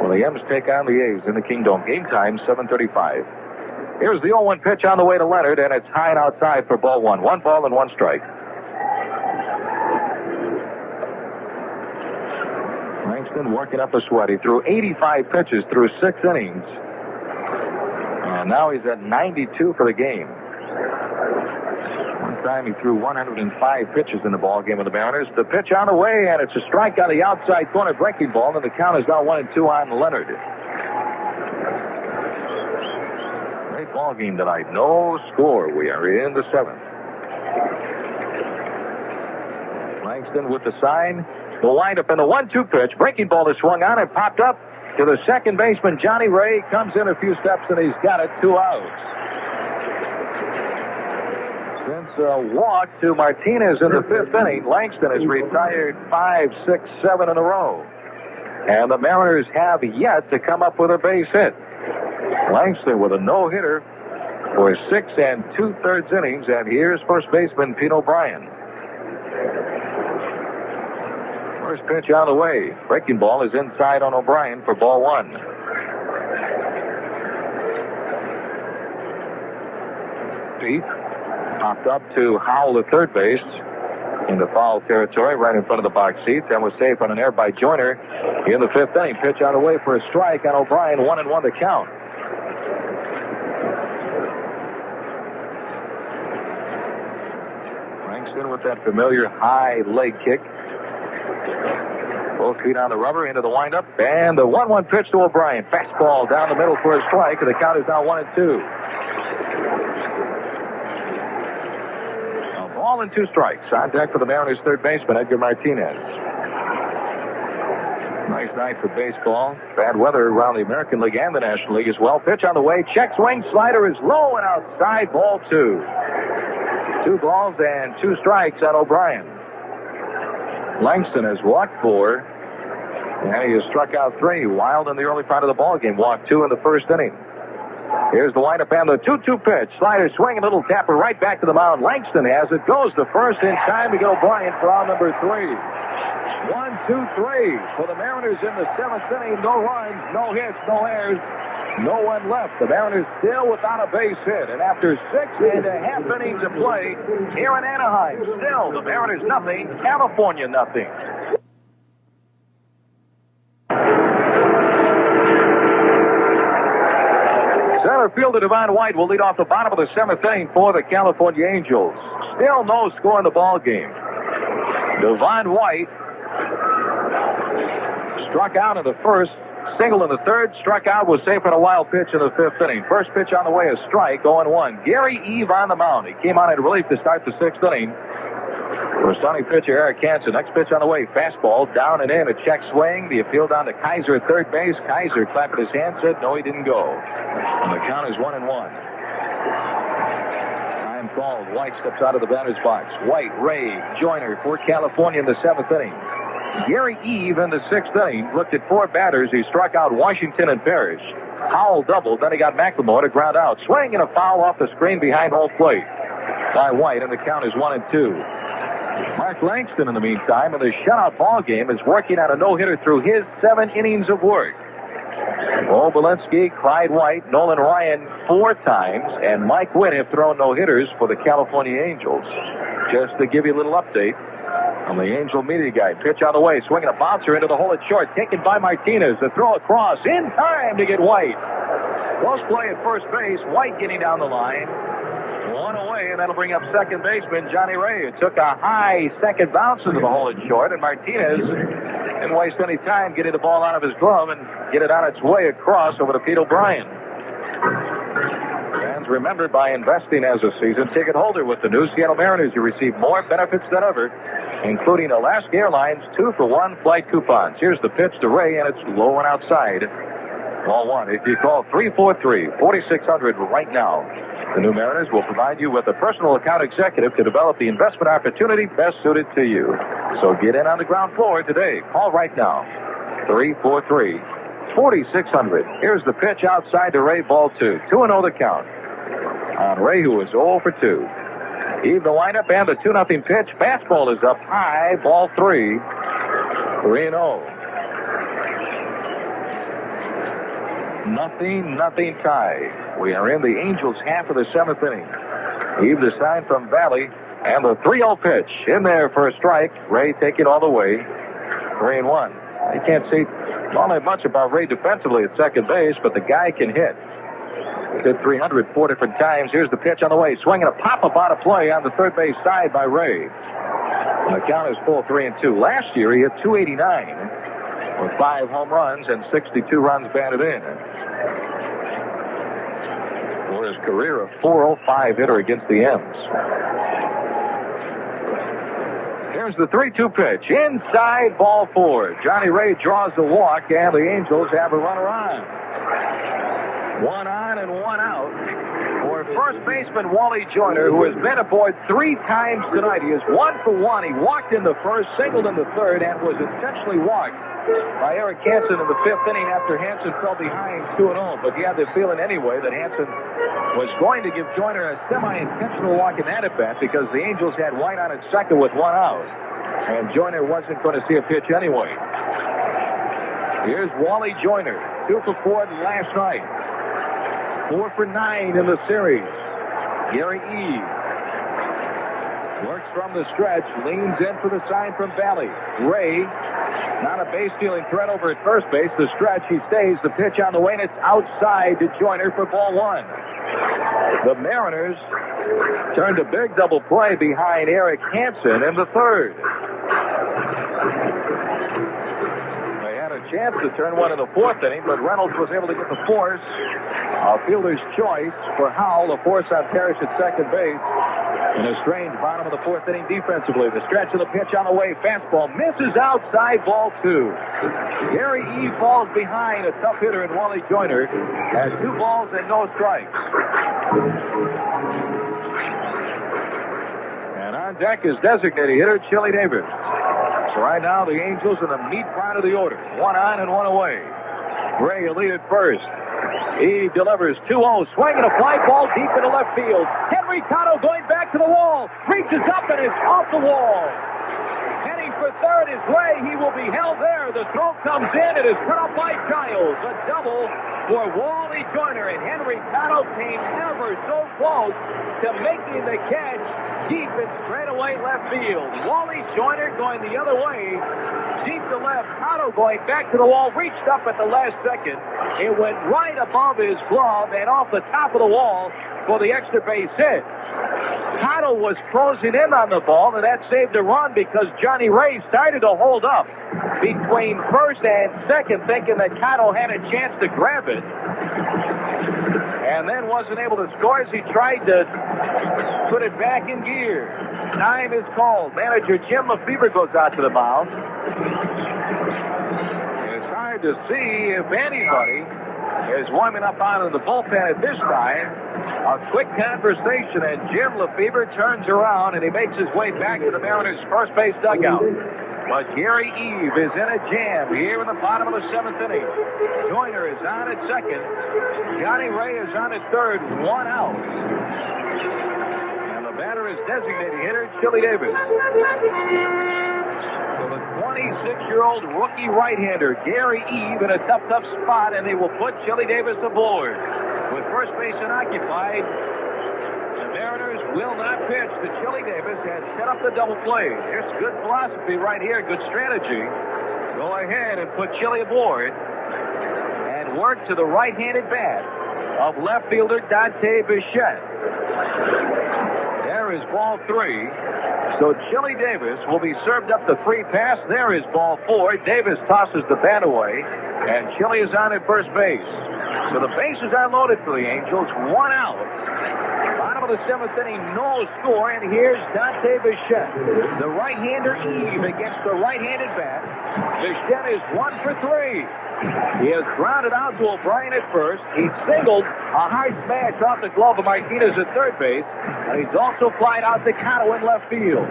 when the M's take on the A's in the Kingdome. Game time, 7:35. Here's the 0-1 pitch on the way to Leonard, and it's high and outside for ball 1. 1 ball and 1 strike. Langston working up a sweat. He threw 85 pitches through 6 innings. And now he's at 92 for the game. One time he threw 105 pitches in the ball game with the Mariners. The pitch on the way, and it's a strike on the outside corner, breaking ball, and the count is now 1-2 on Leonard. Great ball game tonight. No score. We are in the 7th. Langston with the sign. The windup and the 1-2 pitch. Breaking ball is swung on and popped up to the second baseman, Johnny Ray. Comes in a few steps, and he's got it. 2 outs. Since a walk to Martinez in the 5th inning, Langston has retired 5, 6, 7 in a row. And the Mariners have yet to come up with a base hit. Langston with a no-hitter for 6 2/3 innings, and here's first baseman Pete O'Brien. First pitch out of the way. Breaking ball is inside on O'Brien for ball one. Pete popped up to Howell at third base into foul territory right in front of the box seats and was saved on an error by Joyner in the fifth inning. Pitch out of the way for a strike on O'Brien. 1-1 to count. Langston with that familiar high leg kick. Both feet on the rubber into the windup. And the 1-1 pitch to O'Brien. Fastball down the middle for a strike. And the count is now 1-2. A ball and two strikes. On deck for the Mariners third baseman, Edgar Martinez. Nice night for baseball. Bad weather around the American League and the National League as well. Pitch on the way. Check swing. Slider is low and outside. Ball two. 2 balls and 2 strikes on O'Brien. Langston has walked 4, and he has struck out 3. Wild in the early part of the ball game. Walked 2 in the first inning. Here's the windup and the 2-2 pitch. Slider swing, a little tapper right back to the mound. Langston has it. Goes to first in time to get O'Brien for out number 3. 1-2-3 for the Mariners in the 7th inning. No runs, no hits, no errors. No one left. The Mariners still without a base hit. And after 6.5 innings of play here in Anaheim, still the Mariners nothing, California nothing. Center fielder Devon White will lead off the bottom of the 7th inning for the California Angels. Still no score in the ball game. Devon White struck out in the first. Single in the third, struck out, was safe on a wild pitch in the 5th inning. First pitch on the way, a strike, 0-1. Gary Eve on the mound. He came on in relief to start the 6th inning. For starting pitcher Erik Hanson. Next pitch on the way, fastball, down and in, a check swing. The appeal down to Kaiser at third base. Kaiser clapped his hand, said no, he didn't go. And the count is 1-1. Time called. White steps out of the batter's box. White, Ray, Joyner for California in the 7th inning. Gary Eve in the 6th inning looked at 4 batters. He struck out Washington and Parrish. Howell doubled, then he got McLemore to ground out. Swing and a foul off the screen behind home plate by White, and the count is 1-2. Mark Langston, in the meantime, in the shutout ball game, is working on a no-hitter through his 7 innings of work. Bo Belinsky, Clyde White, Nolan Ryan 4 times, and Mike Witt have thrown no-hitters for the California Angels. Just to give you a little update on the Angel media guide. Pitch on the way, swinging a bouncer into the hole at short, taken by Martinez. The throw across in time to get White. Close play at first base. White getting down the line. 1 away, and that'll bring up second baseman Johnny Ray. It took a high second bounce into the hole at short, and Martinez didn't waste any time getting the ball out of his glove and get it on its way across over to Pete O'Brien. Fans remembered by investing as a season ticket holder with the new Seattle Mariners, you receive more benefits than ever, including Alaska Airlines 2-for-1 flight coupons. Here's the pitch to Ray, and it's low and outside. Ball 1. If you call 343-4600 right now, the new Mariners will provide you with a personal account executive to develop the investment opportunity best suited to you. So get in on the ground floor today. Call right now. 343-4600. Here's the pitch outside to Ray, ball 2. 2-0 the count on Ray, who is 0 for 2. Eve the windup and the 2-0 pitch. Fastball is up high, ball 3. 3-0. Nothing tie. We are in the Angels' half of the 7th inning. Eve the sign from Valley, and the 3-0 pitch in there for a strike. Ray taking all the way. 3-1. I can't say all that much about Ray defensively at second base, but the guy can hit. He's hit 300 4 different times. Here's the pitch on the way. Swinging a pop-up out of play on the third base side by Ray. And the count is full 3-2. Last year he hit 289 with 5 home runs and 62 runs batted in. For his career, a .405 hitter against the M's. Here's the 3-2 pitch. Inside, ball 4. Johnny Ray draws the walk, and the Angels have a runner on. 1 on and 1 out for first baseman Wally Joyner, who has been aboard 3 times tonight. He is 1 for 1. He walked in the first, singled in the third, and was intentionally walked by Erik Hanson in the 5th inning after Hanson fell behind 2-0. But he had the feeling anyway that Hanson was going to give Joyner a semi-intentional walk in that at bat because the Angels had White on at second with 1 out. And Joyner wasn't going to see a pitch anyway. Here's Wally Joyner, 2 for 4 last night. 4 for 9 in the series. Gary Eve works from the stretch, leans in for the sign from Valley. Ray, not a base-stealing threat over at first base. The stretch, he stays. The pitch on the way, and it's outside to Joyner for ball 1. The Mariners turned a big double play behind Erik Hanson in the third. They had a chance to turn one in the fourth inning, but Reynolds was able to get the force. A fielder's choice for Howell, the force on Parrish at second base. In a strange bottom of the fourth inning defensively. The stretch of the pitch on the way. Fastball misses outside, ball 2. Gary E. falls behind a tough hitter in Wally Joyner. Has 2 balls and no strikes. And on deck is designated hitter Chili Davis. So right now the Angels in the meat part of the order. 1 on and 1 away. Gray will lead at first. He delivers 2-0, swinging a fly ball deep into left field. Henry Cotto going back to the wall, reaches up and is off the wall. Heading for third is Ray. He will be held there. The throw comes in. It is put up by Giles. A double for Wally Joyner, and Henry Cotto came ever so close to making the catch deep and straight away left field. Wally Joyner going the other way. Deep to left, Cotto going back to the wall, reached up at the last second. It went right above his glove and off the top of the wall for the extra base hit. Cotto was closing in on the ball, and that saved a run because Johnny Ray started to hold up between first and second, thinking that Cotto had a chance to grab it. And then wasn't able to score as he tried to put it back in gear. Time is called. Manager Jim Lefebvre goes out to the mound. It's hard to see if anybody is warming up out of the bullpen at this time. A quick conversation, and Jim Lefebvre turns around and he makes his way back to the Mariners' first base dugout. But Gary Eve is in a jam here in the bottom of the 7th inning. Joyner is on at second. Johnny Ray is on at third. 1 out. And the batter is designated hitter Chili Davis. So the 26-year-old rookie right-hander, Gary Eve, in a tough spot, and they will put Chili Davis aboard. With first base unoccupied, the Mariners will not pitch. The Chili Davis has set up the double play. There's good philosophy right here, good strategy. Go ahead and put Chili aboard and work to the right-handed bat of left fielder Dante Bichette. There is ball 3. So Chili Davis will be served up the free pass. There is ball 4. Davis tosses the bat away, and Chili is on at first base. So the bases are loaded for the Angels. 1 out. Bottom of the 7th inning, no score, and here's Dante Bichette. The right-hander Eve against the right-handed bat. Bichette is 1 for 3. He has grounded out to O'Brien at first. He singled a hard smash off the glove of Martinez at third base, and he's also flied out to Cotto in left field.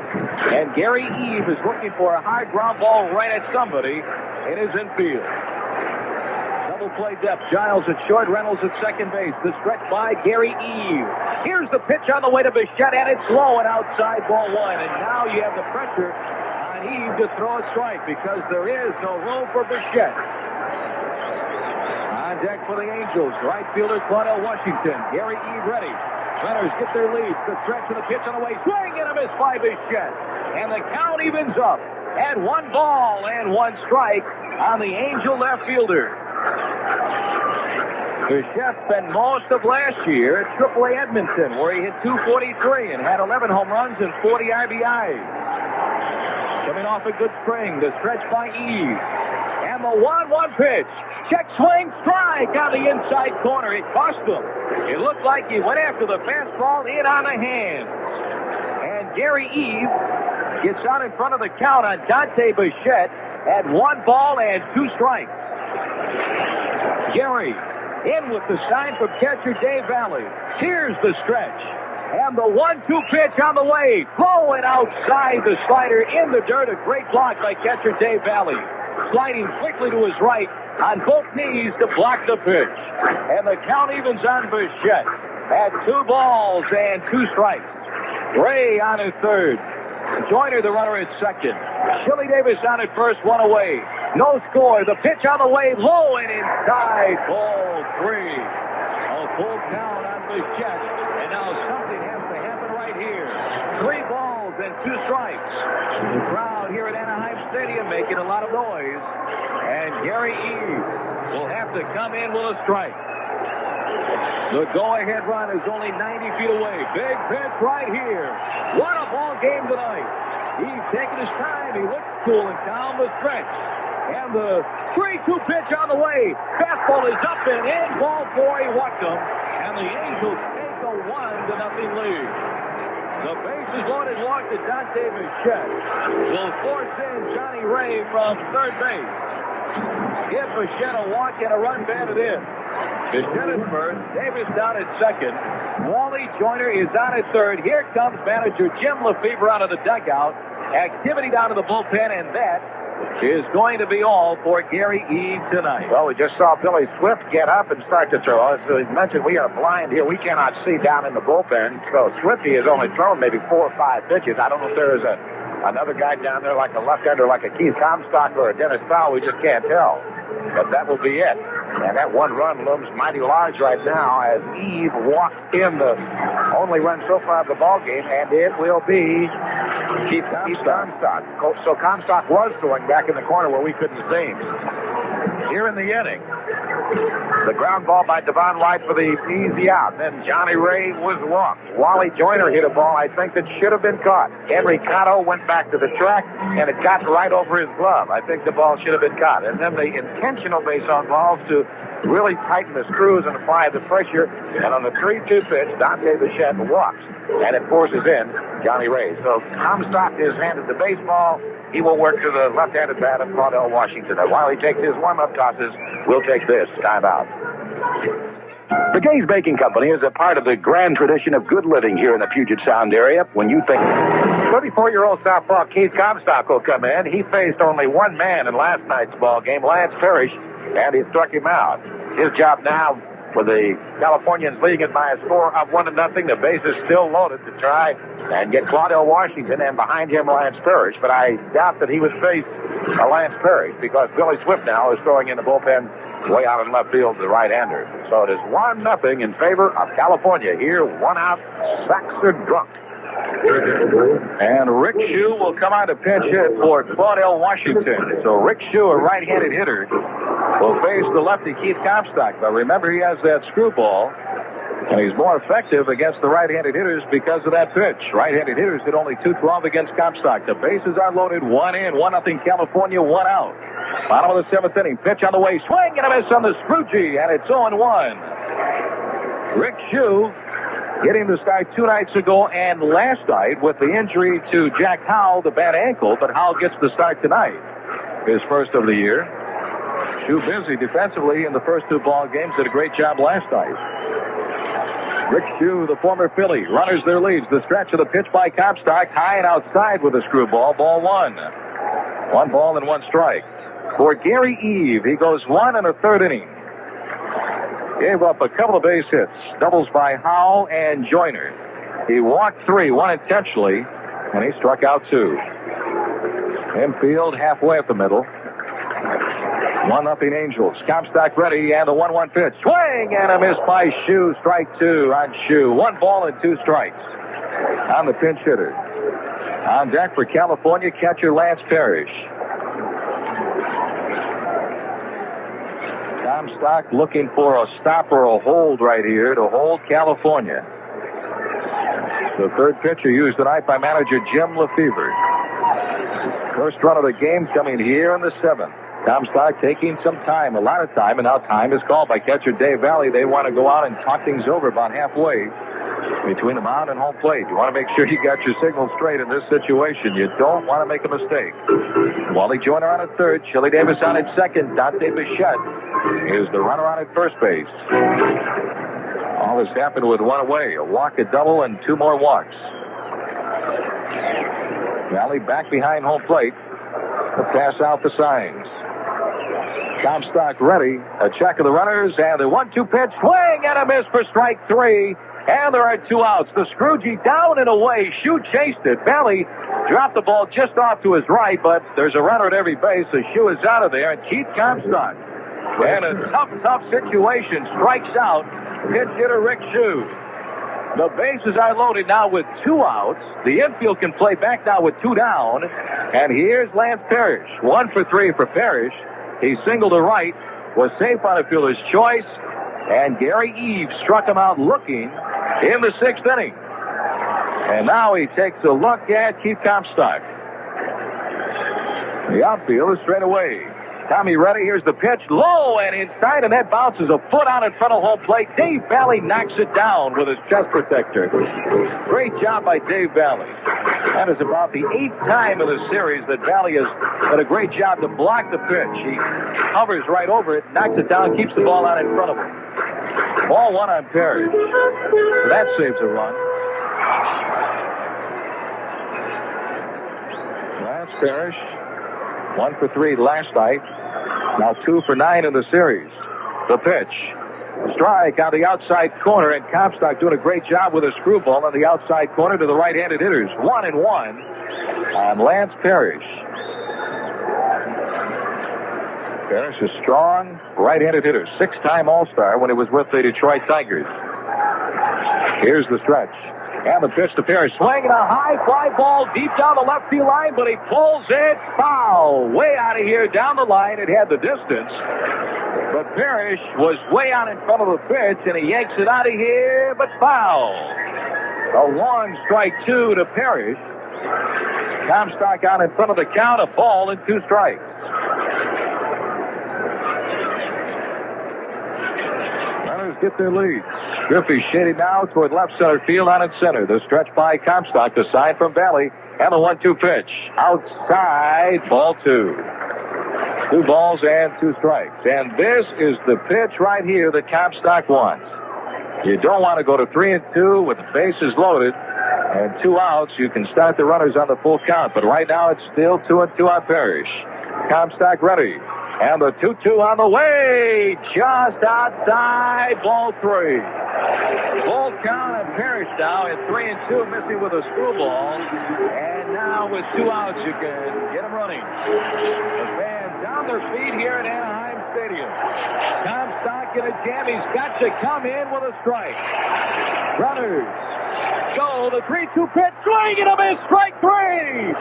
And Gary Eve is looking for a high ground ball right at somebody in his infield. Double play depth. Giles at short, Reynolds at second base. The stretch by Gary Eve. Here's the pitch on the way to Bichette, and it's low and outside, ball 1. And now you have the pressure on Eve to throw a strike because there is no room for Bichette. On deck for the Angels, right fielder Claudel Washington. Gary Eve ready. Runners get their lead. The stretch of the pitch on the way. Swing and a miss by Bichette. And the count evens up at 1 ball and 1 strike on the Angel left fielder. Bichette spent most of last year at AAA Edmonton, where he hit .243 and had 11 home runs and 40 RBIs. Coming off a good spring, the stretch by Eve. And the 1-1 pitch. Check swing, strike on the inside corner. It cost him. It looked like he went after the fastball in on the hand. And Gary Eve gets out in front of the count on Dante Bichette at 1 ball and 2 strikes. Gary in with the sign from catcher Dave Valley. Here's the stretch. And the 1-2 pitch on the way. Blowing outside the slider in the dirt. A great block by catcher Dave Valley. Sliding quickly to his right on both knees to block the pitch. And the count evens on Bichette at 2 balls and 2 strikes. Ray on his third. Joyner, the runner, at second. Shilly Davis on at first, one away. No score. The pitch on the way, low and inside. Ball 3. A full count on Bichette. And now something has to happen right here. 3 balls and 2 strikes. The crowd here at Anaheim Stadium making a lot of noise. And Gary Eve will have to come in with a strike. The go-ahead run is only 90 feet away. Big pitch right here. What a ball game tonight. He's taking his time. He looks cool and calm. The stretch. And the 3-2 pitch on the way. Fastball is up and in. Ball 4. He walked him. And the Angels take a 1-0 lead. The bases loaded walk to Dante Bichette will force in Johnny Ray from third base. Give Bichette a walk and a run batted in. Bichette at first, Davis down at second. Wally Joyner is on at third. Here comes manager Jim Lefebvre out of the dugout. Activity down to the bullpen, and that is going to be all for Gary Eve tonight. Well, we just saw Billy Swift get up and start to throw. As we mentioned, we are blind here. We cannot see down in the bullpen. So Swifty has only thrown maybe 4 or 5 pitches. I don't know if there is another guy down there like a left-hander, like a Keith Comstock or a Dennis Powell. We just can't tell. But that will be it. And that 1 run looms mighty large right now as Eve walks in the only run so far of the ball game, and it will be Keith Comstock. So Comstock was throwing back in the corner where we couldn't see him. Here in the inning, the ground ball by Devon White for the easy out. Then Johnny Ray was walked. Wally Joyner hit a ball, I think, that should have been caught. Henry Cotto went back to the track, and it got right over his glove. I think the ball should have been caught. And then the intentional base on balls to really tighten the screws and apply the pressure. And on the 3-2 pitch, Dante Bichette walks, and it forces in Johnny Ray. So Comstock is handed the baseball. He will work to the left-handed bat of Claudell Washington. And while he takes his warm-up tosses, we'll take this timeout. The Gaze Baking Company is a part of the grand tradition of good living here in the Puget Sound area. When you think 34-year-old southpaw Keith Comstock will come in, he faced only one man in last night's ball game, Lance Parrish, and he struck him out. His job now, with the Californians leading it by a score of 1-0, the base is still loaded to try and get Claudell Washington, and behind him Lance Parrish. But I doubt that he would face Lance Parrish because Billy Swift now is throwing in the bullpen way out in left field, the right-hander. So it is 1-0 in favor of California here. 1 out. Sacks are drunk. And Rick Shue will come out to pinch hit for Claudell Washington. So Rick Shue, a right-handed hitter, will face the lefty Keith Comstock. But remember, he has that screwball, and he's more effective against the right-handed hitters because of that pitch. Right-handed hitters hit only .212 against Comstock. The bases are loaded. 1 in, 1-0 California, 1 out. Bottom of the 7th inning. Pitch on the way. Swing and a miss on the Scroogey, and it's 0-1. Rick Shue getting the start 2 nights ago and last night with the injury to Jack Howell, the bad ankle, but Howell gets the start tonight, his first of the year. Shue busy defensively in the first 2 ball games, did a great job last night. Rick Shue, the former Philly, runners their leads. The stretch of the pitch by Comstock, high and outside with a screwball, ball 1. 1 ball and 1 strike. For Gary Eve, he goes 1 1/3 inning. Gave up a couple of base hits, doubles by Howell and Joyner. He walked 3, 1 intentionally, and he struck out 2. Infield halfway up the middle. 1-0 Angels. Comstock ready, and the 1-1 pitch. Swing and a miss by Shue. Strike 2 on Shue. 1 ball and 2 strikes on the pinch hitter. On deck for California, catcher Lance Parrish. Comstock looking for a stop or a hold right here to hold California. The third pitcher used tonight by manager Jim Lefebvre. First run of the game coming here in the 7th. Comstock taking some time, a lot of time, and now time is called by catcher Dave Valley. They want to go out and talk things over about halfway between the mound and home plate. You want to make sure you got your signal straight in this situation. You don't want to make a mistake. Wally Joyner on at third, Shilly Davis on at second, Dante Bichette is the runner on at first base. All this happened with 1 away, a walk, a double, and 2 more walks. Valley back behind home plate to pass out the signs. Comstock ready, a check of the runners, and the 1-2 pitch, swing and a miss for strike 3. And there are 2 outs. The Scroogey down and away. Shue chased it. Bailey dropped the ball just off to his right, but there's a runner at every base, so Shue is out of there. And Keith Comstock, in a tough situation, strikes out pitch hitter Rick Shue. The bases are loaded now with 2 outs. The infield can play back now with 2 down. And here's Lance Parrish. 1 for 3 for Parrish. He singled to right, was safe on a fielder's choice, and Gary Eves struck him out looking in the 6th inning. And now he takes a look at Keith Comstock. The outfield is straight away. Tommy Reddy, here's the pitch, low and inside, and that bounces a foot out in front of home plate. Dave Valley knocks it down with his chest protector. Great job by Dave Valley. That is about the 8th time in the series that Valley has done a great job to block the pitch. He hovers right over it, knocks it down, keeps the ball out in front of him. Ball 1 on Parrish. That saves a run. Lance Parrish, 1 for 3 last night. Now 2 for 9 in the series. The pitch. Strike on the outside corner, and Comstock doing a great job with a screwball on the outside corner to the right-handed hitters. 1-1 on Lance Parrish. Parrish is strong right-handed hitter. 6-time All-Star when he was with the Detroit Tigers. Here's the stretch. And the pitch to Parrish. Swinging a high fly ball deep down the left field line, but he pulls it foul. Way out of here down the line. It had the distance. But Parrish was way out in front of the pitch, and he yanks it out of here, but foul. A long strike 2 to Parrish. Comstock out in front of the count. A ball and 2 strikes. Get their lead. Griffey shaded now toward left center field, on its center. The stretch by Comstock, the sign from Valley, and the 1-2 pitch. Outside, ball 2. 2 balls and 2 strikes. And this is the pitch right here that Comstock wants. You don't want to go to 3-2 with the bases loaded and 2 outs. You can start the runners on the full count, but right now it's still 2-2 on Parrish. Comstock ready. And the 2-2 on the way. Just outside, ball 3. Full count and Parrish now at 3-2, missing with a screwball. And now with 2 outs, you can get him running. The fans on their feet here at Anaheim Stadium. Comstock in a jam. He's got to come in with a strike. Runners go. The 3-2 pitch. Swing and a miss. Strike 3.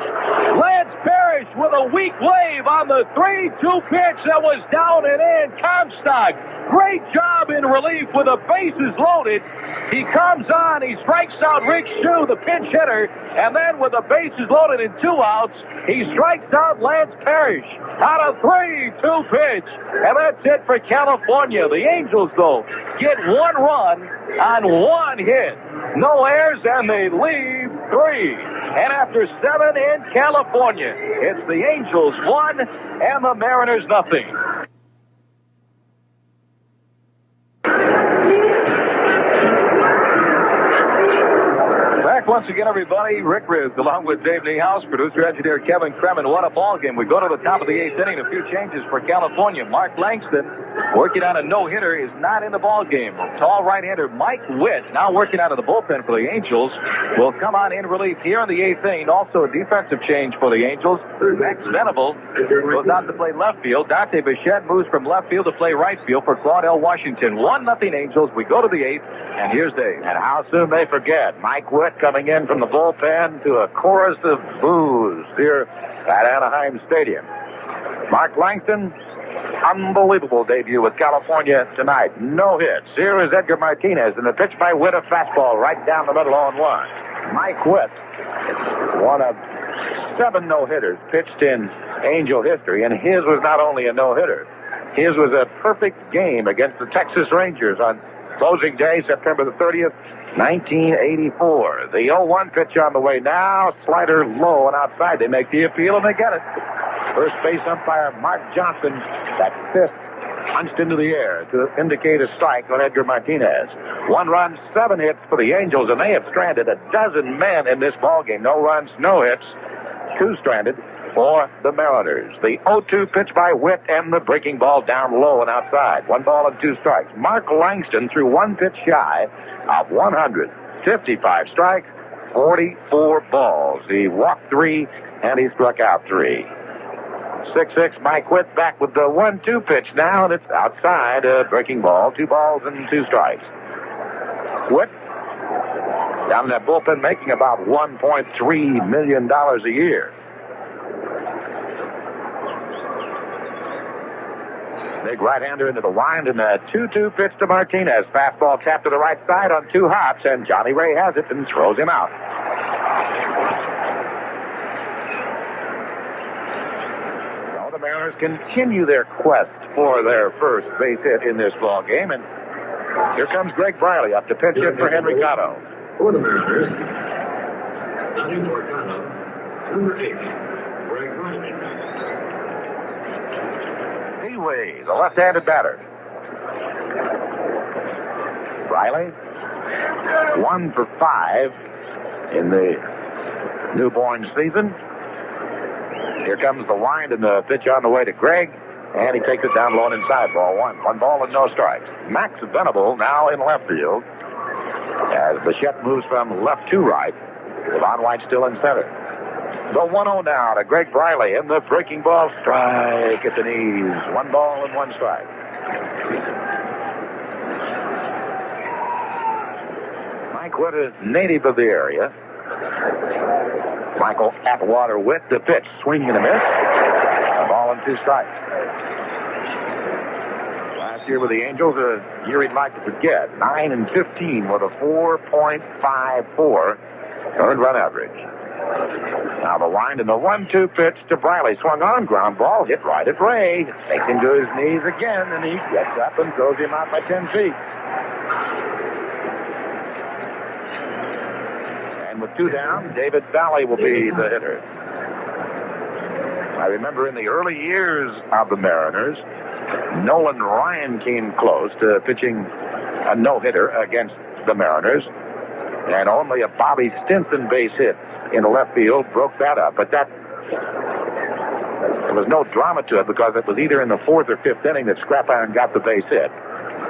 Lance Parrish with a weak wave on the 3-2 pitch that was down and in. Comstock, great job in relief with the bases loaded. He comes on, he strikes out Rick Shue, the pinch hitter, and then with the bases loaded and 2 outs, he strikes out Lance Parrish on a 3-2 pitch. And that's it for California. The Angels, though, get 1 run on 1 hit. No errors, and they leave 3. And after 7 in California, it's the Angels 1 and the Mariners nothing. Back once again, everybody. Rick Riz, along with Dave Niehaus, producer-engineer Kevin Kremen. What a ball game. We go to the top of the 8th inning. A few changes for California. Mark Langston, working on a no-hitter, is not in the ball game. Tall right-hander Mike Witt, now working out of the bullpen for the Angels, will come on in relief here in the 8th inning. Also a defensive change for the Angels. Max Venable goes out to play left field. Dante Bichette moves from left field to play right field for Claudel Washington. 1-0 Angels. We go to the 8th, and here's Dave. And how soon they forget. Mike Witt coming in from the bullpen to a chorus of boos here at Anaheim Stadium. Mark Langston, unbelievable debut with California tonight. No hits. Here is Edgar Martinez, and the pitch by Witt, a fastball right down the middle, 0-1. Mike Witt, one of 7 no-hitters pitched in Angel history, and his was not only a no-hitter. His was a perfect game against the Texas Rangers on closing day, September the 30th, 1984. The 0-1 pitch on the way now. Slider low and outside. They make the appeal, and they get it. First base umpire Mark Johnson, that fist punched into the air to indicate a strike on Edgar Martinez. 1 run, 7 hits for the Angels, and they have stranded a dozen men in this ballgame. No runs, no hits. 2 stranded. for the Mariners. The 0-2 pitch by Witt and the breaking ball down low and outside. 1 ball and 2 strikes. Mark Langston threw 1 pitch shy of 100. 55 strikes, 44 balls. He walked 3 and he struck out 3. 6-6, Mike Witt back with the 1-2 pitch now, and it's outside. Breaking ball, 2 balls and 2 strikes. Witt down in that bullpen making about $1.3 million a year. Big right-hander into the wind, and a 2-2 pitch to Martinez. Fastball tapped to the right side on 2 hops, and Johnny Ray has it and throws him out. So the Mariners continue their quest for their first base hit in this ball game, and here comes Greg Briley up to pinch hit for Henry Cotto. For the Mariners, batting for Cotto, number 8, Greg Briley. Heaway, the left-handed batter. Riley, 1 for 5 in the newborn season. Here comes the wind and the pitch on the way to Greg, and he takes it down low and inside. Ball 1. 1 ball and no strikes. Max Venable now in left field as Bichette moves from left to right, with Von White still in center. The 1-0 now to Greg Briley, and the breaking ball strike at the knees. 1 ball and 1 strike. Mike Witt is native of the area. Michael Atwater Witt, the pitch, swing and a miss. A ball and 2 strikes. Last year with the Angels, a year he'd like to forget. 9-15 with a 4.54 earned run average. Now the wind and the 1-2 pitch to Briley. Swung on, ground ball, hit right at Ray. Takes him to his knees again, and he gets up and throws him out by 10 feet. And with 2 down, David Valley will be the hitter. I remember in the early years of the Mariners, Nolan Ryan came close to pitching a no-hitter against the Mariners, and only a Bobby Stinson base hit in the left field broke that up. But there was no drama to it because it was either in the 4th or 5th inning that Scrap Iron got the base hit.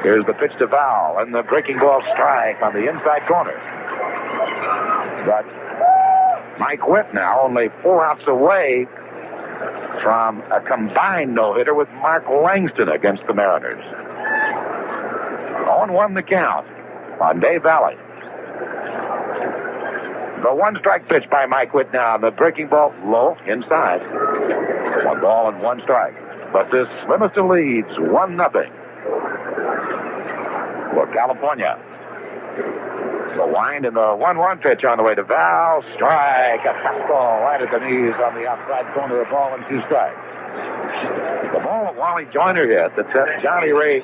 Here's the pitch to Val, and the breaking ball strike on the inside corner. But Mike Witt now only 4 outs away from a combined no-hitter with Mark Langston against the Mariners. 0-1 the count on Dave Valley. The 1-strike pitch by Mike Witt now. The breaking ball low inside. 1 ball and 1 strike. But this Leominster leads 1-0 for California. The wind and the 1-1 pitch on the way to Val. Strike. A fastball right at the knees on the outside corner. A ball and 2 strikes. The ball that Wally Joyner hit that sent Johnny Ray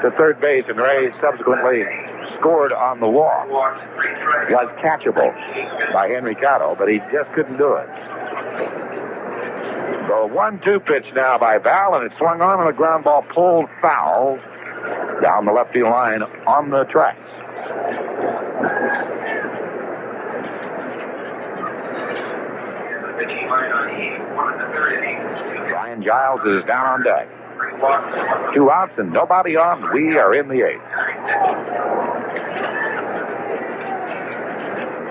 to third base, and Ray subsequently scored on the walk, was catchable by Henry Cotto, but he just couldn't do it. The 1-2 pitch now by Val, and it swung on a ground ball pulled foul down the left field line on the tracks. Brian Giles is down on deck. 2 outs and nobody on. We are in the 8th.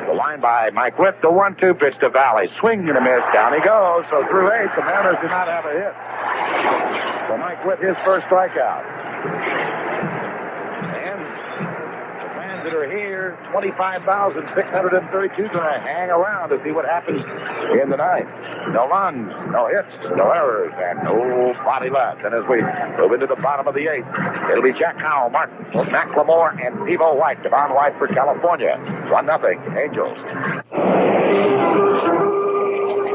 The line by Mike Witt, the 1-2 pitch to Valley. Swing and a miss. Down he goes. So through 8, the Mariners do not have a hit. So Mike Witt, his first strikeout. And the fans that are here, 25,632, going to hang around to see what happens in the 9th. No runs, no hits, no errors, and nobody left. And as we move into the bottom of the 8th, it'll be Jack Howell, Mac Lamore, and Pivo White. Devon White for California. 1-0, Angels.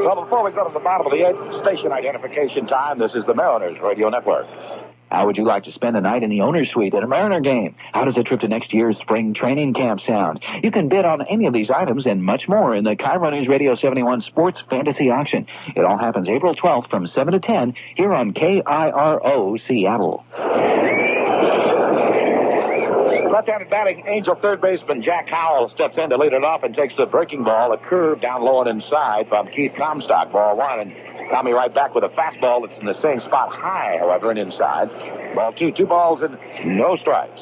Well, before we go to the bottom of the 8th, station identification time. This is the Mariners Radio Network. How would you like to spend a night in the owner's suite at a Mariner game? How does a trip to next year's spring training camp sound? You can bid on any of these items and much more in the KIRO News Radio 71 Sports Fantasy Auction. It all happens April 12th from 7 to 10 here on KIRO Seattle. Left-handed batting Angel third baseman Jack Howell steps in to lead it off and takes the breaking ball, a curve down low and inside from Keith Comstock. Ball one, and Tommy right back with a fastball that's in the same spot, high, however, and inside. Ball two, 2 balls and no strikes.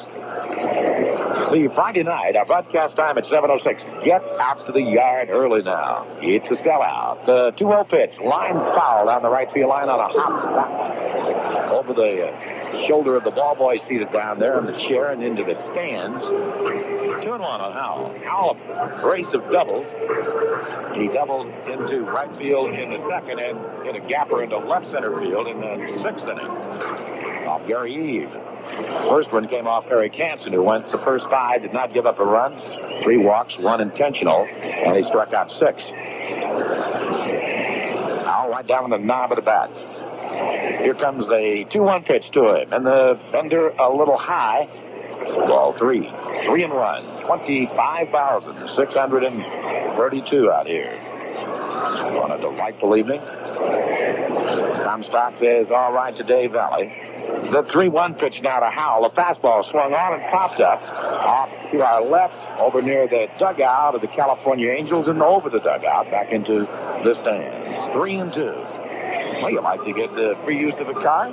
See you Friday night. Our broadcast time at 7:06. Get out to the yard early now. It's a sellout. The 2-0 pitch. Line foul down the right field line on a hop over the shoulder of the ball boy seated down there in the chair and into the stands. 2-1 on Howell. Howell, a brace of doubles. He doubled into right field in the second and hit a gapper into left center field in the sixth inning. Off Gary Eve. First one came off Erik Hanson, who went the first 5, did not give up a run. 3 walks, 1 intentional, and he struck out 6. Howell right down on the knob of the bat. Here comes the 2-1 pitch to him, and the bender a little high. Ball 3. 3-1. 25,632 out here. On a delightful evening. Comstock says all right to Dave Valley. The 3-1 pitch now to Howell. The fastball swung on and popped up off to our left over near the dugout of the California Angels and over the dugout back into the stands. 3-2. Well, you like to get the free use of a car?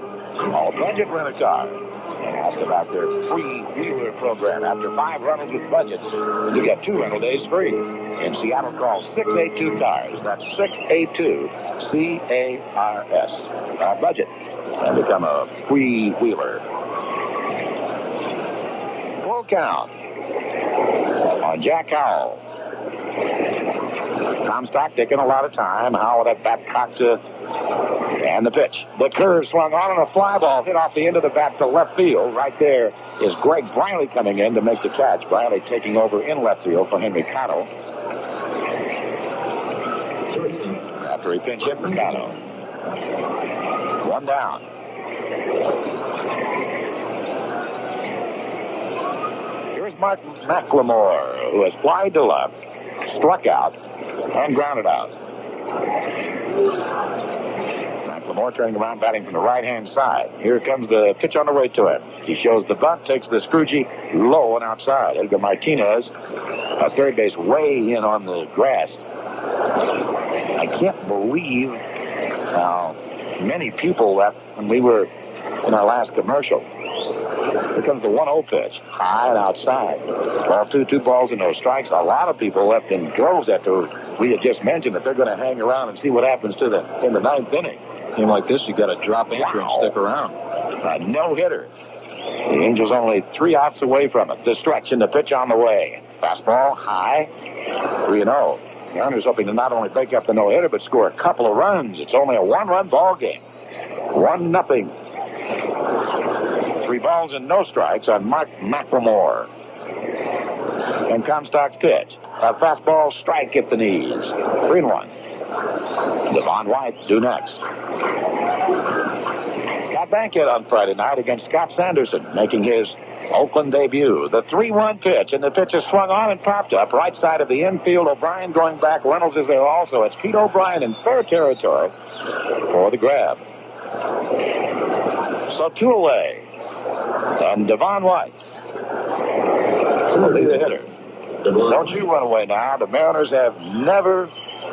All budget rent a car. And ask about their free wheeler program. After 5 rentals with budgets, you get 2 rental days free. In Seattle, call 682-CARS. That's 682-CARS. Budget. And become a free wheeler. Full count on Jack Howell. Comstock taking a lot of time. Howell at bat cocked to, and the pitch. The curve swung on and a fly ball hit off the end of the bat to left field. Right there is Greg Briley coming in to make the catch. Briley taking over in left field for Henry Cotto. After he pinch hit for Cotto. 1 down. Here's Mark McLemore, who has flied to left, struck out, and grounded out. McLemore turning around, batting from the right-hand side. Here comes the pitch on the way to him. He shows the bunt, takes the Scroogey low and outside. Edgar Martinez, a third base, way in on the grass. I can't believe how many people left when we were in our last commercial. Here comes the 1-0 pitch, high and outside. Ball 2, 2 balls and no strikes. A lot of people left in droves after we had just mentioned that they're going to hang around and see what happens to them in the 9th inning. Game like this, you got to drop anchor and stick around. A no-hitter. The Angels only 3 outs away from it. The stretch and the pitch on the way. Fastball high, 3-0. The Mariners hoping to not only break up the no-hitter, but score a couple of runs. It's only a 1-run ball game. 1-0. 3 balls and no strikes on Mark McLemore. And Comstock's pitch. A fastball strike at the knees. 3-1. Devon White due next. Scott Bankett on Friday night against Scott Sanderson, making his Oakland debut. The 3-1 pitch, and the pitch is swung on and popped up. Right side of the infield. O'Brien going back. Reynolds is there also. It's Pete O'Brien in fair territory for the grab. So 2 away. And Devon White will be the hitter. Don't you run away now. The Mariners have never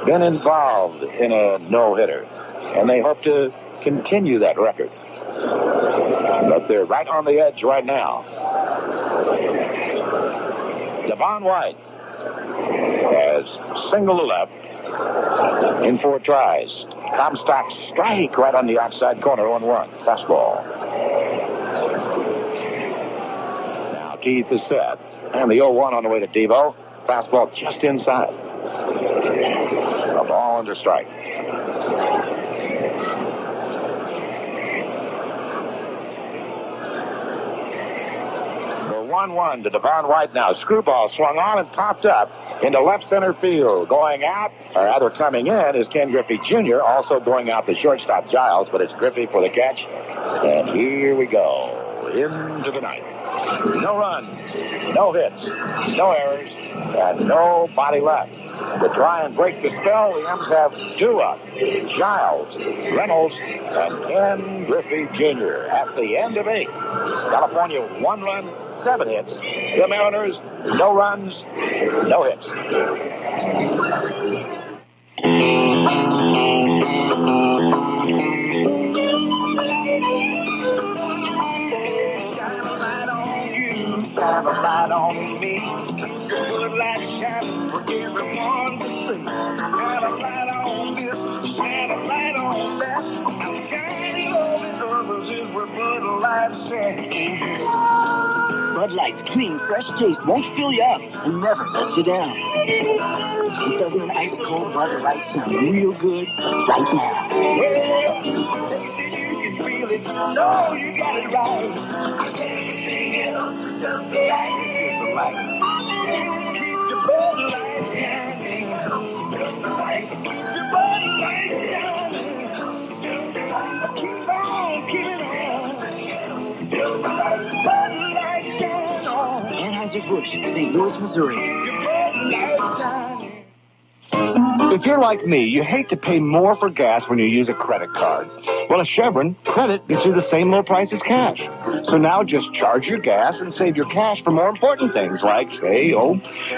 been involved in a no-hitter, and they hope to continue that record. But they're right on the edge right now. Devon White has single to left in 4 tries. Comstock strike right on the outside corner, 1-1. Fastball. Now Keith is set. And the 0-1 on the way to Devo. Fastball just inside. A ball under strike. The 1-1 to Devon White now. Screwball swung on and popped up into left center field. Going out, or rather coming in, is Ken Griffey Jr. Also going out the shortstop Giles, but it's Griffey for the catch. And here we go. Into the ninth. No runs, no hits, no errors, and nobody left. To try and break the spell, the M's have 2 up. Giles, Reynolds, and Ken Griffey Jr. at the end of 8. California 1 run, 7 hits. The Mariners, no runs, no hits. Shine a light on me. Your good light shining for everyone to see. Shine a light on this, shine a light on that. Shining over others is where Bud Light's at. Bud Light's clean, fresh taste won't fill you up and never lets you down. It doesn't an ice cold Bud Light sound real good right now? Well, you can feel it. No, you got it right. Everything else is just the light. It's just the light. Keep your Bud Light shining. Just the light. Keep your Bud Light shining. Just the light. Keep on keeping on. Just the light. Bud Light shine on. Anheuser-Busch, St. Louis, Missouri. Your Bud Light shining. If you're like me, you hate to pay more for gas when you use a credit card. Well, at Chevron, credit gets you the same low price as cash. So now just charge your gas and save your cash for more important things like, say,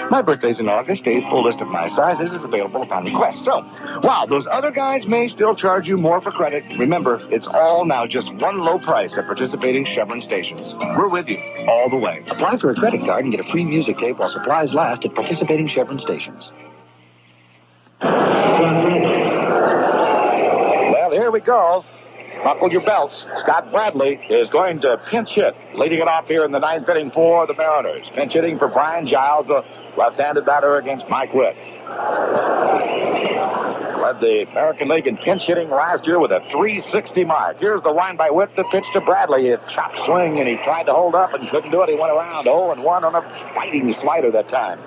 my birthday's in August. A full list of my sizes is available upon request. So, while those other guys may still charge you more for credit, remember, it's all now just one low price at participating Chevron stations. We're with you all the way. Apply for a credit card and get a free music tape while supplies last at participating Chevron stations. Well, here we go. Buckle your belts. Scott Bradley is going to pinch hit, leading it off here in the 9th inning for the Mariners. Pinch hitting for Brian Giles, the left-handed batter against Mike Witt. Led the American League in pinch hitting last year with a 360 mark. Here's the line by Witt, the pitch to Bradley. A chop swing, and he tried to hold up and couldn't do it. He went around 0-1 on a biting slider that time.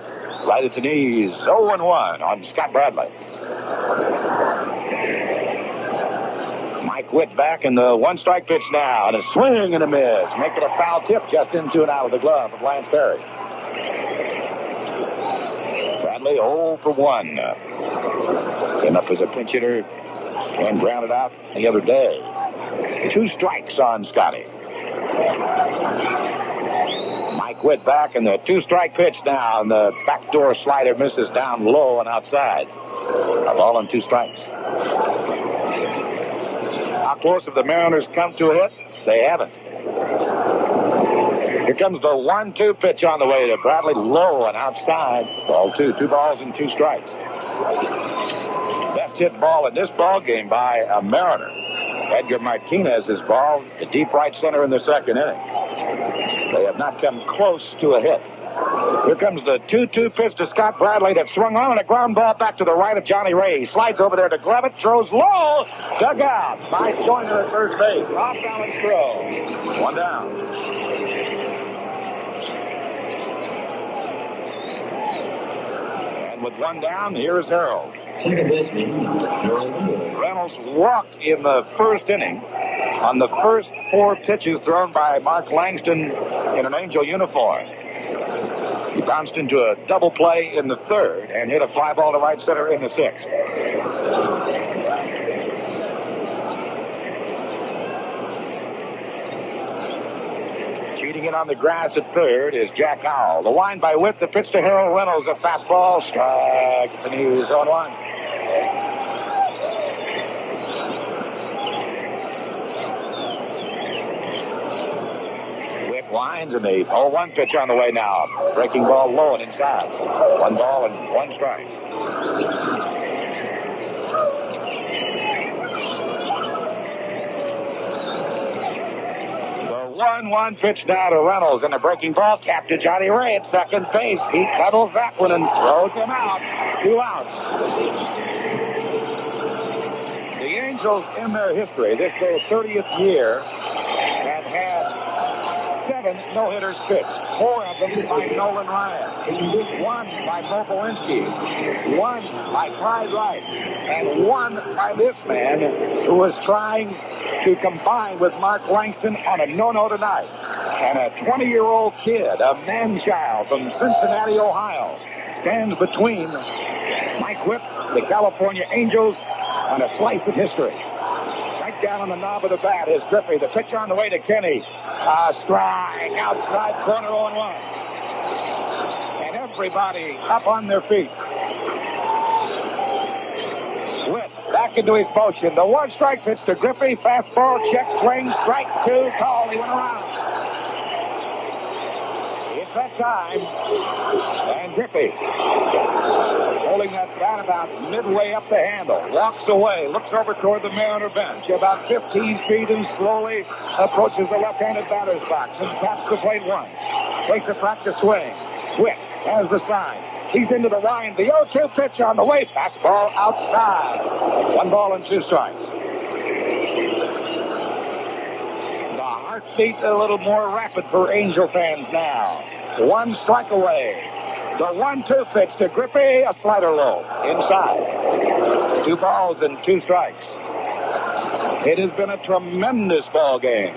Right at the knees, 0-1 on Scott Bradley. Mike Witt back in the one-strike pitch now, and a swing and a miss. Make it a foul tip just into and out of the glove of Lance Perry. Bradley 0 for 1. Came up as a pinch hitter and grounded out the other day. 2 strikes on Scotty. Mike Witt back in the 2-strike pitch now, and the backdoor slider misses down low and outside. A ball and 2 strikes. How close have the Mariners come to a hit? They haven't. Here comes the 1-2 pitch on the way to Bradley, low and outside. Ball 2. 2 balls and 2 strikes. Best hit ball in this ball game by a Mariner. Edgar Martinez's ball to deep right center in the 2nd inning. They have not come close to a hit. Here comes the 2-2 pitch to Scott Bradley that swung on, and a ground ball back to the right of Johnny Ray. Slides over there to Glevitt, throws low, dug out by Joyner at first base. Off balance throw. 1 down. And with 1 down, here is Harold. Reynolds walked in the 1st inning on the first 4 pitches thrown by Mark Langston in an Angel uniform. He bounced into a double play in the 3rd and hit a fly ball to right center in the 6th. Cheating in on the grass at 3rd is Jack Howell. The line by Witt, the pitch to Harold Reynolds, a fastball, strike, and he's 0-1. Lines and the 0-1 pitch on the way now. Breaking ball low and inside. 1 ball and 1 strike. The 1-1 pitch now to Reynolds, and a breaking ball tapped to Johnny Ray at second base. He cuddles that one and throws him out. 2 outs. The Angels, in their history, this their 30th year, have had 7 no-hitters pitched. 4 of them by Nolan Ryan. 1 by Bo Belinsky. 1 by Clyde Wright. And 1 by this man who was trying to combine with Mark Langston on a no-no tonight. And a 20-year-old kid, a man-child from Cincinnati, Ohio, stands between Mike Witt, the California Angels, and a slice of history. Strike down on the knob of the bat is Griffey. The pitch on the way to Kenny. Strike. Outside corner 0-1. And everybody up on their feet. Witt back into his motion. The one strike pitch to Griffey. Fastball, check, swing, strike 2, call. He went around. It's that time. And Griffey, holding that bat about midway up the handle, walks away, looks over toward the Mariner bench, about 15 feet, and slowly approaches the left-handed batter's box and taps the plate once. Takes a practice swing. Witt has the sign. He's into the line. The 0-2 pitch on the way. Fastball outside. 1 ball and 2 strikes. The heartbeat a little more rapid for Angel fans now. 1 strike away. The 1-2 pitch to Griffey. A slider low. Inside. 2 balls and 2 strikes. It has been a tremendous ball game.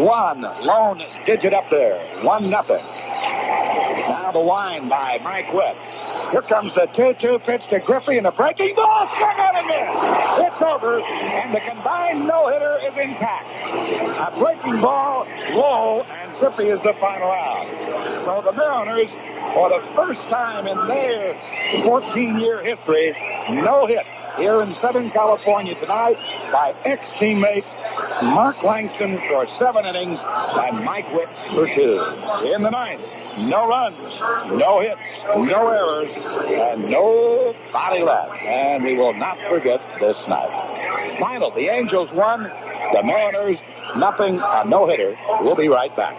1 lone digit up there. 1-0. Now the wind by Mike Witt. Here comes the 2-2 pitch to Griffey, and a breaking ball. Swung on and missed. It's over, and the combined no-hitter is intact. A breaking ball low, and Griffey is the final out. So the Mariners, for the first time in their 14-year history, no hit here in Southern California tonight by ex-teammate Mark Langston for 7 innings and Mike Witt for 2. In the 9th, no runs, no hits, no errors, and nobody left. And we will not forget this night. Final, the Angels won, the Mariners nothing, a no-hitter. We'll be right back.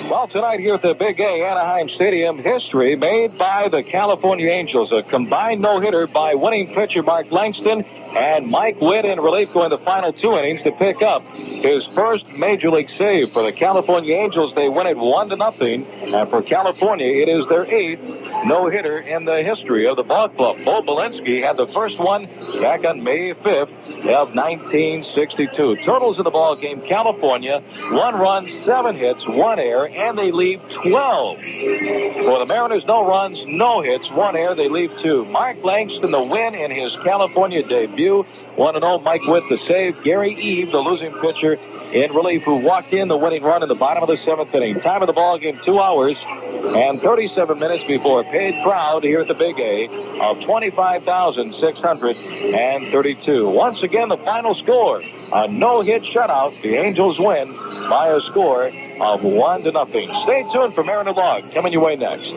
Well, tonight here at the Big A, Anaheim Stadium, history made by the California Angels. A combined no-hitter by winning pitcher Mark Langston and Mike Witt in relief going the final 2 innings to pick up his first Major League save. For the California Angels, they win it 1-0. And for California, it is their 8th no-hitter in the history of the ball club. Bo Belinsky had the first one back on May 5th of 1962. Totals of the ball game, California, 1 run, 7 hits, 1 error, and they leave 12. For the Mariners, no runs, no hits, 1 error, they leave 2. Mark Langston, the win in his California debut. 1-0, Mike Witt the save. Gary Eve, the losing pitcher in relief, who walked in the winning run in the bottom of the 7th inning. Time of the ball game, 2 hours and 37 minutes before a paid crowd here at the Big A of 25,632. Once again, the final score, a no-hit shutout. The Angels win by a score of 1-0. Stay tuned for Mariner Log coming your way next.